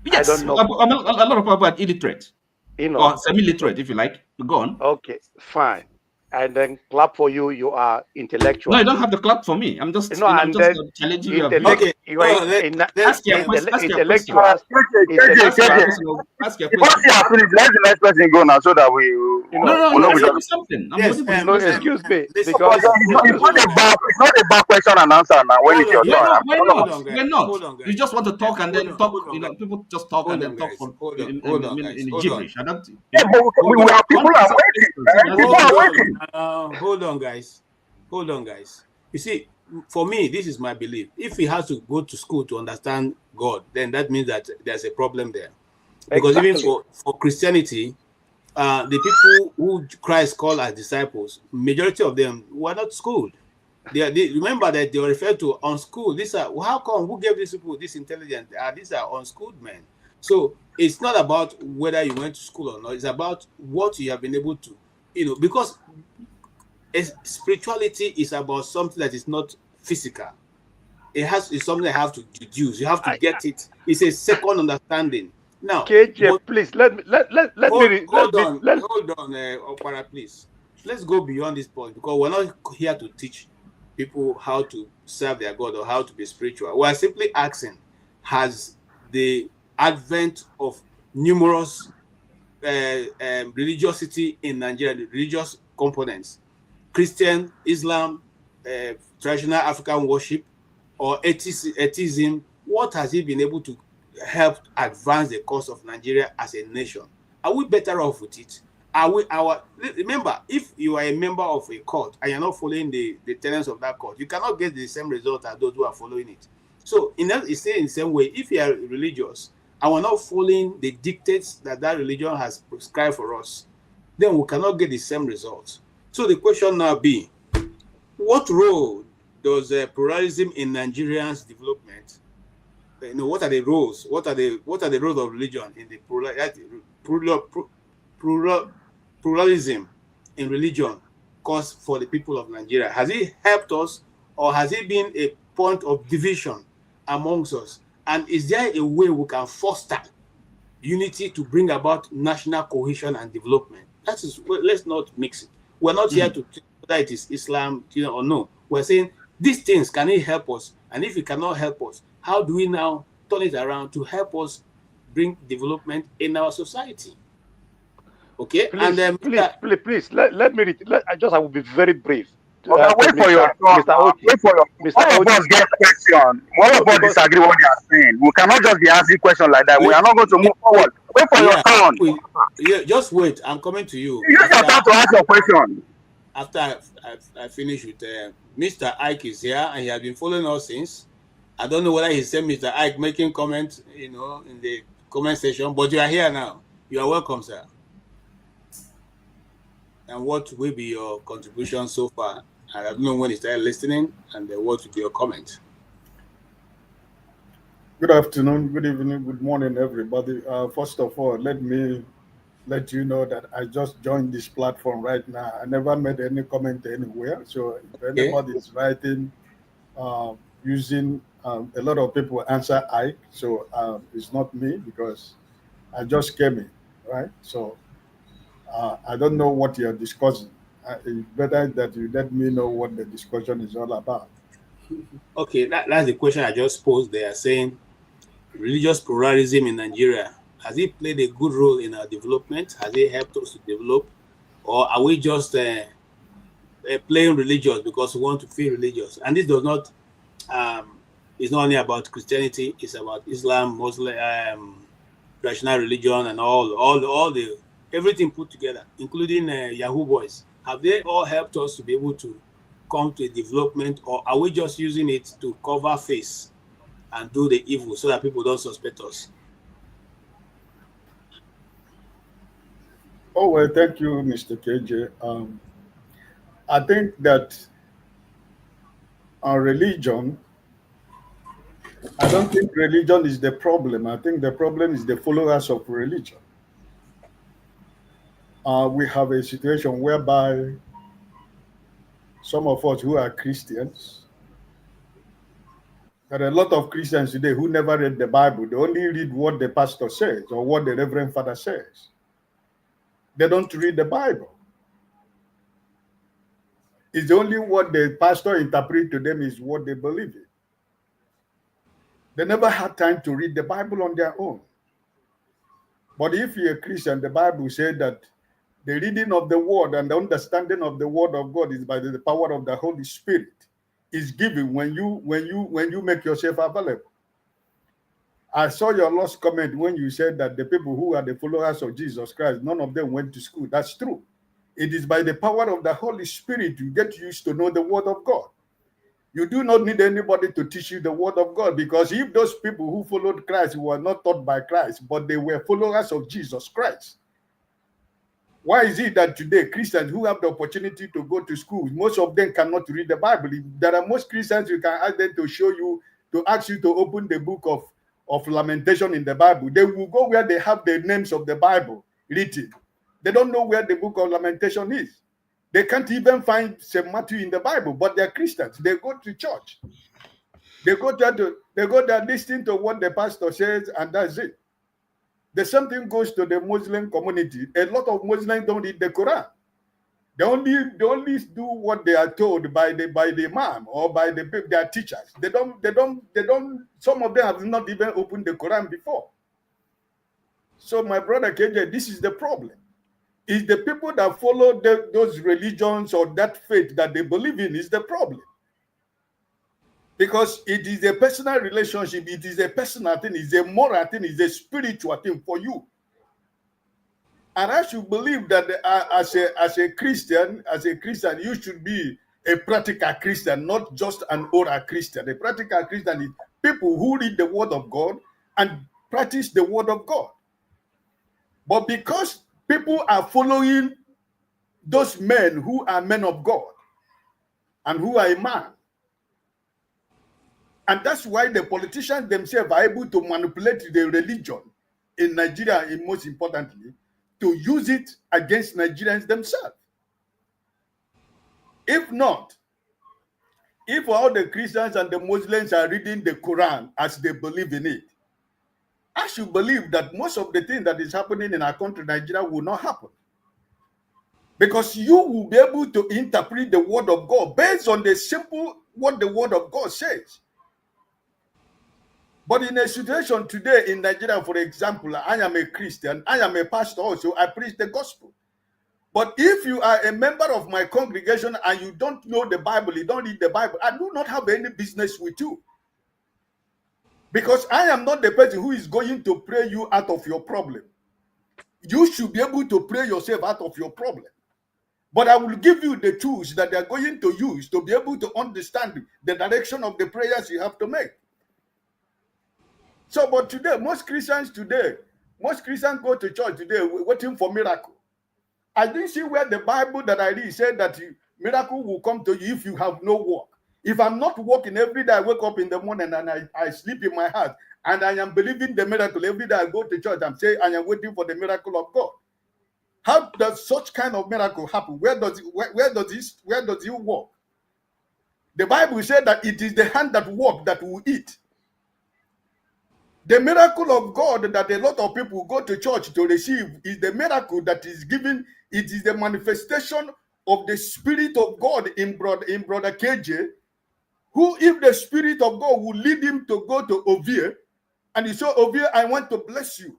Yes, I don't know. a lot of people are illiterate, or semi-literate, if you like. Go on. Okay, fine. And then clap for you. You are intellectual. No, you don't have to clap for me. I'm just, and then challenging you. Ask your question. Ask your question. Ask your question. Once you are finished, let the next person go now, so that we. No. Tell me something. Excuse me. Because it's not a bad question and answer now. When it's your turn. We're not. You just want to talk and then talk. People just talk and then talk in gibberish. Yeah, but we have people are waiting. People are waiting. Hold on, guys. You see, for me, this is my belief. If he has to go to school to understand God, then that means that there's a problem there. Because even for Christianity, the people who Christ called as disciples, majority of them were not schooled. They remember that they were referred to unschooled. How come? Who gave these people this intelligence? These are unschooled men. So it's not about whether you went to school or not. It's about what you have been able to, because spirituality is about something that is not physical. It's something that you have to deduce. You have to get it. It's a second understanding. Now, KJ, please let me hold on, Opara, please. Let's go beyond this point because we're not here to teach people how to serve their God or how to be spiritual. We're simply asking, has the advent of numerous religiosity in Nigeria, the religious components, Christian, Islam, traditional African worship, or atheism, what has it been able to help advance the cause of Nigeria as a nation? Are we better off with it? Remember, if you are a member of a court and you're not following the tenets of that court, you cannot get the same result as those who are following it. So it's in the same way, if you are religious and we're not following the dictates that religion has prescribed for us, then we cannot get the same results. So the question now be, what role does pluralism in Nigerians' development? What are the roles? What are the roles of religion in the pluralism in religion cause for the people of Nigeria? Has it helped us, or has it been a point of division amongst us? And is there a way we can foster unity to bring about national cohesion and development? That is, well, let's not mix it. We're not here to tell whether it is Islam, or no. We're saying these things, can it help us? And if it cannot help us, how do we now turn it around to help us bring development in our society? Okay, Please, and then please, let me read. I will be very brief. Okay, wait for your turn. Mr. Oti. Wait for your. Mr. All of Oti. us get question. All of us disagree what they are saying. We cannot just be asking questions like that. We are not going to move forward. Wait for your turn. Just wait. I'm coming to you. Use your time to ask your question. After I finish with Mr. Ike is here, and he has been following us since. I don't know whether he sent Mr. Ike making comments, in the comment section, but you are here now. You are welcome, sir. And what will be your contribution so far? I don't know when you started listening, and what will be your comment? Good afternoon, good evening, good morning, everybody. First of all, let me let you know that I just joined this platform right now. I never made any comment anywhere. So if anybody is writing, using a lot of people answer Ike, so it's not me because I just came in, right? So I don't know what you're discussing. It's better that you let me know what the discussion is all about. Okay, that's the question I just posed there, saying religious pluralism in Nigeria, has it played a good role in our development? Has it helped us to develop? Or are we just playing religious because we want to feel religious? And this does not, it's not only about Christianity, it's about Islam, Muslim, traditional religion, and all the everything put together, including Yahoo Boys. Have they all helped us to be able to come to a development, or are we just using it to cover face and do the evil so that people don't suspect us? Oh, well, thank you, Mr. KJ. I think that our religion, I don't think religion is the problem. I think the problem is the followers of religion. We have a situation whereby some of us who are Christians, there are a lot of Christians today who never read the Bible. They only read what the pastor says or what the Reverend Father says. They don't read the Bible. It's only what the pastor interprets to them is what they believe in. They never had time to read the Bible on their own. But if you're a Christian, the Bible said that the reading of the word and the understanding of the word of God is by the power of the Holy Spirit. Is given when you make yourself available. I saw your last comment when you said that the people who are the followers of Jesus Christ, none of them went to school. That's true. It is by the power of the Holy Spirit you get used to know the word of God. You do not need anybody to teach you the word of God, because if those people who followed Christ were not taught by Christ, but they were followers of Jesus Christ, why is it that today Christians who have the opportunity to go to school, most of them cannot read the Bible? If there are most Christians, you can ask them to show you, to ask you to open the book of Lamentation in the Bible. They will go where they have the names of the Bible written. They don't know where the book of Lamentation is. They can't even find St. Matthew in the Bible, but they're Christians. They go to church. They go there listening to what the pastor says, and that's it. The same thing goes to the Muslim community. A lot of Muslims don't read the Quran. They only do what they are told by the imam or by their teachers. They don't. Some of them have not even opened the Quran before. So my brother KJ, this is the problem. Is the people that follow those religions or that faith that they believe in is the problem. Because it is a personal relationship, it is a personal thing, it's a moral thing, it's a spiritual thing for you. And I should believe that as a Christian, you should be a practical Christian, not just an oral Christian. A practical Christian is people who read the word of God and practice the word of God. But because people are following those men who are men of God and who are a man. And that's why the politicians themselves are able to manipulate the religion in Nigeria, and most importantly, to use it against Nigerians themselves. If not, if all the Christians and the Muslims are reading the Quran as they believe in it, I should believe that most of the things that is happening in our country, Nigeria, will not happen. Because you will be able to interpret the word of God based on the simple what the word of God says. But in a situation today in Nigeria, for example, I am a Christian, I am a pastor also, I preach the gospel. But if you are a member of my congregation and you don't know the Bible, you don't read the Bible, I do not have any business with you. Because I am not the person who is going to pray you out of your problem. You should be able to pray yourself out of your problem. But I will give you the tools that they are going to use to be able to understand the direction of the prayers you have to make. So, but today, most Christians go to church today waiting for miracle. I didn't see where the Bible that I read said that miracle will come to you if you have no work. If I'm not working every day, I wake up in the morning and I sleep in my house and I am believing the miracle. Every day I go to church, I'm saying I am waiting for the miracle of God. How does such kind of miracle happen? Where does it work? The Bible said that it is the hand that works that will eat. The miracle of God that a lot of people go to church to receive is the miracle that is given. It is the manifestation of the Spirit of God in brother KJ, who, if the Spirit of God will lead him to go to Ovie, and he said, Ovie, I want to bless you.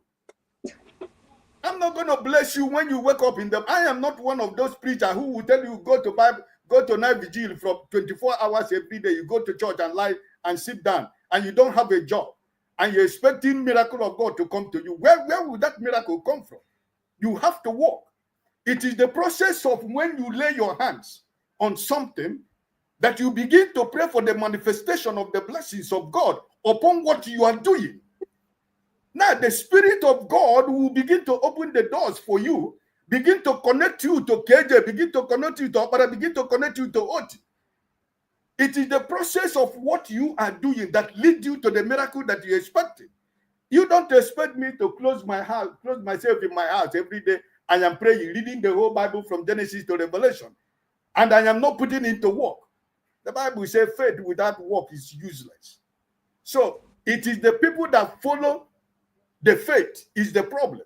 I'm not going to bless you when you wake up in the... I am not one of those preachers who will tell you go to night vigil from 24 hours every day. You go to church and lie and sit down, and you don't have a job, and you're expecting miracle of God to come to you. Where will that miracle come from? You have to work. It is the process of when you lay your hands on something that you begin to pray for the manifestation of the blessings of God upon what you are doing. Now, the Spirit of God will begin to open the doors for you, begin to connect you to KJ, begin to connect you to Opera, begin to connect you to Oti. It is the process of what you are doing that leads you to the miracle that you expected. You don't expect me to close myself in my house every day. I am praying, reading the whole Bible from Genesis to Revelation, and I am not putting it to work. The Bible says faith without work is useless. So it is the people that follow the faith is the problem.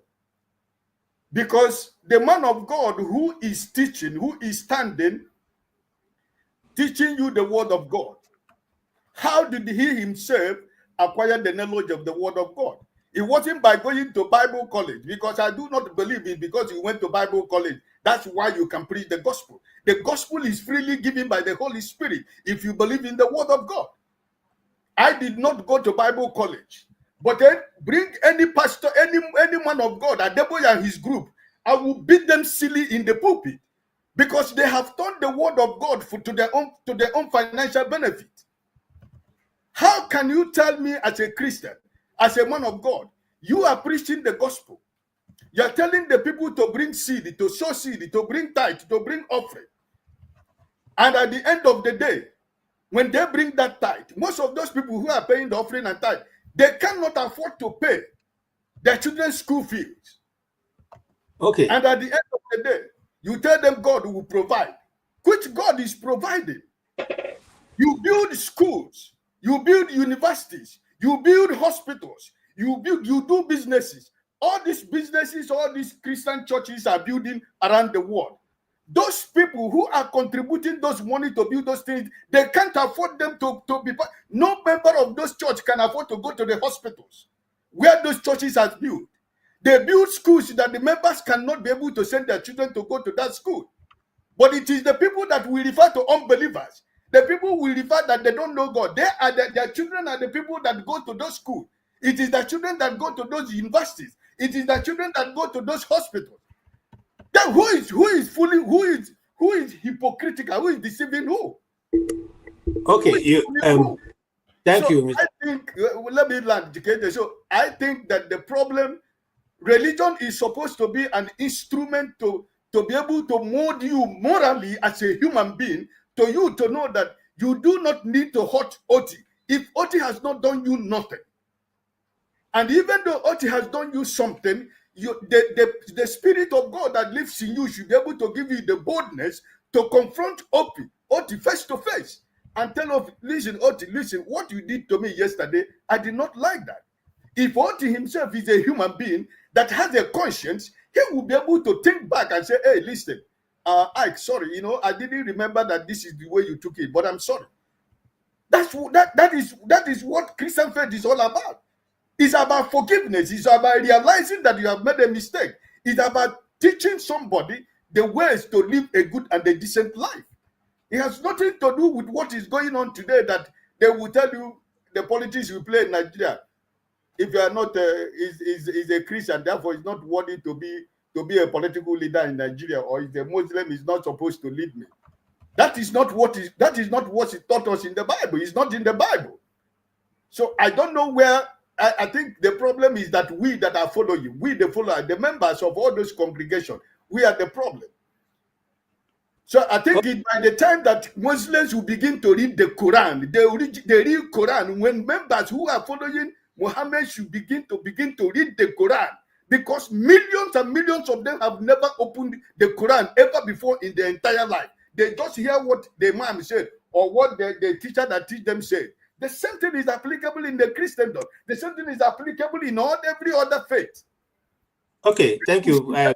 Because the man of God who is teaching, who is standing, teaching you the word of God, how did he himself acquire the knowledge of the word of God? It wasn't by going to Bible college, because I do not believe it because you went to Bible college. That's why you can preach the gospel. The gospel is freely given by the Holy Spirit if you believe in the word of God. I did not go to Bible college, but then bring any pastor, any man of God, Adeboye and his group, I will beat them silly in the pulpit because they have turned the word of God to their own financial benefit. How can you tell me as a Christian, as a man of God, you are preaching the gospel? You are telling the people to bring seed, to sow seed, to bring tithe, to bring offering. And at the end of the day, when they bring that tithe, most of those people who are paying the offering and tithe, they cannot afford to pay their children's school fees. Okay. And at the end of the day, you tell them God will provide, which God is providing. You build schools, you build universities, you build hospitals, you do businesses. All these businesses, all these Christian churches are building around the world. Those people who are contributing those money to build those things, they can't afford them to be. No member of those churches can afford to go to the hospitals where those churches are built. They build schools that the members cannot be able to send their children to go to that school. But it is the people that we refer to unbelievers. The people we refer that they don't know God. Their children are the people that go to those schools. It is the children that go to those universities. It is the children that go to those hospitals. Then who is hypocritical? Who is deceiving who? Okay, thank you. I think let me land. So I think that the problem, religion is supposed to be an instrument to to be able to mold you morally as a human being, to you to know that you do not need to hurt Oti if Oti has not done you nothing. And even though Oti has done you something, the Spirit of God that lives in you should be able to give you the boldness to confront Oti face to face and tell Oti, listen, Oti, listen, what you did to me yesterday, I did not like that. If Oti himself is a human being that has a conscience, he will be able to think back and say, hey, listen, Ike, sorry, I didn't remember that this is the way you took it, but I'm sorry. That is what Christian faith is all about. It's about forgiveness. It's about realizing that you have made a mistake. It's about teaching somebody the ways to live a good and a decent life. It has nothing to do with what is going on today, that they will tell you the politics you play in Nigeria. If you are not is a Christian, therefore is not worthy to be a political leader in Nigeria, or is a Muslim is not supposed to lead me. That is not what it taught us in the Bible. It's not in the Bible. So I don't know where. I think the problem is that we that are following, we the followers, the members of all those congregations, we are the problem. So I think by the time that Muslims will begin to read the Quran, they read Quran, when members who are following Muhammad should begin to read the Quran, because millions and millions of them have never opened the Quran ever before in their entire life. They just hear what the Imam said or what the teacher that teach them said. The same thing is applicable in the Christendom. The same thing is applicable in every other faith. Okay, thank you. I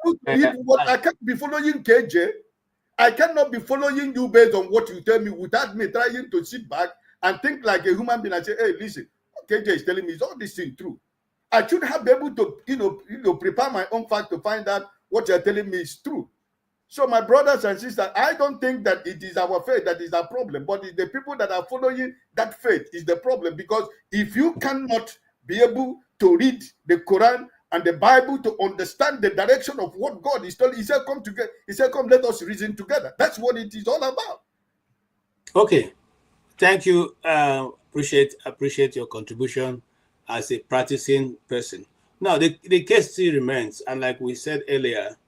can't be following KJ. I cannot be following you based on what you tell me without me trying to sit back and think like a human being and say, hey, listen, KJ is telling me is all this thing true. I should have been able to prepare my own fact to find out what you're telling me is true. So my brothers and sisters, I don't think that it is our faith that is a problem, but it's the people that are following that faith is the problem. Because if you cannot be able to read the Quran and the Bible to understand the direction of what God is telling, he said, come together. He said, come, let us reason together. That's what it is all about. Okay. Thank you. Appreciate your contribution as a practicing person. Now, the case still remains. And like we said earlier,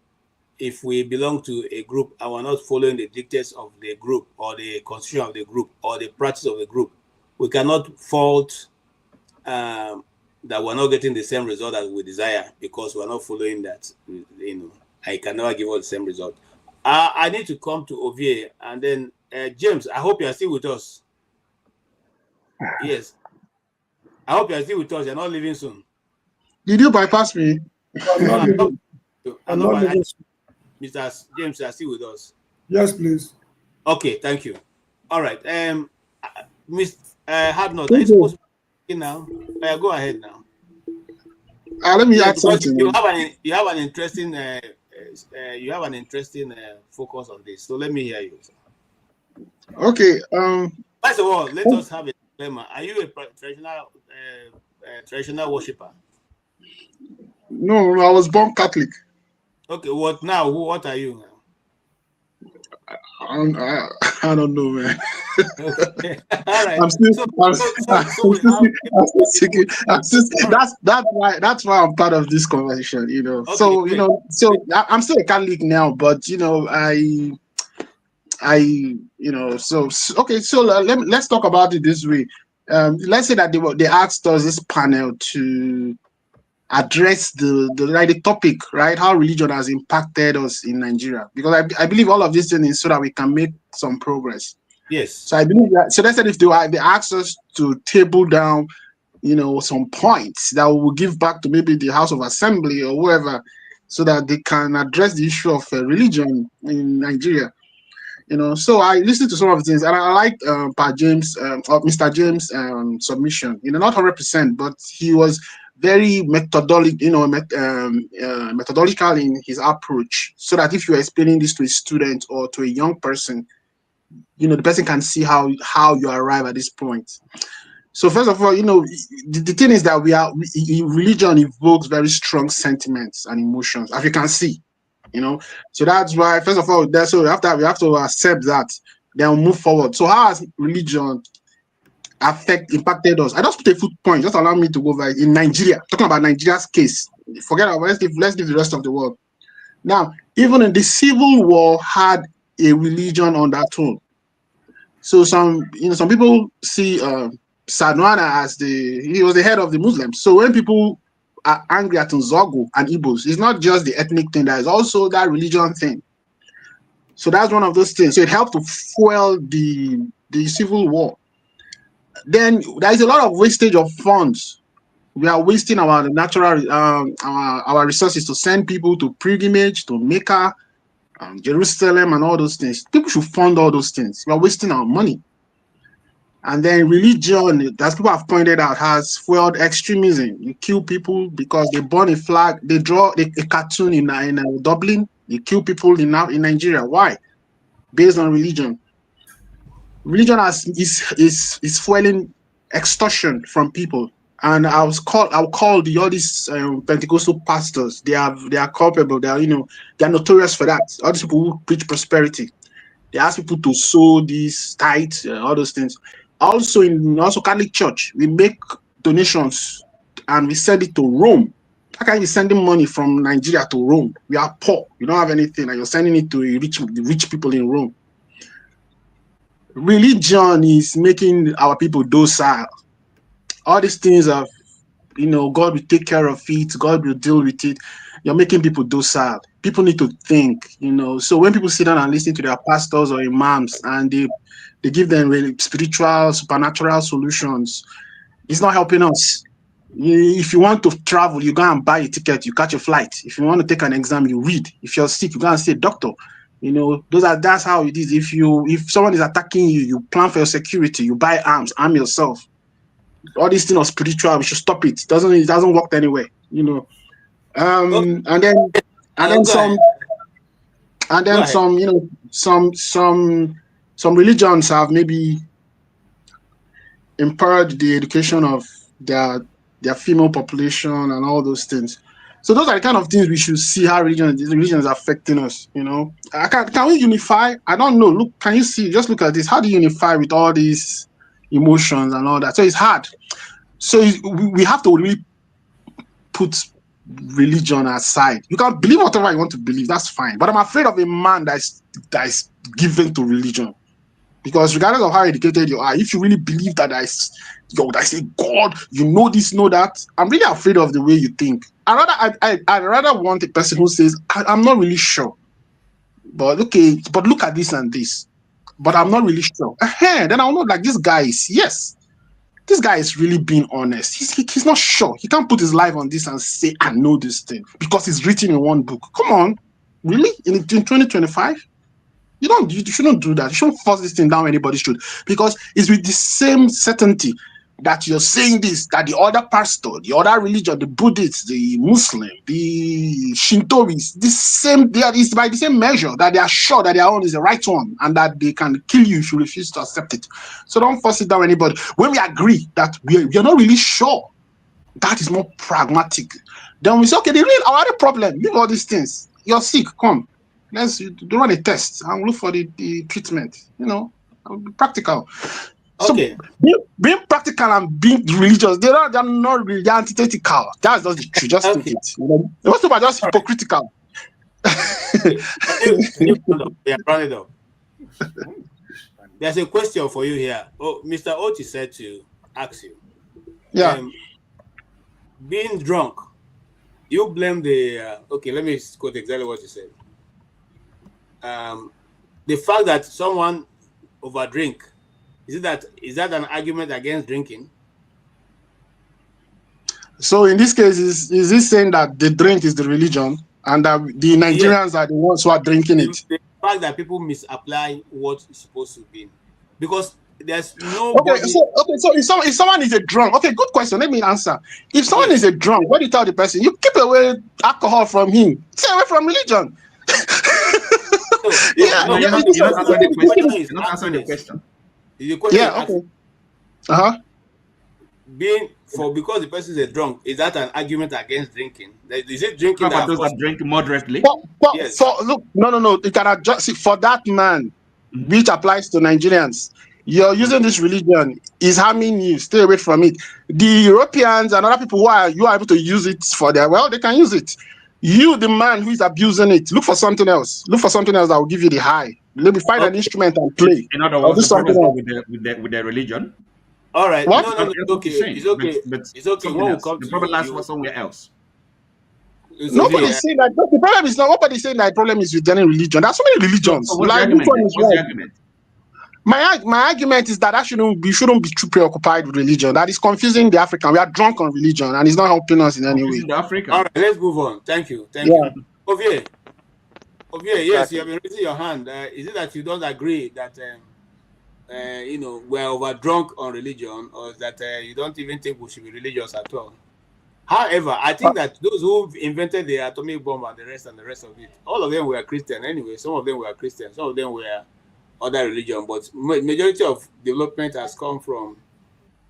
if we belong to a group and we're not following the dictates of the group or the constitution of the group or the practice of the group, we cannot fault that we're not getting the same result that we desire because we're not following that. I can never give us the same result. I need to come to Ovie and then James, I hope you're still with us. Yes. I hope you're still with us. You're not leaving soon. Did you bypass me? I'm not leaving. Mr. James, are still with us? Yes, please. Okay, thank you. All right. Miss Hardnot, are you supposed to be now? Go ahead now. Let me add something. You have an interesting focus on this. So let me hear you. Okay. First of all, let us have a disclaimer. Are you a traditional worshiper? No, I was born Catholic. Okay, what now? What are you now? I don't know, man. Okay. All right. That's why I'm part of this conversation, Okay, so I'm still a Catholic now, but let's talk about it this way. Let's say that they asked us this panel to address the topic, right? How religion has impacted us in Nigeria, because I believe all of this thing is so that we can make some progress. Yes. So I believe that. So they said if they asked us to table down, some points that we will give back to maybe the House of Assembly or whoever, so that they can address the issue of religion in Nigeria. So I listened to some of the things, and I liked Mr. James' submission. Not 100%, but he was very methodological in his approach, so that if you're explaining this to a student or to a young person, the person can see how you arrive at this point. So first of all, the thing is that religion evokes very strong sentiments and emotions, as you can see. So that's why, first of all, we have to accept that, then we'll move forward. So how has religion impacted us? I just put a footpoint. Just allow me to go over in Nigeria. Talking about Nigeria's case. Forget about let's leave the rest of the world. Now, even in the Civil War had a religion undertone. So some people see Sadwana as he was the head of the Muslims. So when people are angry at Nzogo and Igbos, it's not just the ethnic thing, there is also that religion thing. So that's one of those things. So it helped to fuel the Civil War. Then there is a lot of wastage of funds. We are wasting our natural our resources to send people to pilgrimage, to Mecca, Jerusalem, and all those things. People should fund all those things. We are wasting our money. And then religion, as people have pointed out, has fueled extremism. You kill people because they burn a flag, they draw a cartoon in Dublin, they kill people in Nigeria. Why? Based on religion. Religion is fueling extortion from people. And I'll call all these Pentecostal pastors. They are culpable. They are notorious for that. All these people who preach prosperity. They ask people to sow these tithes, all those things. Also in Catholic Church, we make donations and we send it to Rome. How can you sending money from Nigeria to Rome? We are poor. We don't have anything, and you're sending it to the rich people in Rome. Religion is making our people docile. All these things are, God will take care of it. God will deal with it. You're making people docile. People need to think, So when people sit down and listen to their pastors or imams and they give them really spiritual, supernatural solutions, it's not helping us. If you want to travel, you go and buy a ticket, you catch a flight. If you want to take an exam, you read. If you're sick, you go and see a doctor. That's how it is. If someone is attacking you, you plan for your security, you buy arms, arm yourself. All these things are spiritual, we should stop it. It doesn't work anyway, and then some religions have maybe empowered the education of their female population and all those things. So those are the kind of things we should see how religion is affecting us. Can we unify? I don't know. Look, can you see? Just look at this. How do you unify with all these emotions and all that? So it's hard. So we have to really put religion aside. You can believe whatever you want to believe. That's fine. But I'm afraid of a man that is given to religion. Because regardless of how educated you are, if you really believe that I say God, this, know that, I'm really afraid of the way you think. I'd rather want a person who says, I'm not really sure. But look at this and this. But I'm not really sure. Then I'll know like this guy is really being honest. He's not sure. He can't put his life on this and say, I know this thing. Because it's written in one book. Come on. Really? In 2025? You shouldn't do that. You shouldn't force this thing down anybody should. Because it's with the same certainty that you're saying this, that the other pastor, the other religion, the Buddhists, the Muslim, the Shintoists, it's by the same measure that they are sure that their own is the right one and that they can kill you if you refuse to accept it. So don't force it down anybody. When we agree that we are not really sure, that is more pragmatic. Then we say, okay, our other problem, leave all these things. You're sick, come. Let's do run a test and look for the treatment. Be practical. Okay. So being practical and being religious, they're not really antithetical. That's just the truth. Just take it. Most people are just hypocritical. Yeah, run it up. There's a question for you here. Oh, Mr. Oti said to ask you. Yeah. Being drunk, you blame the. Okay, let me quote exactly what you said. The fact that someone overdrink, is that an argument against drinking? So in this case, is this saying that the drink is the religion and that the Nigerians are the ones who are drinking it? The fact that people misapply what is supposed to be, because there's nobody. Okay, so if someone is a drunk, okay, good question. Let me answer. If someone is a drunk, what do you tell the person? You keep away alcohol from him. Stay away from religion. You're not answering the question. Yeah, okay. Because the person is a drunk, is that an argument against drinking? Is it drinking about those that drink moderately? Yes. Look, no. You can adjust for that man, which applies to Nigerians. You're using this religion is harming you. Stay away from it. The Europeans and other people you are able to use it for they can use it. You, the man who is abusing it, look for something else. Look for something else that will give you the high. Maybe find an instrument and play. In other Or words, do the problem something is not else. with the religion. All right. What? No, it's okay. It's okay. But It's okay. something When we else. come The to problem lies you, somewhere else. Nobody's saying that. The problem is not. Nobody's saying that the problem is with any religion. There's so many religions. So what's the Like which argument? one is What's the right? argument? My argument is that we shouldn't be too preoccupied with religion. That is confusing the African. We are drunk on religion, and it's not helping us in any way. The African. All right, let's move on. Thank you. Thank you. Ovie, yes, you have been raising your hand. Is it that you don't agree that we're over drunk on religion, or that you don't even think we should be religious at all? However, I think that those who invented the atomic bomb and the rest of it, all of them were Christian anyway. Some of them were Christian, some of them were other religion, but majority of development has come from,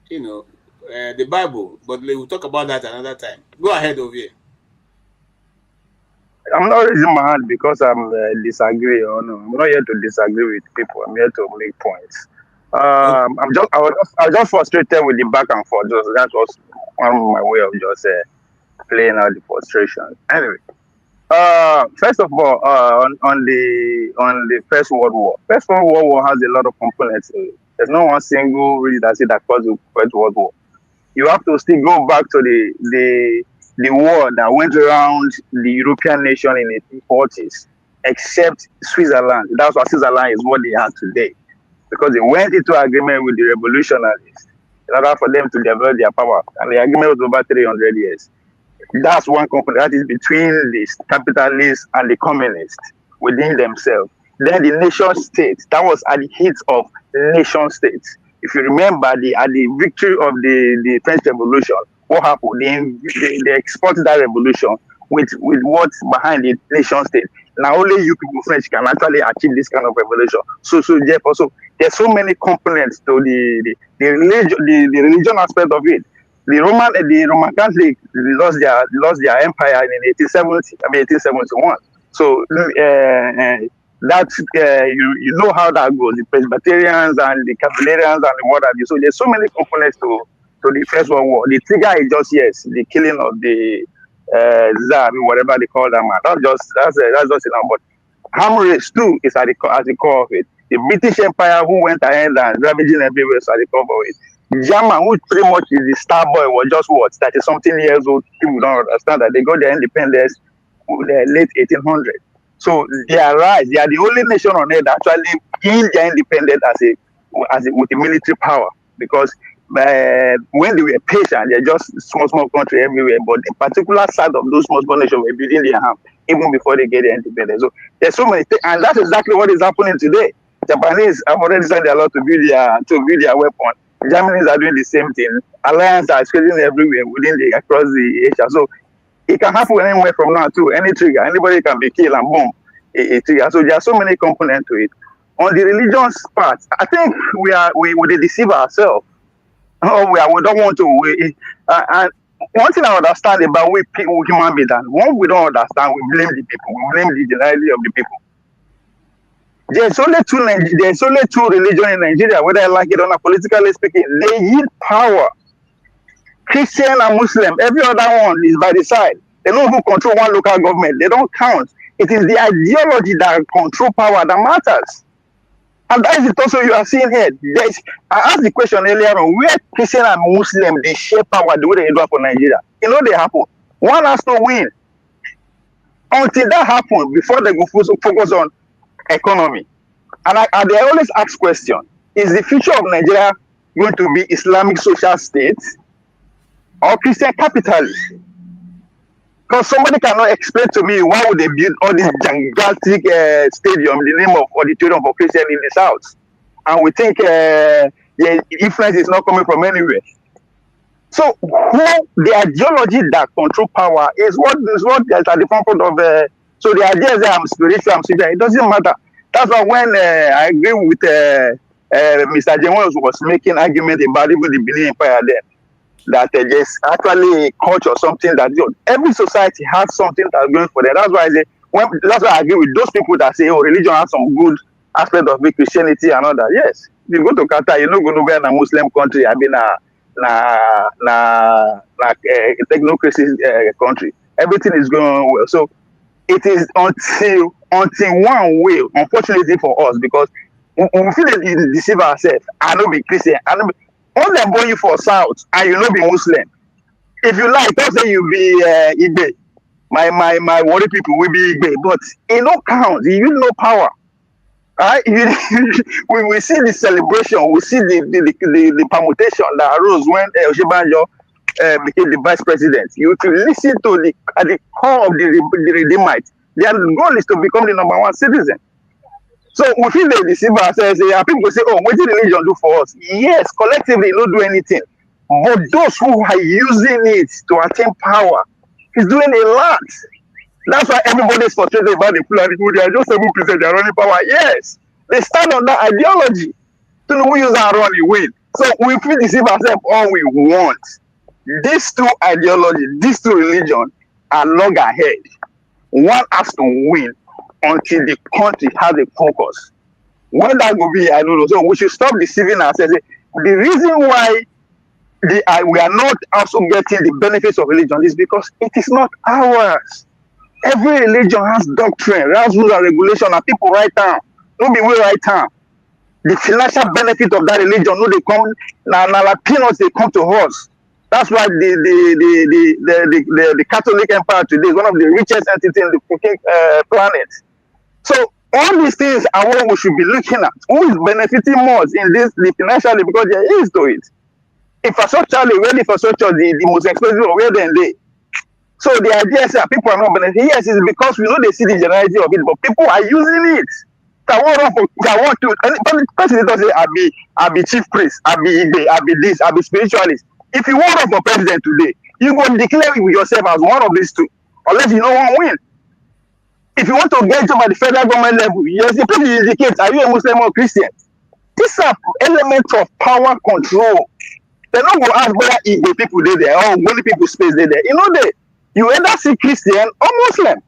the Bible. But we'll talk about that another time. Go ahead, Ovie. I'm not raising my hand because I'm disagree or no. I'm not here to disagree with people. I'm here to make points. I was just frustrated with the back and forth. That was one of my way of just playing out the frustration. Anyway, first of all, on the First World War. First World War has a lot of components. There's not one single reason that caused the First World War. You have to still go back to the war that went around the European nation in the 1840s, except Switzerland. That's why Switzerland is what they are today, because they went into agreement with the revolutionaries in order for them to develop their power, and the agreement was over 300 years. That's one component that is between the capitalists and the communists within themselves. Then the nation state, that was at the heat of nation states. If you remember, at the victory of the French Revolution, what happened? They exported that revolution with what's behind the nation state. Now only you people French can actually achieve this kind of revolution. So therefore, there's so many components to the religion aspect of it. The Roman Catholic lost their empire in 1871. So you know how that goes. The Presbyterians and the Capillarians and what have you. So there's so many components to the First World War. The trigger is just the killing of the Tsar, whatever they call that man. That's just enough. But ham race too is at the core of it. The British Empire, who went ahead and ravaging everywhere, is at the core of it. German, who pretty much is the star boy, was just 30-something years old. People don't understand that they got their independence in the late 1800s. So they are right. They are the only nation on earth that actually gained their independence with a military power, because when they were patient, they're just small country everywhere. But the particular side of those small nations were building their arm even before they get their independence. So there's so many things, and that's exactly what is happening today. Japanese have already signed a lot to build their weapon. Germans are doing the same thing. Alliance are spreading everywhere across the Asia. So it can happen anywhere from now too. Any trigger, anybody can be killed and boom, a trigger. So there are so many components to it. On the religious part, I think we deceive ourselves. Oh, we don't want to. And one thing I understand about we people, human beings, and what we don't understand, we blame the people. We blame the generality of the people. There's only two religions in Nigeria, whether I like it or not, politically speaking. They yield power. Christian and Muslim, every other one is by the side. They don't even control one local government. They don't count. It is the ideology that control power that matters. And that is it also you are seeing here. I asked the question earlier on, where Christian and Muslim, they share power the way they do for Nigeria. They happen. One has to win. Until that happens, before they go focus on economy. And they always ask question, is the future of Nigeria going to be Islamic social state or Christian capitalist? Because somebody cannot explain to me why would they build all this gigantic stadium in the name of auditorium for Christian in the south, and we think the influence is not coming from anywhere. So the ideology that control power is what is at the front of. So the idea is that I'm spiritual, it doesn't matter. That's why when I agree with Mr. James was making argument about even the Benin Empire there, that there's actually a culture, something that every society has something that's going for them. That's why that's why I agree with those people that say, oh, religion has some good aspect of it, Christianity and all that. Yes, if you go to Qatar, you're not going to be in a Muslim country. I mean, a technocracy country. everything is going on well. So it is until one will, unfortunately for us, because we feel that deceive ourselves. I know be Christian. I know be, all them born you for South, and you know be Muslim. If you like, don't say you be Igbe. My worry people will be Igbe, but it no count. You no power. Right? When we see the celebration, we see the permutation that arose when Oshibanjo became the vice president. You to listen to at the core of the Redeemites. Their goal is to become the number one citizen. So we feel they deceive ourselves. People say, "Oh, what did religion do for us?" Yes, collectively, not do anything. But those who are using it to attain power is doing a lot. That's why everybody is frustrated about the Fulani people. They are just 7%. They are running power. Yes, they stand on that ideology. So we use our running win. So we feel deceive ourselves all we want. These two ideologies, these two religions are long ahead. One has to win until the country has a focus. When that will be, I don't know. So we should stop deceiving ourselves. The reason why we are not also getting the benefits of religion is because it is not ours. Every religion has doctrine, has rules and regulation, and people write down. No be we write down. The financial benefit of that religion, no, they come now peanuts, they come to us. That's why the Catholic Empire today is one of the richest entities in the planet. So all these things are what we should be looking at. Who is benefiting most in this financially, because there is to it. Infrastructurally, where the infrastructure the most expensive, where they. So the idea is that people are not benefiting. Yes, it's because we know they see the generality of it, but people are using it. I want to. And president doesn't say I be chief priest, I be this, I be spiritualist. If you want to run for president today, you go declare yourself as one of these two, unless you know one win. If you want to get to the federal government level, yes, the president indicates are you a Muslim or Christian. These are elements of power control. They're not going to ask whether Igbo people did there or many people space they there. You know you either see Christian or Muslim.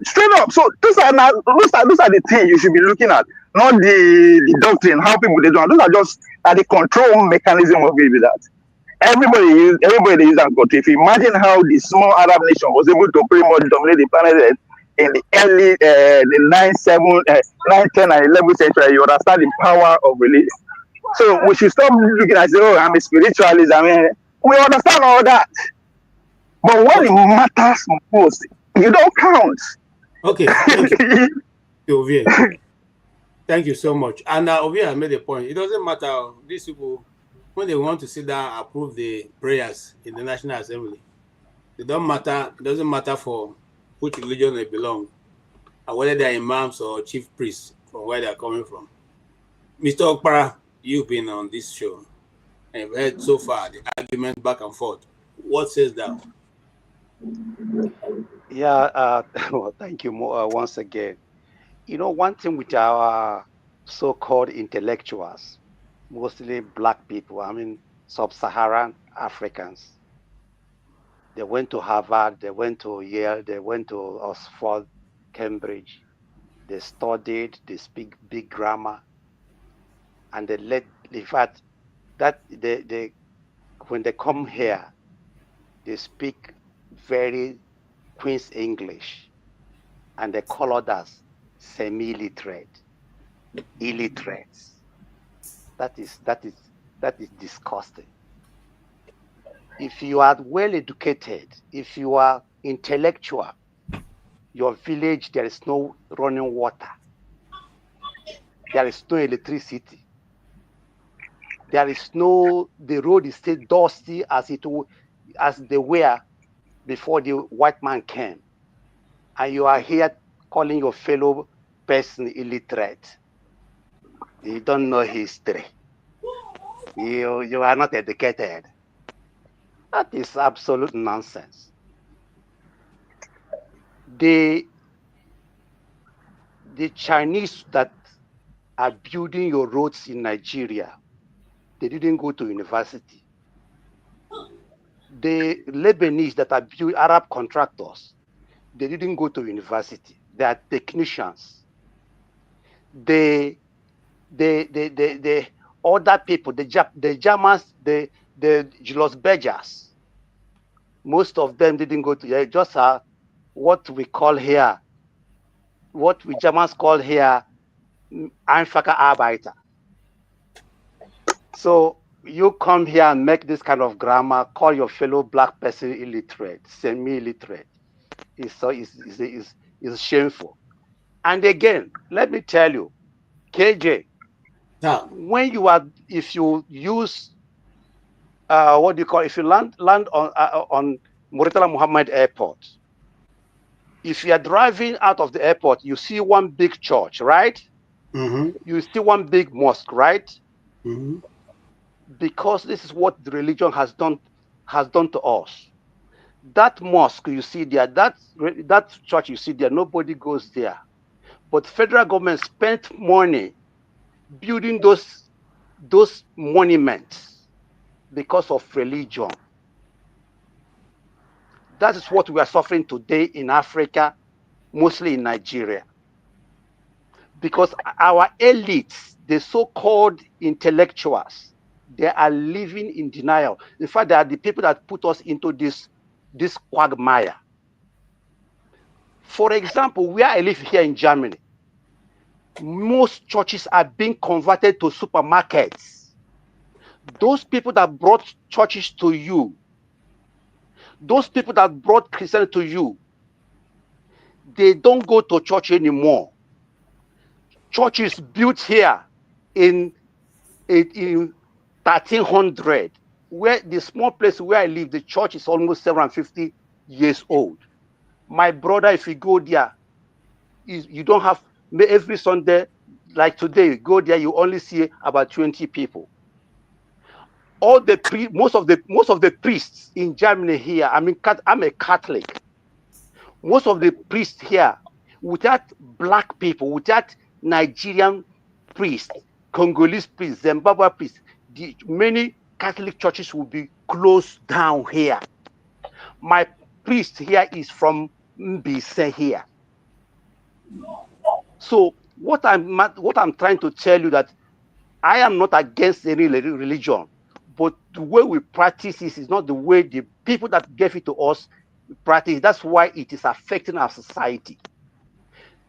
Straight up. So those are the things you should be looking at, not the doctrine, how people they do it. Those are just the control mechanism of it with that. Everybody use that control. If you imagine how the small Arab nation was able to pretty much dominate the planet Earth in the early the 9, 10, and 11th century, you understand the power of religion. So we should stop looking at say, oh, I'm a spiritualist. I mean, we understand all that. But when it matters most, you don't count. Okay, thank you, Ovie. Thank you so much. And Ovie made a point. It doesn't matter, these people, when they want to sit down and approve the prayers in the National Assembly, it doesn't matter for which religion they belong, and whether they're imams or chief priests from where they're coming from. Mr. Okpara, you've been on this show, and you've heard so far the argument back and forth. What says that? Yeah, well, thank you once again. You know, one thing with our so-called intellectuals, mostly black people, I mean, sub-Saharan Africans, they went to Harvard, they went to Yale, they went to Oxford, Cambridge, they studied, they speak big grammar, and in fact, that when they come here, they speak very Queen's English, and they call others semi-literate, illiterates. That is disgusting. If you are well educated, if you are intellectual, your village there is no running water, there is no electricity, there is the road is still dusty as they were before the white man came, and you are here calling your fellow person illiterate. You don't know history. You are not educated. That is absolute nonsense. The Chinese that are building your roads in Nigeria, they didn't go to university. The Lebanese that are building Arab contractors, they didn't go to university. They are technicians. The other people, the Germans, the Julius Bergers, Most of them didn't go to just what we call here, what we Germans call here, einfache Arbeiter. So you come here and make this kind of grammar, call your fellow black person illiterate, semi-illiterate. It's shameful. And again, let me tell you, KJ, when you are, if you use what do you call it? If you land on Murtala Muhammad Airport, if you are driving out of the airport, you see one big church, right? You see one big mosque, right? Because this is what the religion has done to us. That mosque you see there, that church you see there, nobody goes there. But federal government spent money building those monuments because of religion. That is what we are suffering today in Africa, mostly in Nigeria. Because our elites, the so-called intellectuals, they are living in denial. In fact, they are the people that put us into this quagmire. For example, where I live here in Germany, most churches are being converted to supermarkets. Those people that brought churches to you, those people that brought Christianity to you, they don't go to church anymore. Churches built here in 1300, where the small place where I live, the church is almost 750 years old. My brother, if you go there, you don't have, every Sunday, like today, you go there, you only see about 20 people. Most of the priests in Germany here, I'm a Catholic. Most of the priests here, without black people, without Nigerian priests, Congolese priests, Zimbabwe priests, many Catholic churches will be closed down here. My priest here is from Mbise here. So what I'm trying to tell you that I am not against any religion, but the way we practice this is not the way the people that gave it to us practice. That's why it is affecting our society.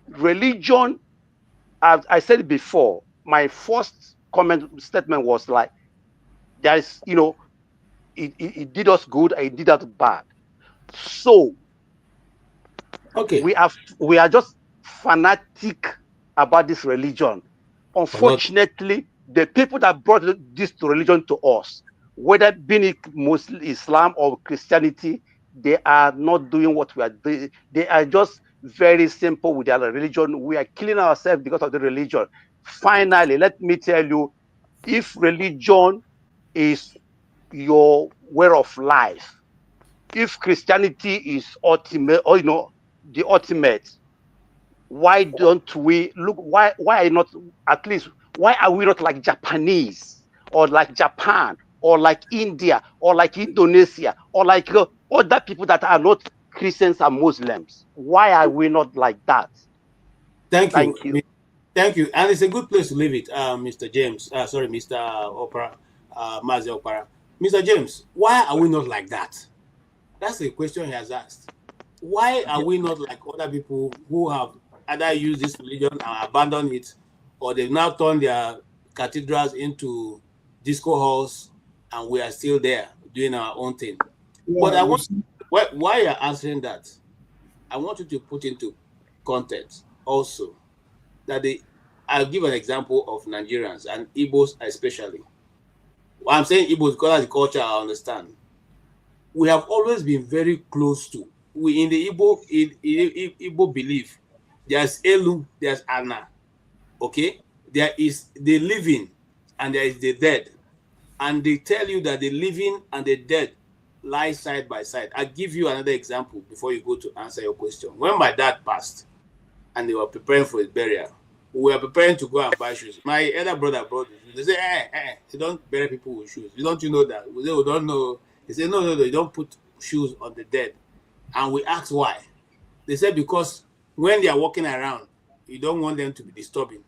Religion, as I said before, my first statement was like, there is, it did us good, it did us bad. So okay, we are just fanatic about this religion. Unfortunately, the people that brought this religion to us, whether being it Muslim, Islam or Christianity, they are not doing what we are doing. They are just very simple with their religion. We are killing ourselves because of the religion. Finally, let me tell you, if religion is your way of life, if Christianity is ultimate, or the ultimate, why don't we look? Why are not, at least, why are we not like Japanese or like Japan or like India or like Indonesia or like other people that are not Christians and Muslims? Why are we not like that? Thank you. Thank you. Thank you. And it's a good place to leave it, Mr. James. Sorry, Mr. Opera, Mazi Opera. Mr. James, why are we not like that? That's the question he has asked. Why are we not like other people who have either used this religion and abandoned it, or they've now turned their cathedrals into disco halls, and we are still there doing our own thing? Yeah, but I want, why you're answering that, I want you to put into context also that I'll give an example of Nigerians and Igbos especially. I'm saying Igbos because of the culture I understand. We have always been very close to. We in the Igbo belief, there's Elu, there's Ana. Okay? There is the living and there is the dead. And they tell you that the living and the dead lie side by side. I'll give you another example before you go to answer your question. When my dad passed and they were preparing for his burial, we were preparing to go and buy shoes. My elder brother brought the shoes. They say, you don't bury people with shoes. Don't you know that? We say, we don't know. They say, no, you don't put shoes on the dead. And we asked why. They said because when they are walking around, you don't want them to be disturbing.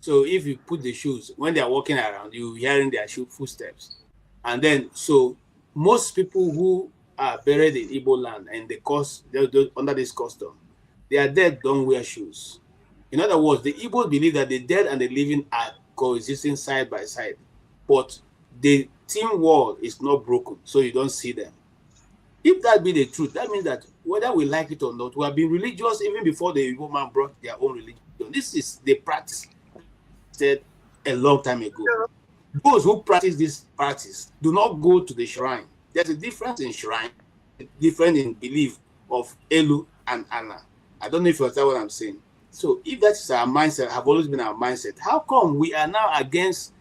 So if you put the shoes, when they are walking around, you're hearing their footsteps. And then, so most people who are buried in Igbo land and under this custom, their dead don't wear shoes. In other words, the Igbos believe that the dead and the living are coexisting side by side, but the thin wall is not broken, so you don't see them. If that be the truth, that means that whether we like it or not, we have been religious even before the Igbo man brought their own religion. This is the practice said a long time ago. Those who practice this practice do not go to the shrine. There's a difference in shrine, different in belief of Elu and Anna. I don't know if you understand what I'm saying. So if that is our mindset, have always been our mindset, how come we are now against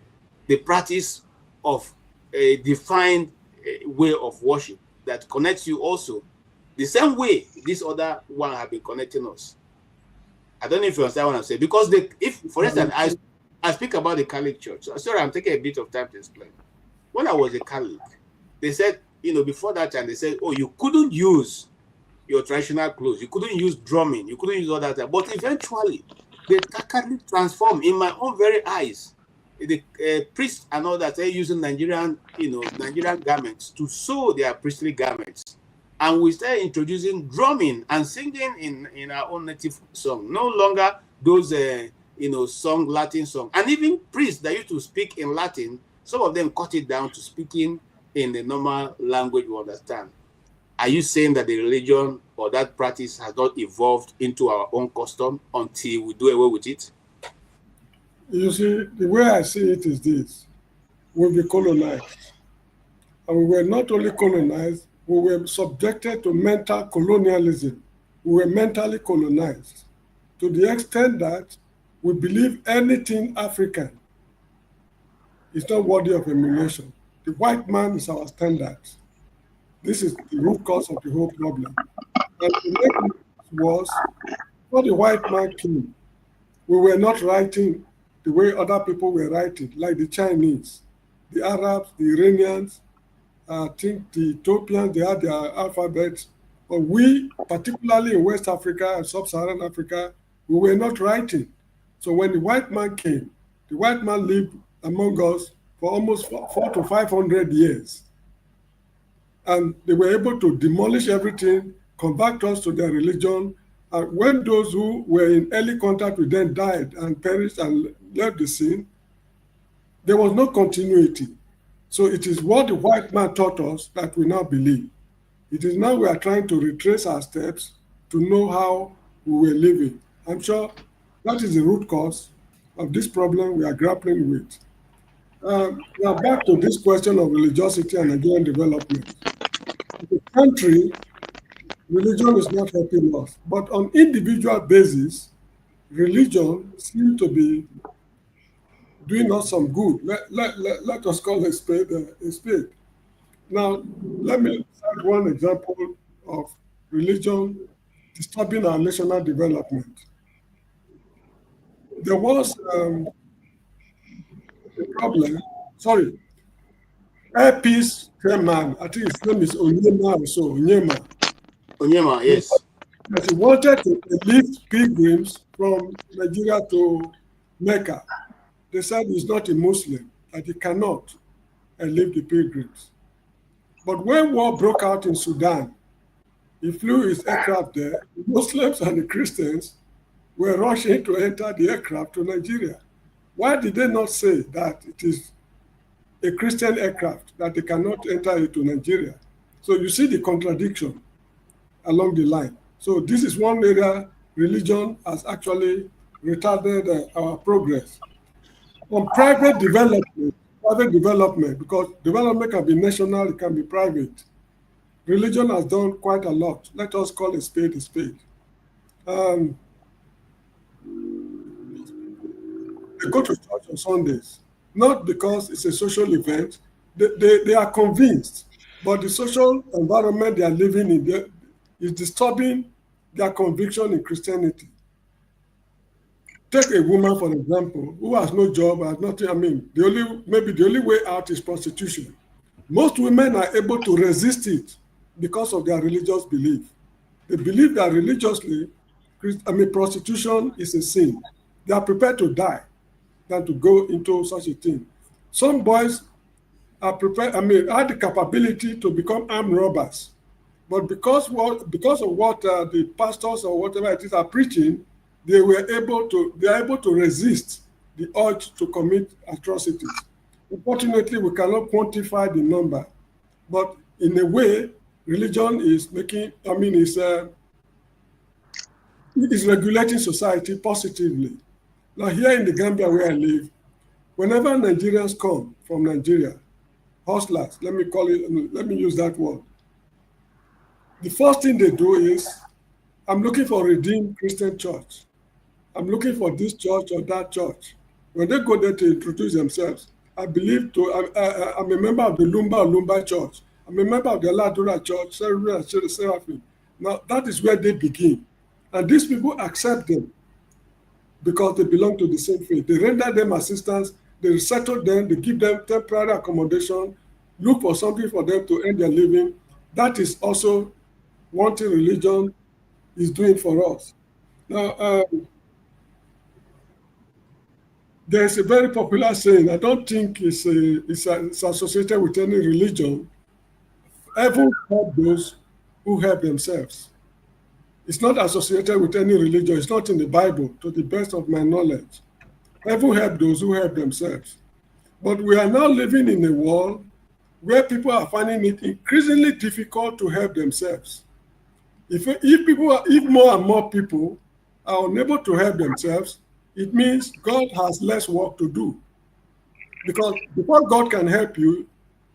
the practice of a defined way of worship that connects you also the same way this other one have been connecting us? I don't know if you understand what I'm saying. Because if, for instance, I speak about the Catholic Church. Sorry, I'm taking a bit of time to explain. When I was a Catholic, they said, before that time, they said, oh, you couldn't use your traditional clothes. You couldn't use drumming. You couldn't use all that. But eventually, the Catholic transformed in my own very eyes. The priests and all that, they're using Nigerian garments to sew their priestly garments. And we started introducing drumming and singing in our own native song. No longer those, Latin song. And even priests that used to speak in Latin, some of them cut it down to speaking in the normal language we understand. Are you saying that the religion or that practice has not evolved into our own custom until we do away with it? You see, the way I see it is this. We'll be colonized. And we were not only colonized, we were subjected to mental colonialism. We were mentally colonized to the extent that we believe anything African is not worthy of emulation. The white man is our standard. This is the root cause of the whole problem. And the next was, before the white man came, we were not writing the way other people were writing, like the Chinese, the Arabs, the Iranians, I think the Ethiopians, they had their alphabets. But we, particularly in West Africa and Sub-Saharan Africa, we were not writing. So when the white man came, the white man lived among us for almost 400 to 500 years. And they were able to demolish everything, convert us to their religion. And when those who were in early contact with them died and perished and left the scene, there was no continuity. So it is what the white man taught us that we now believe. It is now we are trying to retrace our steps to know how we were living. I'm sure that is the root cause of this problem we are grappling with. Now back to this question of religiosity and Nigerian development. In the country, religion is not helping us, but on individual basis, religion seems to be doing us some good. Let us call a spade a spade. Now, let me cite one example of religion disturbing our national development. There was a problem, Air Peace chairman, I think his name is Onyema or so, Onyema, yes. That he wanted to lift pilgrims from Nigeria to Mecca. They said he's not a Muslim, that he cannot leave the pilgrims. But when war broke out in Sudan, he flew his aircraft there. The Muslims and the Christians were rushing to enter the aircraft to Nigeria. Why did they not say that it is a Christian aircraft, that they cannot enter it to Nigeria? So you see the contradiction along the line. So this is one area religion has actually retarded our progress. On private development, because development can be national, it can be private. Religion has done quite a lot. Let us call a spade a spade. They go to church on Sundays, not because it's a social event. They are convinced, but the social environment they are living in is disturbing their conviction in Christianity. Take a woman, for example, who has no job, has nothing. The only way out is prostitution. Most women are able to resist it because of their religious belief. They believe that religiously, prostitution is a sin. They are prepared to die than to go into such a thing. Some boys are prepared, have the capability to become armed robbers But because of what the pastors or whatever it is are preaching, they are able to resist the urge to commit atrocities. Unfortunately, we cannot quantify the number, but in a way, religion is is regulating society positively. Now, here in the Gambia where I live, whenever Nigerians come from Nigeria, hustlers, let me use that word. The first thing they do is, I'm looking for a redeemed Christian church. I'm looking for this church or that church. When they go there to introduce themselves, I'm a member of the Lumba Church. I'm a member of the Ladura Church, Seraphim. Now, that is where they begin. And these people accept them because they belong to the same faith. They render them assistance, they settle them, they give them temporary accommodation, look for something for them to earn their living. That is also one thing religion is doing for us. Now, there's a very popular saying, I don't think it's associated with any religion. Heaven help those who help themselves. It's not associated with any religion. It's not in the Bible, to the best of my knowledge. Heaven help those who help themselves. But we are now living in a world where people are finding it increasingly difficult to help themselves. If more and more people are unable to help themselves, it means God has less work to do. Because before God can help you,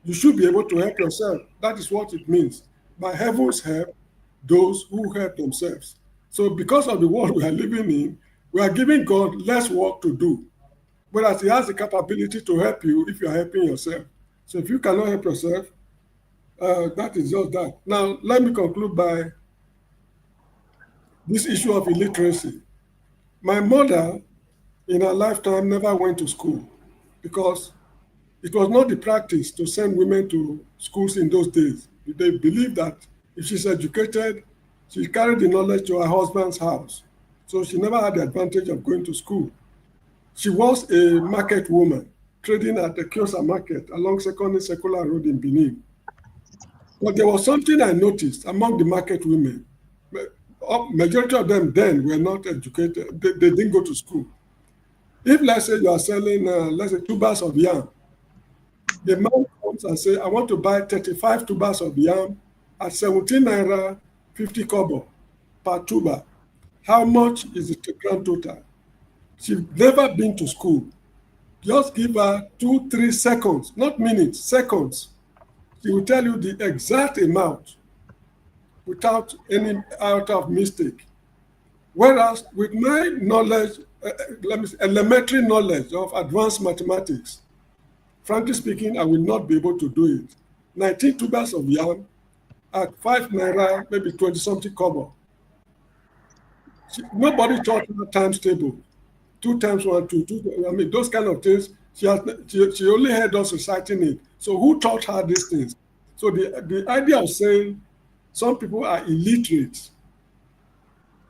you should be able to help yourself. That is what it means. By heaven's help, those who help themselves. So because of the world we are living in, we are giving God less work to do. Whereas he has the capability to help you if you are helping yourself. So if you cannot help yourself, that is just that. Now, let me conclude by this issue of illiteracy. My mother, in her lifetime, never went to school because it was not the practice to send women to schools in those days. They believed that if she's educated, she carried the knowledge to her husband's house. So she never had the advantage of going to school. She was a market woman, trading at the Kiosa market along Second and Secular Road in Benin. But there was something I noticed among the market women. Majority of them then were not educated. They didn't go to school. If, let's say, you are selling, let's say, 2 bags of yam, the man comes and says, I want to buy 35 tubers of yam at 17 naira 50 kobo per tuber. How much is the grand total? She's never been to school. Just give her 2-3 seconds, not minutes, seconds. She will tell you the exact amount without any out of mistake. Whereas with my knowledge, elementary knowledge of advanced mathematics, frankly speaking, I will not be able to do it. 19 tubers of yam at 5 naira, maybe 20 something kobo. Nobody taught her times table. 2 times 1, 2, 2. I mean, those kind of things. She only heard us reciting it. So who taught her these things? So the idea of saying some people are illiterate,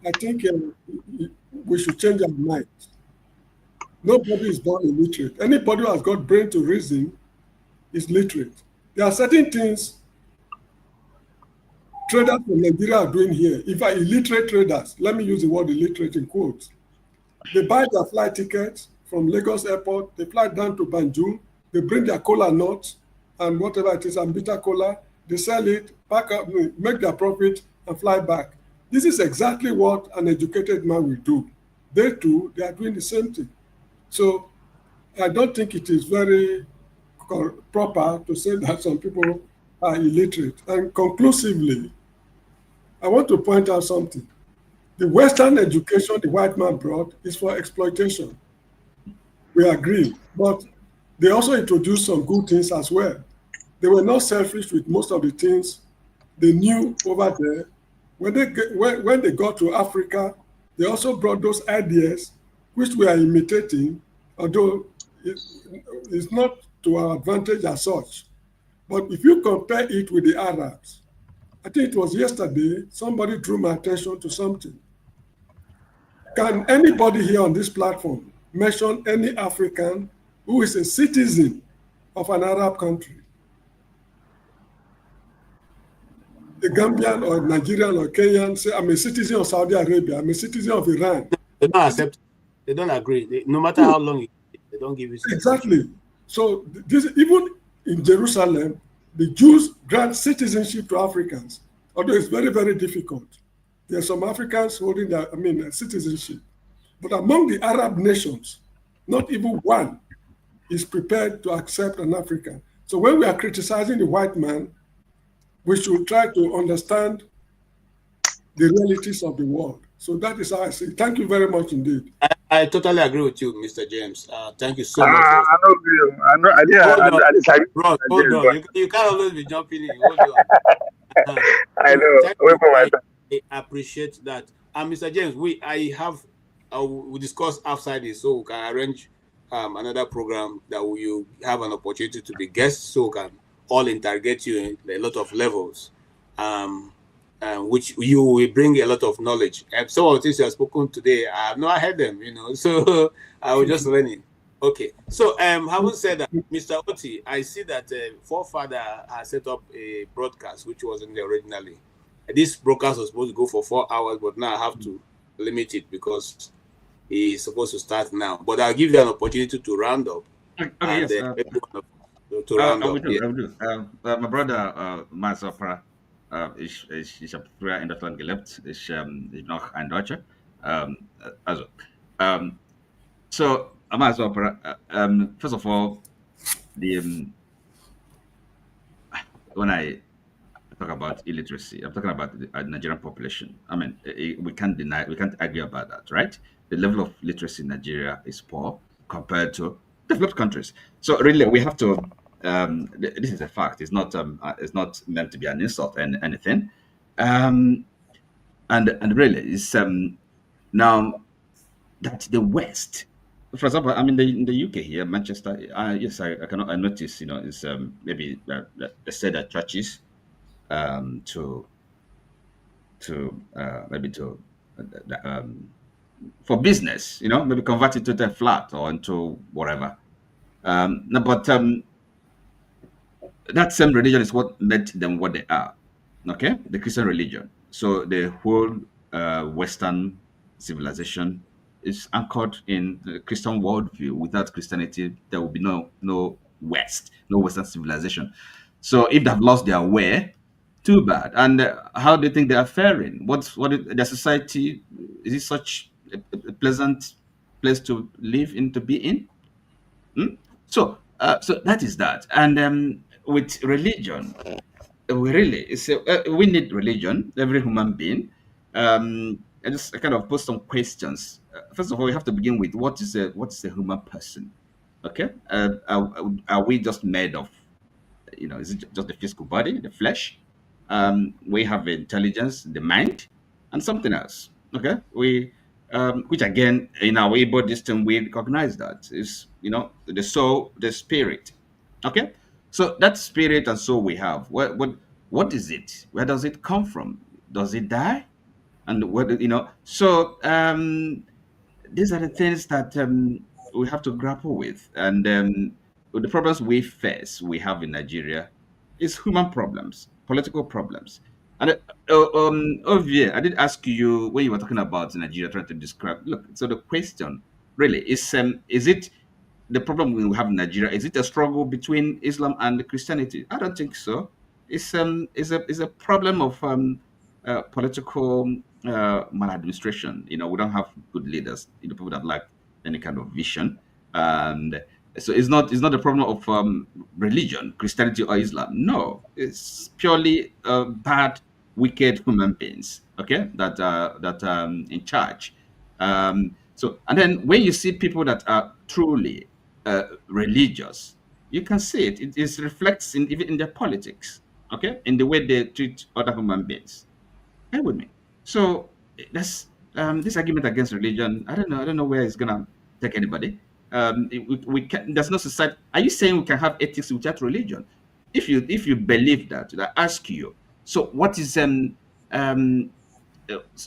I think we should change our mind. Nobody is born illiterate. Anybody who has got brain to reason is literate. There are certain things traders from Nigeria are doing here. If are illiterate traders, let me use the word illiterate in quotes. They buy their flight tickets from Lagos Airport, they fly down to Banjul, they bring their cola nuts and whatever it is, and bitter cola, they sell it, pack up, make their profit, and fly back. This is exactly what an educated man will do. They too, they are doing the same thing. So I don't think it is very proper to say that some people are illiterate. And conclusively, I want to point out something. The Western education the white man brought is for exploitation. We agree, but they also introduced some good things as well. They were not selfish with most of the things they knew over there. When they got to Africa, they also brought those ideas which we are imitating, although it's not to our advantage as such. But if you compare it with the Arabs, I think it was yesterday, somebody drew my attention to something. Can anybody here on this platform mention any African who is a citizen of an Arab country? a Gambian or Nigerian or Kenyan say, I'm a citizen of Saudi Arabia, I'm a citizen of Iran. They don't accept. They don't agree. No matter how long they don't give you citizenship. Exactly. So this, even in Jerusalem, the Jews grant citizenship to Africans, although it's very, very difficult. There are some Africans holding citizenship. But among the Arab nations, not even one is prepared to accept an African. So when we are criticizing the white man, we should try to understand the realities of the world. So that is how I say. Thank you very much indeed. I totally agree with you, Mr. James. Thank you so much. I don't agree. I disagree. Bro, hold on. You can't always be jumping in. Hold on. I know. Wait for my time. I appreciate that. And Mr. James, we discuss outside this, so we can arrange another program that you have an opportunity to be guests, so we can all interrogate you in a lot of levels, which you will bring a lot of knowledge. And some of the things you have spoken today, I have not heard them, so I was just learning. Okay, so having said that, Mr. Oti, I see that Forefather has set up a broadcast which wasn't there originally. This broadcast was supposed to go for 4 hours, but now I have to limit it because he's supposed to start now. But I'll give you an opportunity to round up. Okay, yes. To round up. I will do. My brother, Masopra, ich habe früher in Deutschland gelebt. Ich noch ein Deutscher. So, Masopra, first of all, when I talk about illiteracy, I'm talking about the Nigerian population. I mean, we can't argue about that, right? The level of literacy in Nigeria is poor compared to developed countries. So really, we have to. This is a fact. It's not meant to be an insult and anything. And really, it's now that the West, for example, I mean, in the UK here, Manchester. Yes, I notice. It's maybe they say that churches. For business, maybe convert it to a flat or into whatever. No, but that same religion is what made them what they are. Okay, the Christian religion. So the whole Western civilization is anchored in the Christian worldview. Without Christianity, there will be no West, no Western civilization. So if they've lost their way, too bad. And how do you think they are faring? What their society, is it such a pleasant place to live in, to be in? So that is that. And with religion, we need religion. Every human being. I just kind of pose some questions. First of all, we have to begin with what is a human person? Okay, are we just made of? Is it just the physical body, the flesh? We have intelligence, the mind, and something else. Okay, which again in our Igbo system we recognize that is the soul, the spirit. Okay, so that spirit and soul we have. What is it? Where does it come from? Does it die? And what So these are the things that we have to grapple with, and the problems we have in Nigeria is human problems, political problems. And Ovie, I did ask you when you were talking about Nigeria, trying to describe. Look, so the question really is it the problem we have in Nigeria? Is it a struggle between Islam and Christianity? I don't think so. It's a problem of political maladministration. We don't have good leaders. People that lack any kind of vision, and so it's not a problem of religion, Christianity or Islam. No, it's purely bad, wicked human beings. Okay, that in charge. So, and then when you see people that are truly religious, you can see it. It reflects even in their politics. Okay, in the way they treat other human beings. Bear with me. So that's this argument against religion. I don't know where it's gonna take anybody. We can. There's no society. Are you saying we can have ethics without religion? If you believe that, I ask you. So what is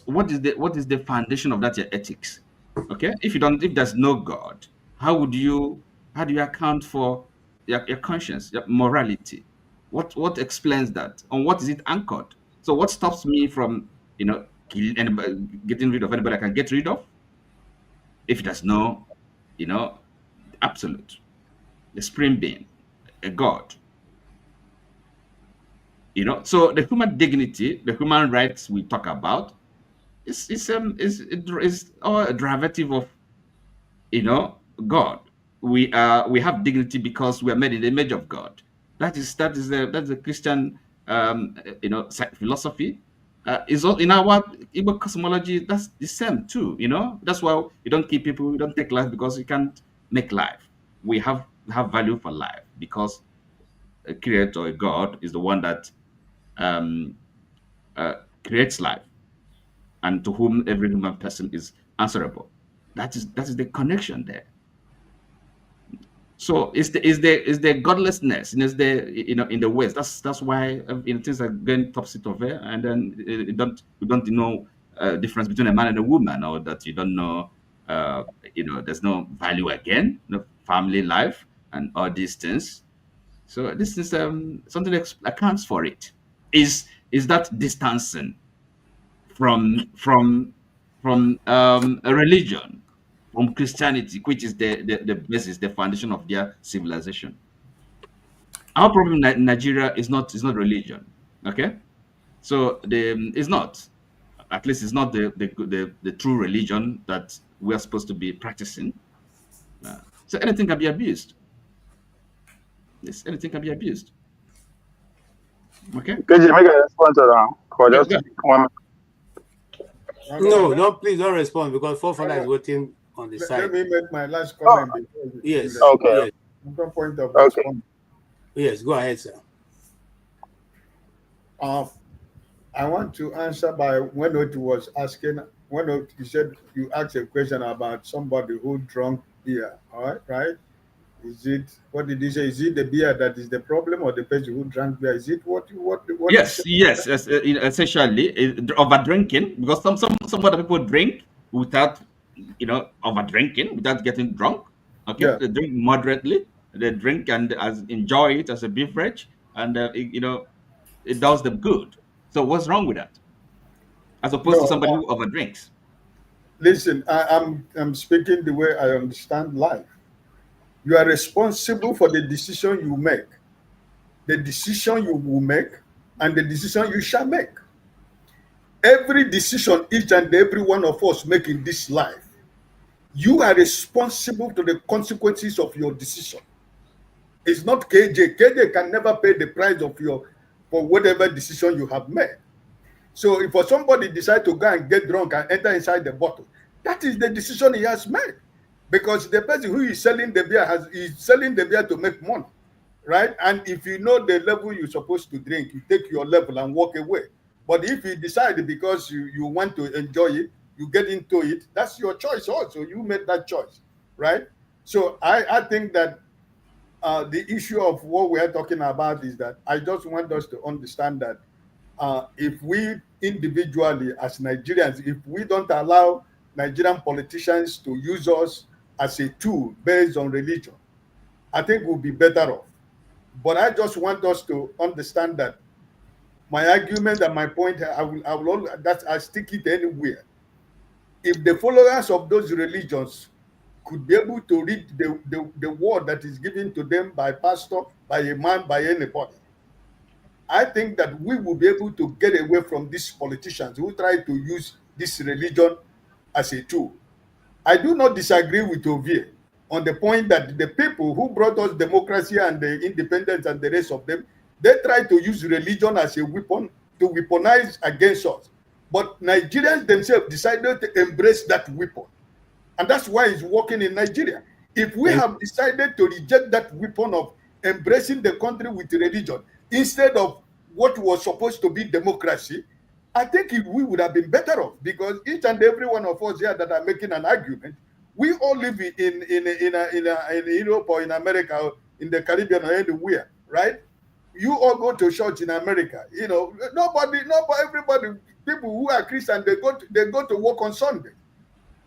what is the foundation of that your ethics? Okay, if there's no God, how do you account for your conscience, your morality? What explains that? On what is it anchored? So what stops me from, killing anybody, getting rid of anybody I can get rid of? If there's no, absolute, the supreme being, a God. So the human dignity, the human rights we talk about is all a derivative of, God. We have dignity because we are made in the image of God. That's the Christian philosophy. Is all in our Igbo cosmology. That's the same too. That's why you don't keep people, you don't take life because you can't make life. We have value for life because a creator, a God, is the one that creates life, and to whom every human person is answerable. That is the connection there. So is the godlessness, and is the in the West. That's why things are going topsy turvy, and then you don't know difference between a man and a woman, or that you don't know there's no value again, no family life and all these things. So this is something that accounts for it. Is that distancing from a religion, from Christianity, which is the basis, the foundation of their civilization. Our problem in Nigeria is not religion, okay? So it's not, at least it's not the true religion that we are supposed to be practicing. So anything can be abused. Yes, anything can be abused. Okay. Could you make a response to that? For Yeah, just yeah. one. No, please don't respond because Fofana is waiting on the side. Let me make my last comment. Yes. Okay. Yes. No point of Okay. response. Yes, go ahead, sir. I want to answer by when it was asking, when he said you asked a question about somebody who drank beer, all right, right? What did he say? Is it the beer that is the problem, or the person who drank beer? Is it what Yes, essentially over drinking, because some other people drink without over drinking, without getting drunk. Okay, Yeah. they drink moderately. They drink and enjoy it as a beverage, and it does them good. So what's wrong with that? As opposed to No, somebody who over drinks. listen, I'm speaking the way I understand life. You are responsible for the decision you make, the decision you will make, and the decision you shall make. Every decision each and every one of us make in this life, you are responsible to the consequences of your decision. It's not KJ. KJ can never pay the price for whatever decision you have made. So if for somebody decide to go and get drunk and enter inside the bottle, that is the decision he has made. Because the person who is selling the beer is selling the beer to make money, right? And if you know the level you're supposed to drink, you take your level and walk away. But if you decide because you want to enjoy it, you get into it, that's your choice also. You made that choice, right? So I think that the issue of what we are talking about is that I just want us to understand that if we individually as Nigerians, if we don't allow Nigerian politicians to use us as a tool based on religion, I think we'll be better off. But I just want us to understand that my argument and my point, I stick it anywhere. If the followers of those religions could be able to read the word that is given to them by pastor, by a man, by anybody, I think that we will be able to get away from these politicians who try to use this religion as a tool. I do not disagree with Ovie on the point that the people who brought us democracy and the independence and the rest of them, they try to use religion as a weapon to weaponize against us. But Nigerians themselves decided to embrace that weapon. And that's why it's working in Nigeria. If we have decided to reject that weapon of embracing the country with religion instead of what was supposed to be democracy, I think we would have been better off, because each and every one of us here that are making an argument, we all live in Europe or in America or in the Caribbean or anywhere, right? You all go to church in America. Nobody, everybody, people who are Christian, they go to work on Sunday.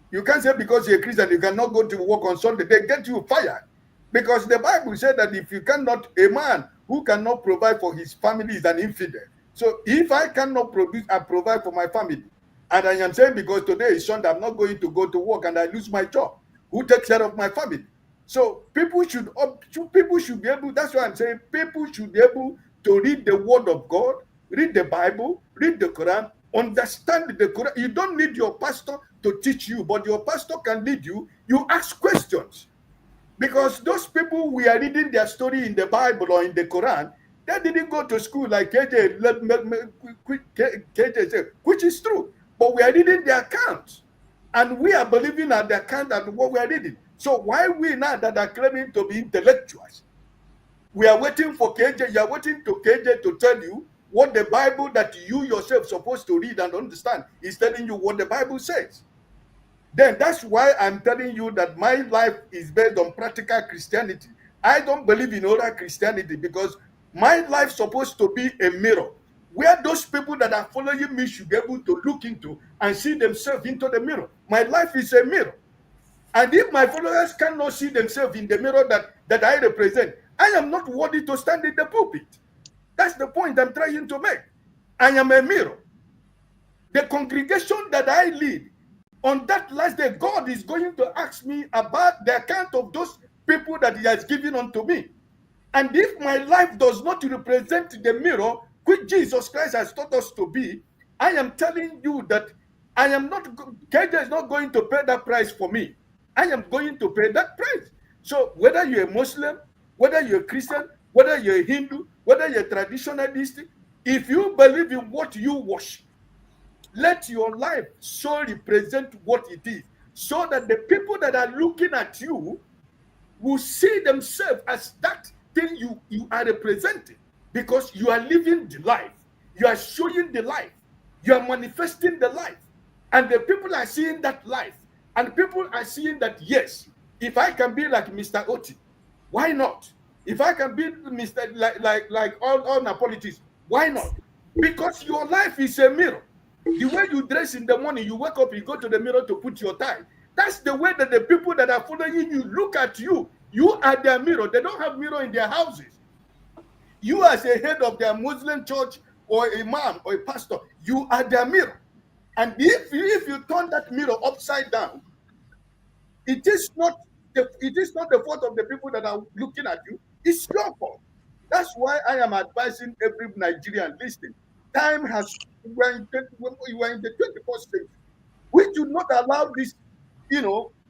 You can't say because you're a Christian, you cannot go to work on Sunday. They get you fired. Because the Bible said that if you cannot, a man who cannot provide for his family is an infidel. So if I cannot produce and provide for my family, and I am saying because today is Sunday, I'm not going to go to work and I lose my job, who takes care of my family? So people should be able, that's why I'm saying people should be able to read the word of God, read the Bible, read the Quran, understand the Quran. You don't need your pastor to teach you, but your pastor can lead you. You ask questions. Because those people we are reading their story in the Bible or in the Quran, they didn't go to school like KJ said, which is true. But we are reading their accounts. And we are believing at the account and what we are reading. So why we now that are claiming to be intellectuals? We are waiting for KJ. You are waiting to KJ to tell you what the Bible that you yourself supposed to read and understand is telling you what the Bible says. Then that's why I'm telling you that my life is based on practical Christianity. I don't believe in oral Christianity because my life is supposed to be a mirror where those people that are following me should be able to look into and see themselves into the mirror. My life is a mirror. And if my followers cannot see themselves in the mirror that I represent, I am not worthy to stand in the pulpit. That's the point I'm trying to make. I am a mirror. The congregation that I lead, on that last day, God is going to ask me about the account of those people that he has given unto me. And if my life does not represent the mirror which Jesus Christ has taught us to be, I am telling you that I am not, KJ is not going to pay that price for me. I am going to pay that price. So whether you're a Muslim, whether you're a Christian, whether you're a Hindu, whether you're a traditionalist, if you believe in what you worship, let your life so represent what it is, so that the people that are looking at you will see themselves as that thing you are representing, because you are living the life, you are showing the life, you are manifesting the life, and the people are seeing that life, and people are seeing that, yes, if I can be like Mr. Oti, why not? If I can be Mr. like all Napolitans, why not? Because your life is a mirror. The way you dress in the morning, you wake up, you go to the mirror to put your tie. That's the way that the people that are following you look at you. You are their mirror. They don't have mirror in their houses. You as a head of their Muslim church or a imam or a pastor, you are their mirror. And if you turn that mirror upside down, it is not the fault of the people that are looking at you. It's your fault. That's why I am advising every Nigerian listening. Time has, we are in the 21st century. We do not allow this,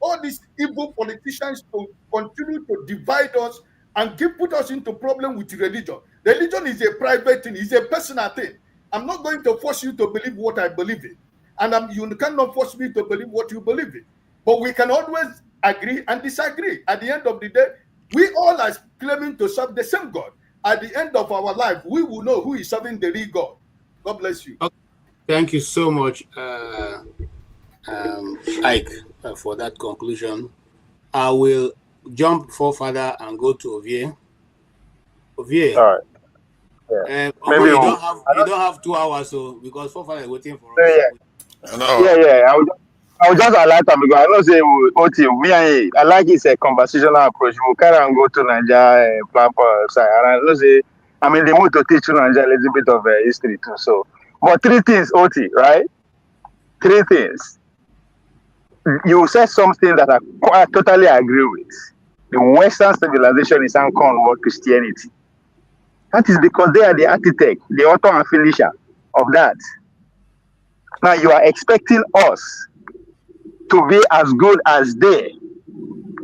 all these evil politicians to continue to divide us and put us into problem with religion. Religion is a private thing, it's a personal thing. I'm not going to force you to believe what I believe in. And you cannot force me to believe what you believe in. But we can always agree and disagree. At the end of the day, we all are claiming to serve the same God. At the end of our life, we will know who is serving the real God. God bless you. Okay. Thank you so much, Ike, for that conclusion. I will jump further and go to Ovie. Ovie. All right. Yeah. Maybe you don't have 2 hours, so because Fofana is waiting for us. Yeah. I will just highlight them because I know say Oti, I like his conversational approach. We carry and go to Nigeria platform side, and I know say I'm in the mood to teach you Nigeria a little bit of history too. So, but 3 things, Oti, right? 3 things. You said something that I totally agree with. The Western civilization is anchored on Christianity. That is because they are the architect, the author and finisher of that. Now you are expecting us to be as good as they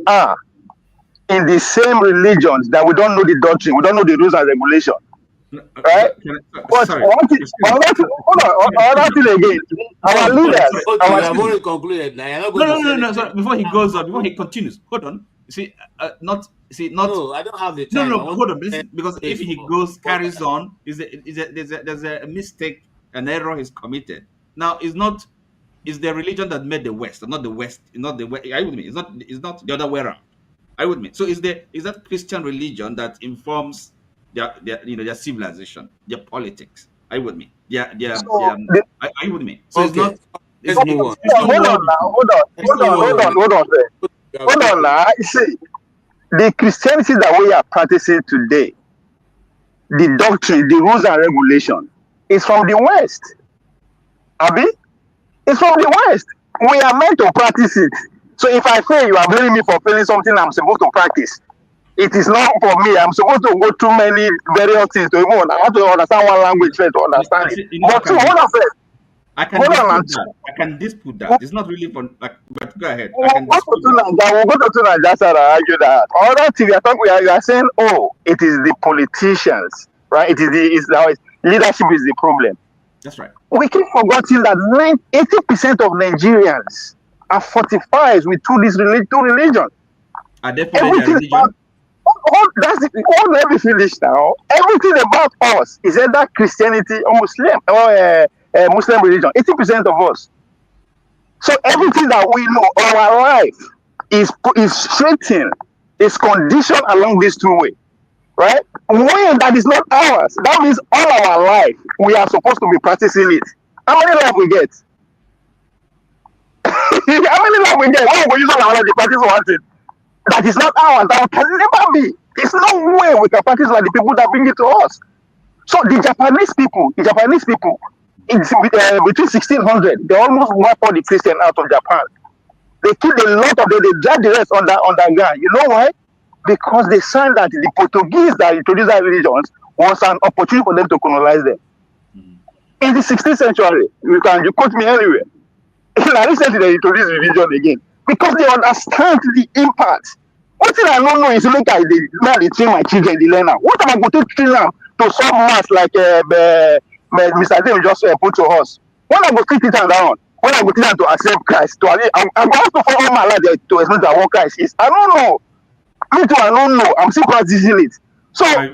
are in the same religions that we don't know the doctrine, we don't know the rules and regulations. Right? But another thing again, our leaders. I've already concluded. No. Sorry. Before he goes on, before he continues, hold on. No, I don't have the time. No, hold on. Because if he carries on, there's a mistake, an error is committed. Now, it's the religion that made the West, not the West, not the West. Are you with me? It's not the other way around. Are you with me? So is that Christian religion that informs their civilization, their politics? Are you with me? Are you with me? So okay. Hold on now. See, the Christianity that we are practicing today, the doctrine, the rules and regulations, is from the West. Abi? It's from the West. We are meant to practice it. So if I fail, you are blaming me for failing something I'm supposed to practice. It is not for me. I'm supposed to go through many various things to even I have to understand one language first to understand it. But two, hold on first. I can Hold on. dispute that. I can dispute that. It's not really for. Like, but go ahead. I We'll can go dispute to that. Naija. We'll go to Naija side and argue that. Other thing you are saying, oh, it is the politicians, right? It is leadership is the problem. That's right. We keep forgetting that 80% of Nigerians are fortified with two religions. Are they following their religion? Let me finish now. Everything about us is either Christianity or Muslim or Muslim religion. 80% of us. So everything that we know, our life is straightened, is conditioned along these two ways, right? When that is not ours, that means all our life we are supposed to be practicing it. How many life we get? How many life we get? When we use all our life to practice one thing that is not ours, that can never be. There's no way we can practice like the people that bring it to us. So the Japanese people, it's between 1600, they almost wiped all the Christian out of Japan. They killed a lot of them, they dragged the rest underground. You know why? Because they signed that the Portuguese that introduced their religions was an opportunity for them to colonize them. In the 16th century, you quote me anywhere. Recently they introduced religion again because they understand the impact. One thing I don't know is look at they train my children, they learn now. What am I going to train them to some mass like Mr. Dave just put to us? When I go teach it down, when I go teach them to accept Christ, I'm going to follow all my life to explain that what Christ is. I don't know. Me too, I don't know. I'm still practicing it. So Are you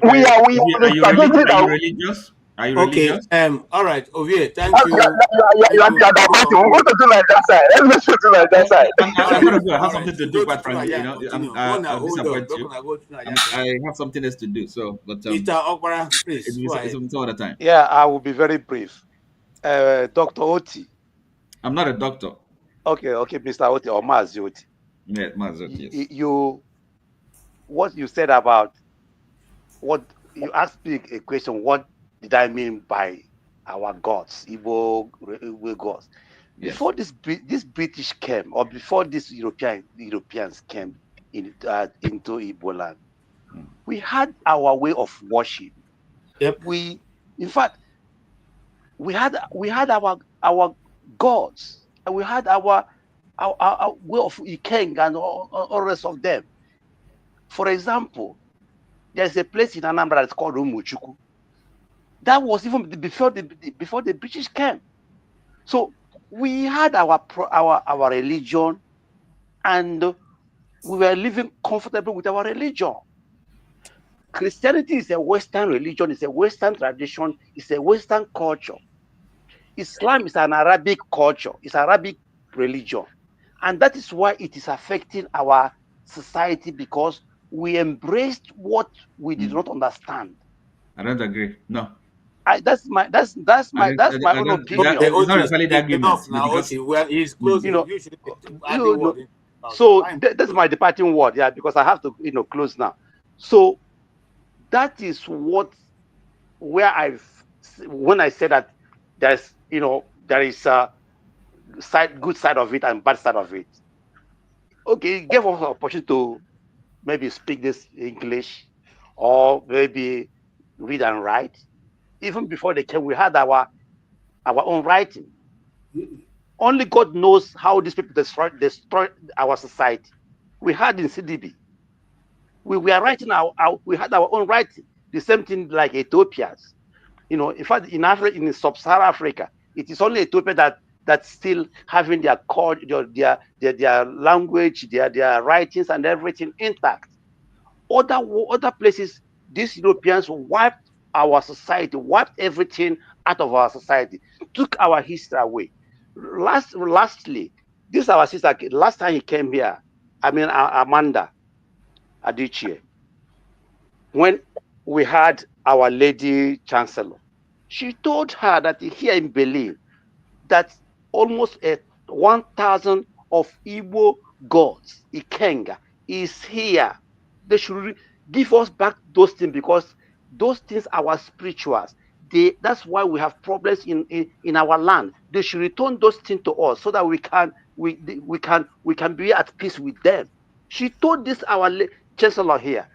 religious? Are you Okay. religious? All right, Ovie, thank you. We'll go to like that side. Let's go to like that side. I'm gonna go. I have something to do. Quite frankly, you know, I'm disappointed you. I have something else to do. So, but Peter Okpara, please go ahead. it's all the time. Yeah, I will be very brief. Dr. Oti. I'm not a doctor. Okay, Mr. Oti or Mazi Oti. Yeah, Mazi Oti. Yes. What you said about what you asked me a question. What did I mean by our gods, Igbo gods? Yes. Before this British came, or before these Europeans came into Igbo land, we had our way of worship. Yep. In fact, we had our gods, and we had our way of Ikeng and all rest of them. For example, there's a place in Anambra that's called Umuchuku. That was even before the British came. So we had our religion, and we were living comfortably with our religion. Christianity is a Western religion, it's a Western tradition, it's a Western culture. Islam is an Arabic culture, it's Arabic religion. And that is why it is affecting our society, because we embraced what we did not understand. I don't agree. No. That's my own opinion. It's not a valid argument. Well, he's closing. You should add the word. So that's my departing word, yeah, because I have to close now. So that is when I say that there is a good side of it and bad side of it. Okay, it gave us an opportunity to maybe speak this English or maybe read and write. Even before they came, we had our own writing. Only God knows how these people destroyed our society. We had in CDB. We were writing we had our own writing. The same thing like Ethiopians. In fact, in sub-Saharan Africa, it is only Ethiopia that's still having their culture, their language, their writings and everything intact. Other places, these Europeans wiped our society, wiped everything out of our society, took our history away. Lastly, this our sister. Last time he came here, Amanda Adichie, when we had our lady chancellor, she told her that here in Berlin, that almost 1,000 of Igbo gods, Ikenga, is here. They should give us back those things, because those things are our spirituals. that's why we have problems in our land. They should return those things to us so that we can be at peace with them. She told this our chancellor here.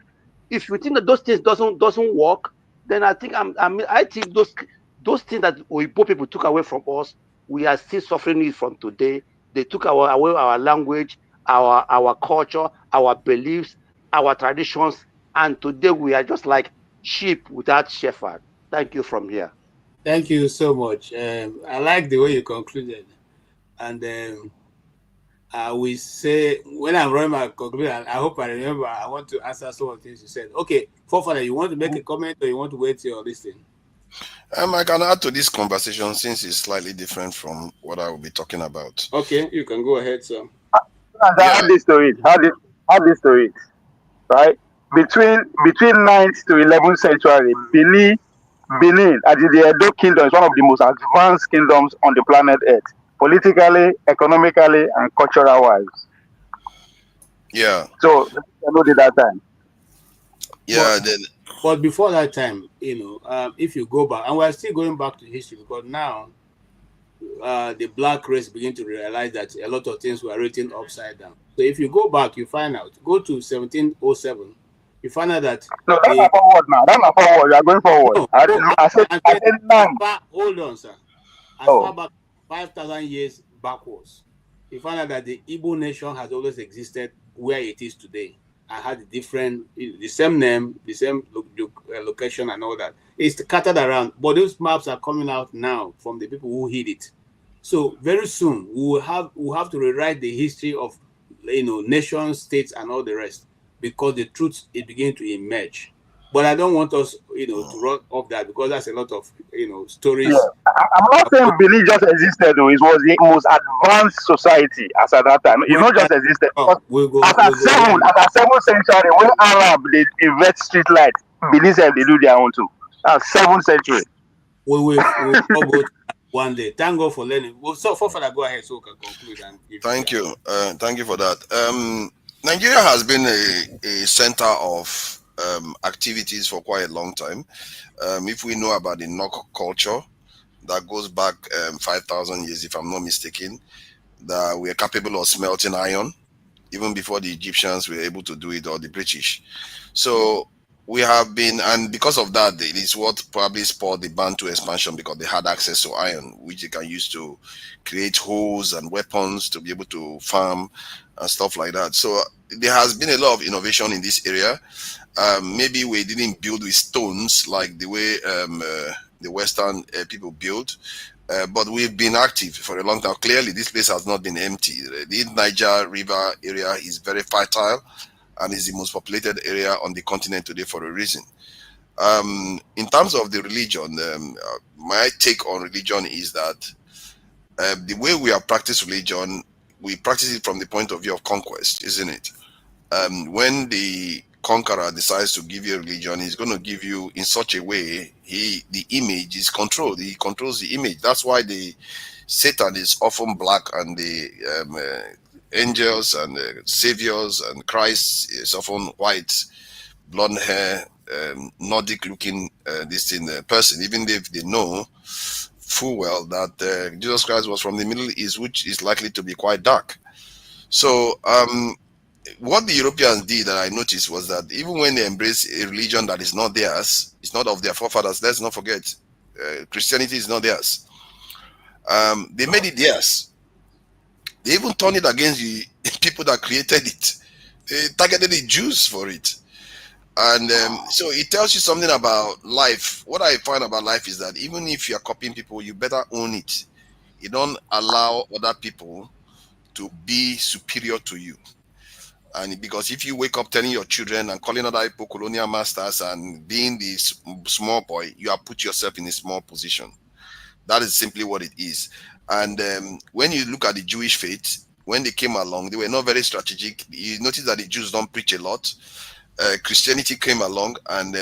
If you think that those things doesn't work, then I think I think those things that Oyibo people took away from us, we are still suffering it from today. They took away our language, our culture, our beliefs, our traditions, and today we are just like sheep without shepherd. Thank you from here. Thank you so much. I like the way you concluded, and I will say when I'm running my conclusion, I hope I remember. I want to answer some of the things you said. Okay, Forefather, you want to make a comment or you want to wait till listening? I can add to this conversation since it's slightly different from what I will be talking about. Okay, you can go ahead, sir. Add this to it. Add this to it. Right? Between 9th to 11th century, Benin, as the Edo Kingdom, is one of the most advanced kingdoms on the planet Earth, politically, economically, and cultural wise. Yeah. So I know that time. Yeah. But before that time, if you go back, and we're still going back to history because now the black race begin to realize that a lot of things were written upside down. So if you go back, you find out. Go to 1707. You find out that no, that's not forward now. That's not forward. You are going forward. No, I said hold on, sir. As far back 5,000 years backwards, you find out that the Igbo nation has always existed where it is today and had the same name, the same location and all that. It's scattered around, but those maps are coming out now from the people who hid it. So very soon we'll have to rewrite the history of nations, states, and all the rest because the truth is beginning to emerge. But I don't want us, to run off that because that's a lot of, stories. Yeah. I'm not saying Benin just existed, though. It was the most advanced society as at that time. It not just existed. As at 7th century, when Arab they invent street lights, Benin said they do their own too. 7th century. We'll all go one day. Thank God for learning. Well, so Forefather, go ahead so we can conclude. Thank you. Thank you for that. Nigeria has been a center of activities for quite a long time. If we know about the Nok culture that goes back 5,000 years, if I'm not mistaken, that we are capable of smelting iron even before the Egyptians were able to do it, or the British. So we have been, and because of that, it is what probably spurred the Bantu expansion because they had access to iron, which they can use to create hoes and weapons to be able to farm and stuff like that. So there has been a lot of innovation in this area. Maybe we didn't build with stones like the way the Western people build, but we've been active for a long time. Clearly, this place has not been empty. The Niger River area is very fertile and is the most populated area on the continent today for a reason. In terms of the religion, my take on religion is that the way we have practiced religion, we practice it from the point of view of conquest, isn't it? When the conqueror decides to give you a religion, he's going to give you in such a way, the image is controlled. He controls the image. That's why the Satan is often black, and the angels and saviors and Christ is often white, blonde hair, Nordic looking person, even if they know full well that Jesus Christ was from the Middle East, which is likely to be quite dark. So what the Europeans did that I noticed was that even when they embrace a religion that is not theirs, it's not of their forefathers, let's not forget, Christianity is not theirs. They made it theirs. They even turned it against the people that created it. They targeted the Jews for it. And so it tells you something about life. What I find about life is that even if you're copying people, you better own it. You don't allow other people to be superior to you. And because if you wake up telling your children and calling other people colonial masters and being this small boy, you have put yourself in a small position. That is simply what it is. And when you look at the Jewish faith, when they came along, they were not very strategic. You notice that the Jews don't preach a lot. Christianity came along, and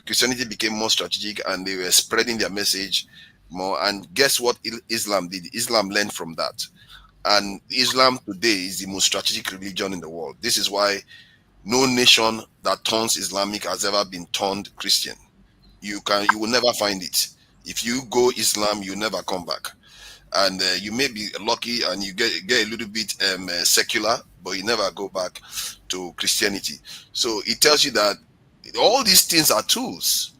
Christianity became more strategic, and they were spreading their message more. And guess what Islam did? Islam learned from that. And Islam today is the most strategic religion in the world. This is why no nation that turns Islamic has ever been turned Christian. You will never find it. If you go Islam, you never come back. And you may be lucky and you get a little bit secular, but you never go back to Christianity. So it tells you that all these things are tools.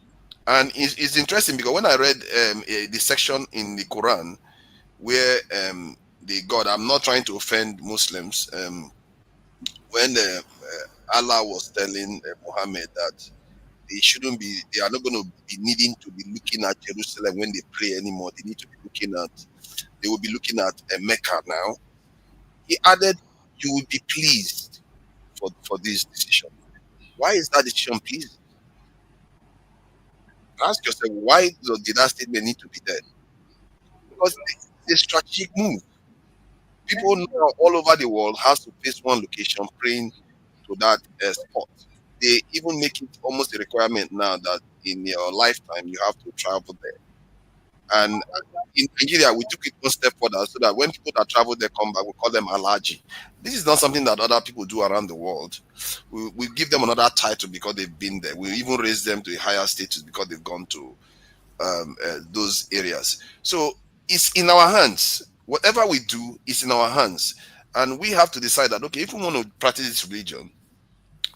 And it's interesting because when I read the section in the Quran where God, I'm not trying to offend Muslims, when Allah was telling Muhammad that they are not going to be needing to be looking at Jerusalem when they pray anymore. They will be looking at Mecca now. He added, you will be pleased for this decision. Why is that decision pleased? Ask yourself, why did that statement need to be there? Because it's a strategic move. People now all over the world has to face one location praying to that spot. They even make it almost a requirement now that in your lifetime you have to travel there. And in Nigeria, we took it one step further so that when people that travel there come back, we call them Alaji. This is not something that other people do around the world. We give them another title because they've been there. We even raise them to a higher status because they've gone to those areas. So it's in our hands. Whatever we do is in our hands. And we have to decide that, okay, if we want to practice this religion,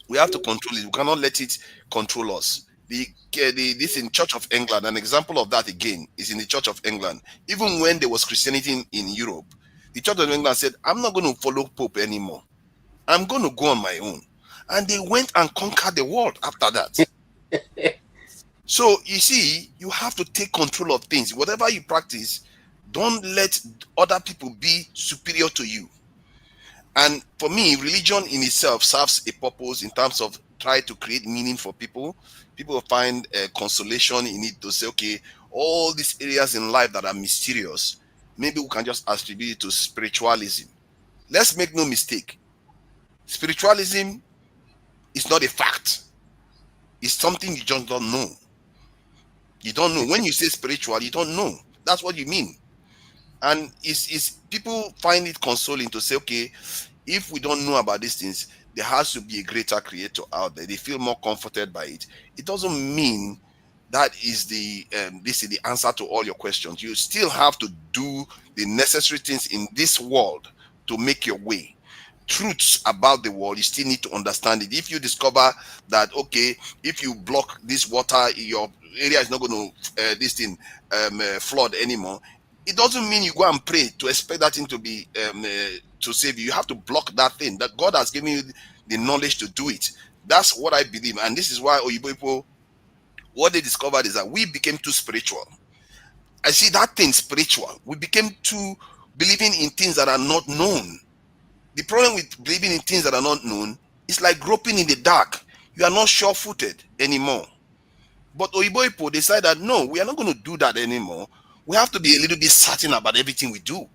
we have to control it. We cannot let it control us. This in Church of England, an example of that again is in the Church of England. Even when there was Christianity in Europe, the Church of England said, I'm not going to follow Pope anymore. I'm going to go on my own. And they went and conquered the world after that. So you see, you have to take control of things. Whatever you practice, don't let other people be superior to you. And for me, religion in itself serves a purpose in terms of try to create meaning for people. People find consolation in it to say, okay, all these areas in life that are mysterious, maybe we can just attribute it to spiritualism. Let's make no mistake. Spiritualism is not a fact. It's something you just don't know. You don't know. When you say spiritual, you don't know. That's what you mean. And it's people find it consoling to say, okay, if we don't know about these things, there has to be a greater creator out there. They feel more comforted by it. It doesn't mean that is the answer to all your questions. You still have to do the necessary things in this world to make your way. Truths about the world, you still need to understand it. If you discover that, okay, if you block this water, your area is not going to flood anymore, it doesn't mean you go and pray to expect that thing to be to save you. You have to block that thing. That God has given you the knowledge to do it. That's what I believe, and this is why Oyibo people, what they discovered is that we became too spiritual. I see that thing spiritual. We became too believing in things that are not known. The problem with believing in things that are not known is like groping in the dark. You are not sure-footed anymore. But Oyibo people decide that no, we are not going to do that anymore. We have to be a little bit certain about everything we do.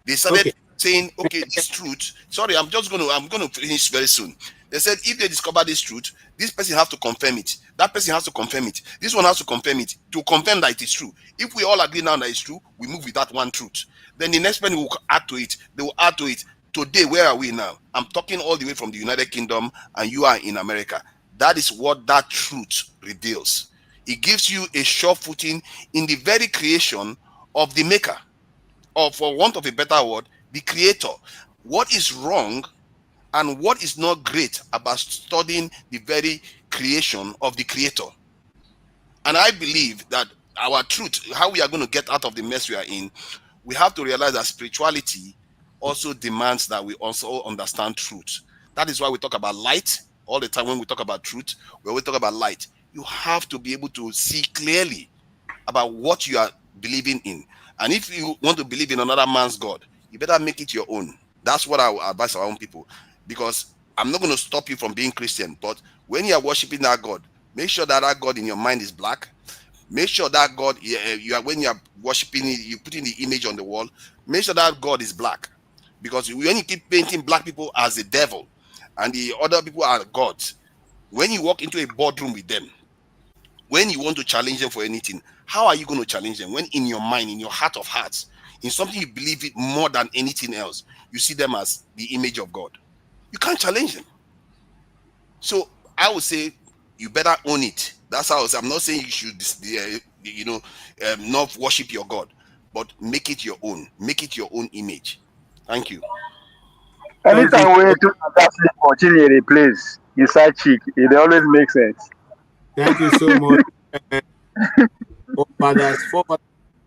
They started saying, okay, this truth. Sorry, I'm going to finish very soon. They said if they discover this truth, this person has to confirm it. That person has to confirm it. This one has to confirm it to confirm that it is true. If we all agree now that it's true, we move with that one truth. Then the next person will add to it. They will add to it. Today, where are we now? I'm talking all the way from the United Kingdom, and you are in America. That is what that truth reveals. It gives you a sure footing in the very creation of the maker, or for want of a better word, the creator. What is wrong and what is not great about studying the very creation of the creator? And I believe that our truth, how we are going to get out of the mess we are in, we have to realize that spirituality also demands that we also understand truth. That is why we talk about light all the time. When we talk about truth, we always talk about light. You have to be able to see clearly about what you are believing in. And if you want to believe in another man's God, you better make it your own. That's what I will advise our own people. Because I'm not going to stop you from being Christian, but when you are worshiping that God, make sure that that God in your mind is black. Make sure that God, when you are worshiping it, you put in the image on the wall, make sure that God is black. Because when you keep painting black people as the devil and the other people are gods, when you walk into a boardroom with them, when you want to challenge them for anything, how are you going to challenge them? When in your mind, in your heart of hearts, in something you believe it more than anything else, you see them as the image of God. You can't challenge them. So I would say you better own it. That's how I'm not saying you should not worship your God, but make it your own. Make it your own image. Thank you. Anytime we to that sleep for Chinyere place, inside chick, it always makes sense. Thank you so much. Forefathers,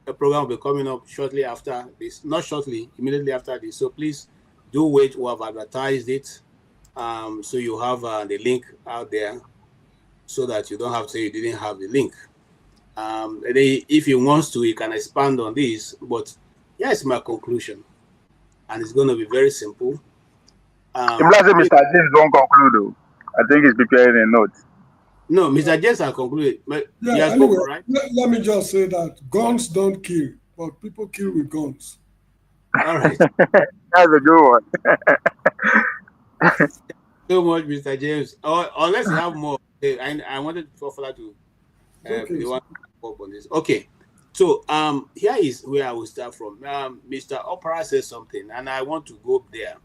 the program will be coming up shortly after this. Not shortly, immediately after this. So please do wait. We have advertised it. So you have the link out there so that you don't have to say you didn't have the link. If he wants to, he can expand on this. But here's my conclusion. And it's going to be very simple. Mr. James don't conclude, though. I think he's preparing a note. No, Mr. James has concluded. Yeah, anyway, right? Let me just say that guns don't kill, but people kill with guns. All right. That's a good one. So much, Mr. James. Unless you have more, I wanted Fofala to be the one to talk on this. Okay. So here is where I will start from. Mr. Opera says something, and I want to go there.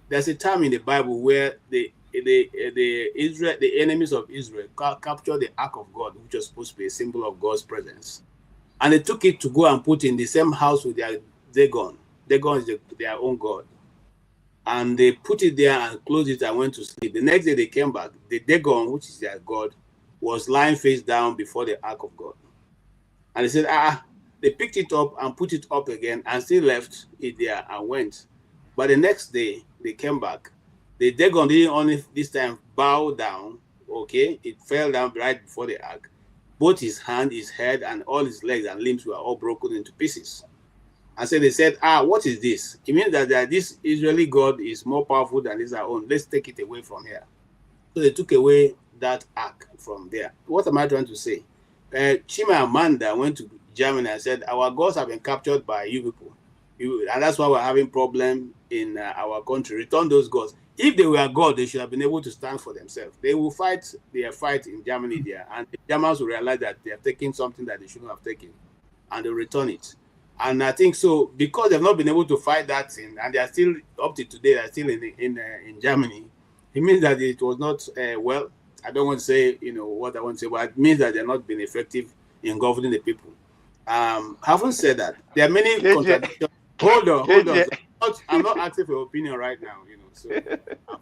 There's a time in the Bible where the enemies of Israel captured the Ark of God, which was supposed to be a symbol of God's presence, and they took it to go and put in the same house with their Dagon. Dagon is their own god, and they put it there and closed it and went to sleep. The next day they came back. The Dagon, which is their god, was lying face down before the Ark of God, and they said, they picked it up and put it up again and still left it there and went. But the next day they came back. The Dagon didn't only this time bow down, okay? It fell down right before the ark. Both his hand, his head, and all his legs and limbs were all broken into pieces. And so they said, what is this? It means that this Israeli God is more powerful than our own. Let's take it away from here. So they took away that ark from there. What am I trying to say? Chima Amanda went to Germany and said, our gods have been captured by you people. And that's why we're having problem in our country. Return those gods. If they were God, they should have been able to stand for themselves. They will fight their fight in Germany there, and the Germans will realize that they have taken something that they shouldn't have taken, and they'll return it. And I think so, because they've not been able to fight that thing, and they are still, up to today, they're still in Germany, it means that it was not, well, I don't want to say, what I want to say, but it means that they're not been effective in governing the people. Having said that, there are many contradictions. Hold on. I'm not asking for your opinion right now, so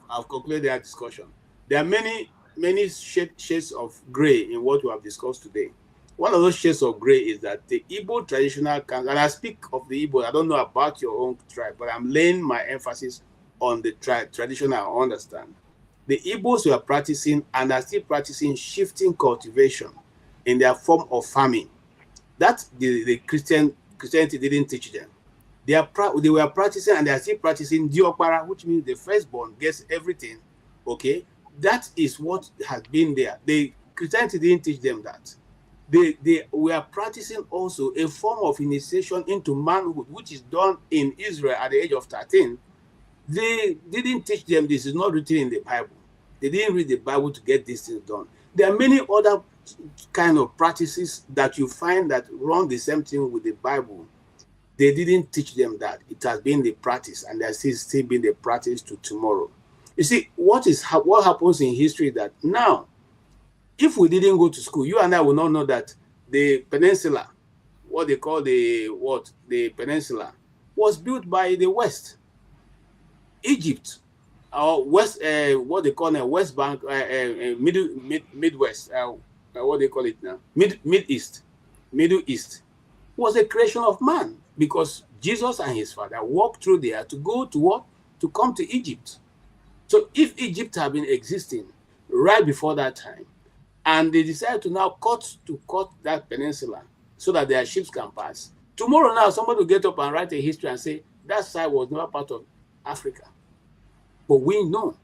I've concluded that discussion. There are many shades of gray in what we have discussed today. One of those shades of gray is that the Igbo traditional, and I speak of the Igbo, I don't know about your own tribe, but I'm laying my emphasis on the traditional I understand. The Igbos were practicing and are still practicing shifting cultivation in their form of farming. That the Christianity didn't teach them. They were practicing and they are still practicing diokpara, which means the firstborn gets everything. Okay, that is what has been there. The Christianity didn't teach them that. They were practicing also a form of initiation into manhood, which is done in Israel at the age of 13. They didn't teach them this. Is not written in the Bible. They didn't read the Bible to get these things done. There are many other kind of practices that you find that run the same thing with the Bible. They didn't teach them that. It has been the practice, and there's still been the practice to tomorrow. You see, what happens in history that now, if we didn't go to school, you and I will not know that the peninsula, what they call the peninsula, was built by the West. Egypt, or West, what they call now, West Bank, Midwest, what they call it now, Middle East, was a creation of man, because Jesus and his father walked through there to go to what? To come to Egypt. So if Egypt had been existing right before that time, and they decided to now cut that peninsula so that their ships can pass, tomorrow now somebody will get up and write a history and say that side was never part of Africa. But we know.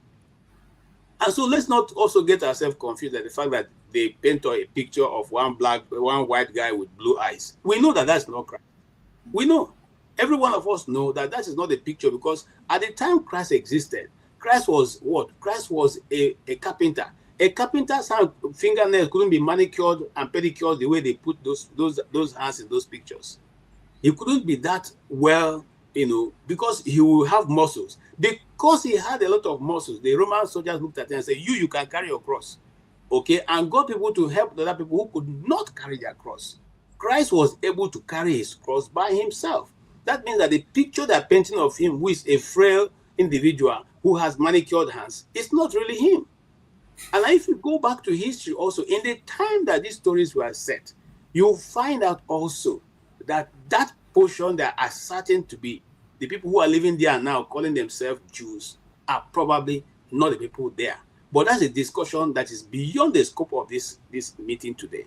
And so let's not also get ourselves confused at the fact that they paint a picture of one white guy with blue eyes. We know that that's not Christ. We know. Every one of us know that that is not the picture, because at the time Christ existed, Christ was what? Christ was a carpenter. A carpenter's fingernails couldn't be manicured and pedicured the way they put those hands in those pictures. He couldn't be that well, because he will have muscles. Because he had a lot of muscles, the Roman soldiers looked at him and said, you can carry your cross. Okay, and got people to help the other people who could not carry their cross. Christ was able to carry his cross by himself. That means that the picture they're painting of him, who is a frail individual who has manicured hands, is not really him. And if you go back to history also, in the time that these stories were set, you'll find out also that that portion that are certain to be the people who are living there now calling themselves Jews are probably not the people there. But that's a discussion that is beyond the scope of this meeting today.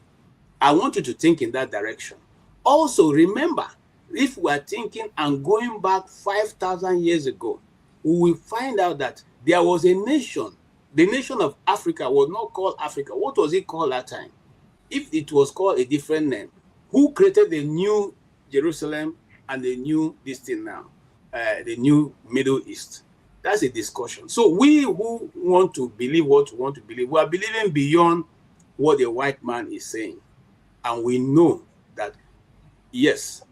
I want you to think in that direction. Also, remember, if we are thinking and going back 5,000 years ago, we will find out that there was a nation. The nation of Africa was not called Africa. What was it called that time? If it was called a different name, who created the new Jerusalem and the new this thing now, the new Middle East? That's a discussion. So we who want to believe what we want to believe, we are believing beyond what the white man is saying. And we know that, yes,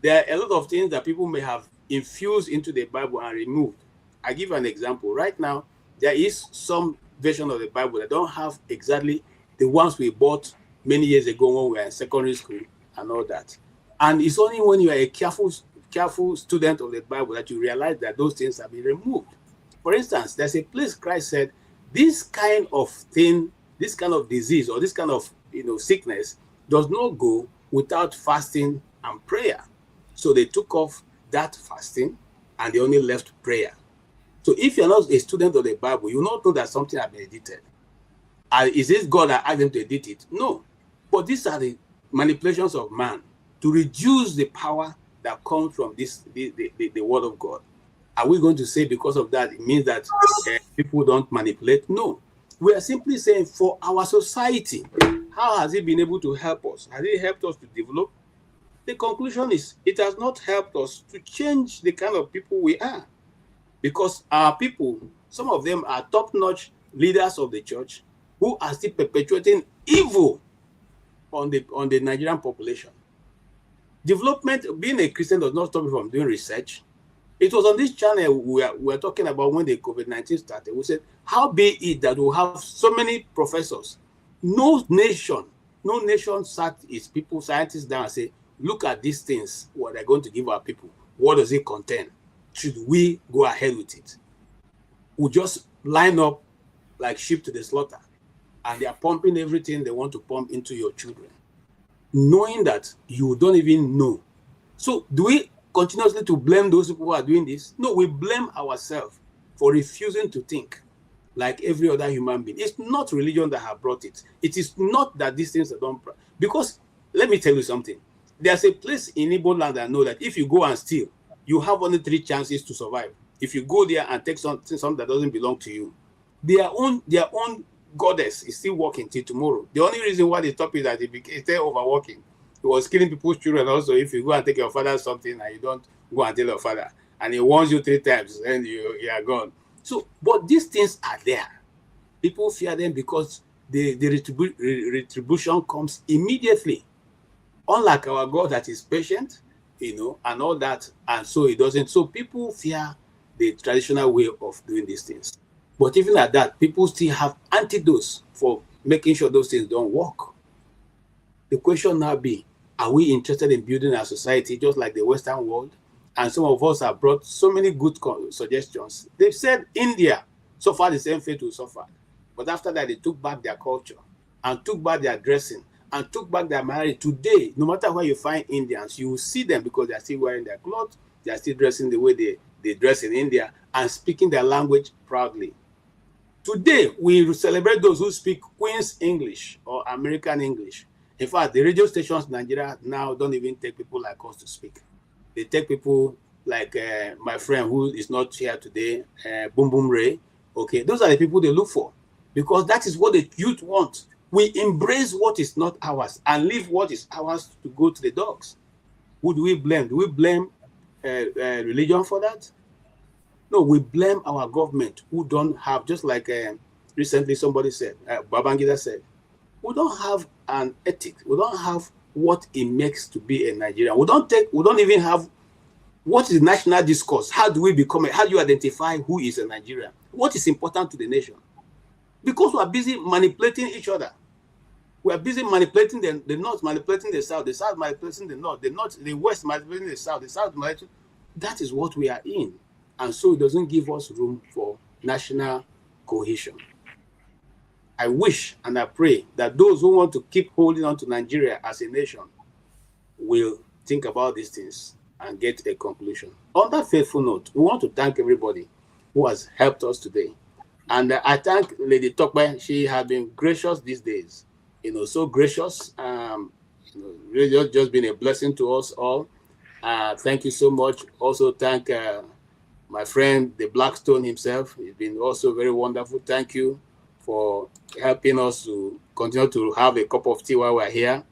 there are a lot of things that people may have infused into the Bible and removed. I give an example. Right now, there is some version of the Bible that don't have exactly the ones we bought many years ago when we were in secondary school and all that. And it's only when you are a careful student of the Bible that you realize that those things have been removed. For instance, there's a place Christ said, this kind of thing, this kind of disease or this kind of sickness does not go without fasting and prayer. So they took off that fasting and they only left prayer. So if you're not a student of the Bible, you not know that something has been edited. Is this God that asked them to edit it? No. But these are the manipulations of man to reduce the power that comes from the word of God. Are we going to say because of that, it means that people don't manipulate? No. We are simply saying for our society, how has it been able to help us? Has it helped us to develop? The conclusion is it has not helped us to change the kind of people we are. Because our people, some of them are top-notch leaders of the church who are still perpetuating evil on the Nigerian population. Development, being a Christian does not stop you from doing research. It was on this channel we were talking about when the COVID-19 started. We said, how be it that we have so many professors? No nation sat its people, scientists down and say, look at these things, what they're going to give our people. What does it contain? Should we go ahead with it? We just line up like sheep to the slaughter, and they are pumping everything they want to pump into your children, knowing that you don't even know. So do we continuously to blame those people who are doing this? No, we blame ourselves for refusing to think like every other human being. It's not religion that have brought it. It is not that these things are done. Because let me tell you something. There's a place in Igbo land I know that if you go and steal, you have only 3 chances to survive. If you go there and take something that doesn't belong to you, their own goddess is still working till tomorrow. The only reason why they stop is that they're overworking. It was killing people's children also. If you go and take your father something and you don't go and tell your father, and he warns you 3 times, and you are gone. So, but these things are there. People fear them because the retribution comes immediately. Unlike our God that is patient, and all that, and so it doesn't. So people fear the traditional way of doing these things. But even at that, people still have antidotes for making sure those things don't work. The question now be, are we interested in building our society just like the Western world? And some of us have brought so many good suggestions. They've said India suffered the same fate we suffered. But after that, they took back their culture and took back their dressing and took back their marriage. Today, no matter where you find Indians, you will see them because they are still wearing their clothes, they are still dressing the way they dress in India and speaking their language proudly. Today, we celebrate those who speak Queen's English or American English. In fact, the radio stations in Nigeria now don't even take people like us to speak. They take people like my friend who is not here today, Boom Boom Ray. Okay, those are the people they look for because that is what the youth want. We embrace what is not ours and leave what is ours to go to the dogs. Who do we blame? Do we blame religion for that? No, we blame our government who don't have, just like recently somebody said, Babangida said, we don't have an ethic. We don't have what it makes to be a Nigerian. We don't even have what is national discourse. How do we become how do you identify who is a Nigerian? What is important to the nation? Because we are busy manipulating each other. We are busy manipulating the North, manipulating the South manipulating the North, the West manipulating the South manipulating. That is what we are in. And so it doesn't give us room for national cohesion. I wish and I pray that those who want to keep holding on to Nigeria as a nation will think about these things and get a conclusion. On that faithful note, we want to thank everybody who has helped us today. And I thank Lady Tokwe. She has been gracious these days, so gracious. Really just been a blessing to us all. Thank you so much. Also thank my friend, the Blackstone himself. He's been also very wonderful. Thank you for helping us to continue to have a cup of tea while we're here.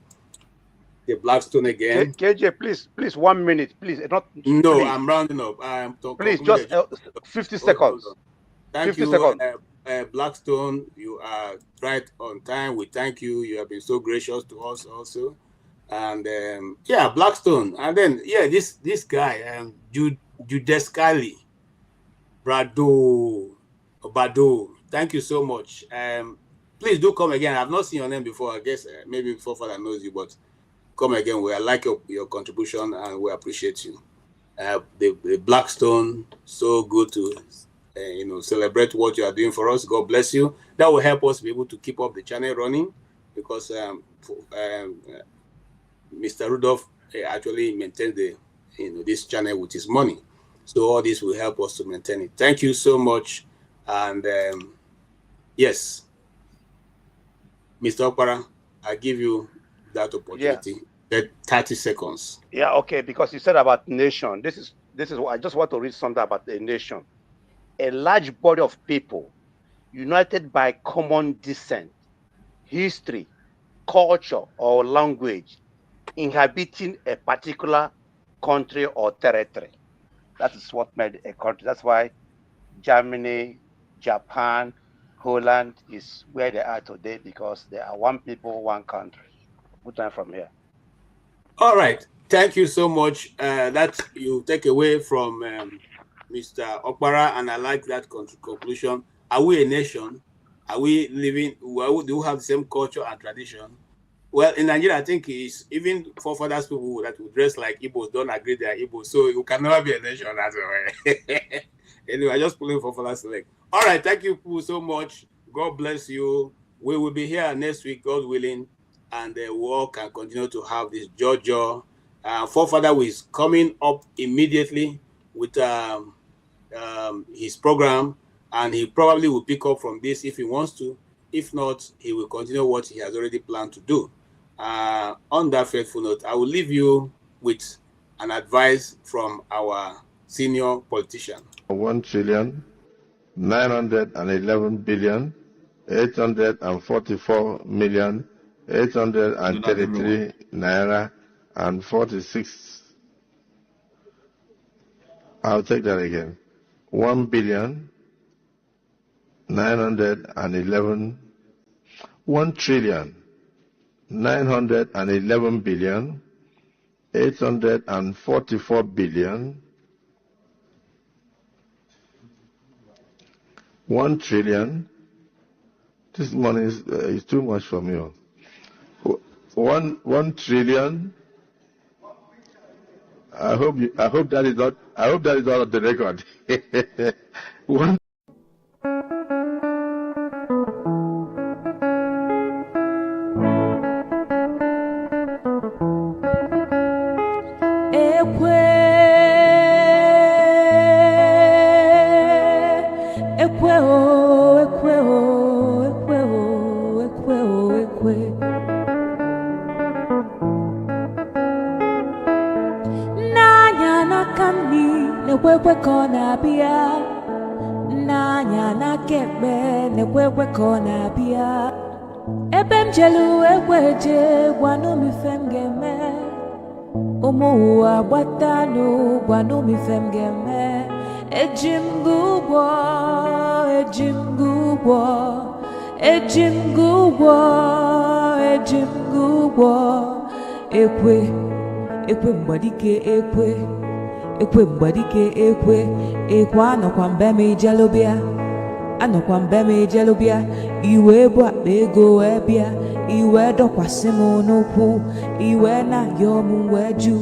The Blackstone again. KJ, please, 1 minute, please. No, please. I'm rounding up. Please, just 50 seconds. Thank 50 you, seconds. Blackstone. You are right on time. We thank you. You have been so gracious to us also. And Blackstone. And then this guy, Judeskali Bado. Thank you so much. Please do come again. I've not seen your name before. I guess maybe before Father knows you, but come again. We like your contribution and we appreciate you. The Blackstone, so good to celebrate what you are doing for us. God bless you. That will help us be able to keep up the channel running, because Mr. Rudolph actually maintains this channel with his money. So all this will help us to maintain it. Thank you so much. And yes, Mr. Okpara, I give you that opportunity. Yeah. 30 seconds. Yeah, okay, because you said about nation. This is what I just want to read something about the nation. A large body of people united by common descent, history, culture, or language, inhabiting a particular country or territory. That is what made a country. That's why Germany, Japan, Holland is where they are today, because they are one people, one country. Good time from here. All right. Thank you so much. That you take away from Mr. Okpara, and I like that conclusion. Are we a nation? Are we living? Do we have the same culture and tradition? Well, in Nigeria, I think it's even forefathers people that would dress like Igbos don't agree they are Igbos, so you can never be a nation as well. Anyway, I just pulling forefathers leg. All right, thank you so much. God bless you. We will be here next week, God willing, and we all can continue to have this Jojo. Forefather is coming up immediately with his program, and he probably will pick up from this if he wants to. If not, he will continue what he has already planned to do. On that faithful note, I will leave you with an advice from our senior politician. 1,911,844,833 naira and 46. I'll take that again. 1,911,000,000 1,911,844,000,000 1 trillion. This money is too much for me. 1 trillion. I hope that is not the record. One. Nekwekwe kona bia Nanya na kekbe Nekwekwe kona bia Ebem jelu ekweje Gwanu mifemgeme Umuwa watanu Gwanu mifemgeme Ejimgubwa Ejimgubwa Ejimgubwa Ejimgubwa Ekwe mbadike ekwe mbadike ekwe anọkwa mbe ma ijelubia anọkwa mbe m ejelu bịa iwe bụ akpa ego wee bịa iwe dọkwasị m n'ụkwụ iwe na-ayọ m wee jụ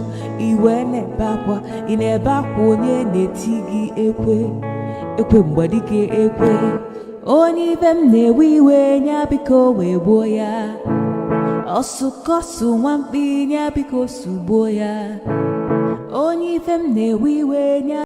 iwe na-ebe akwa ị na-ebe akwa onye na-eti gị ekwe mgbe dike ekwe onye ibe m na-ewe iwe nya biko wee gbuo ya ọsụkọsụ nwamkpi nya biko sugbuo ya onye ife m na-ewe iwe nya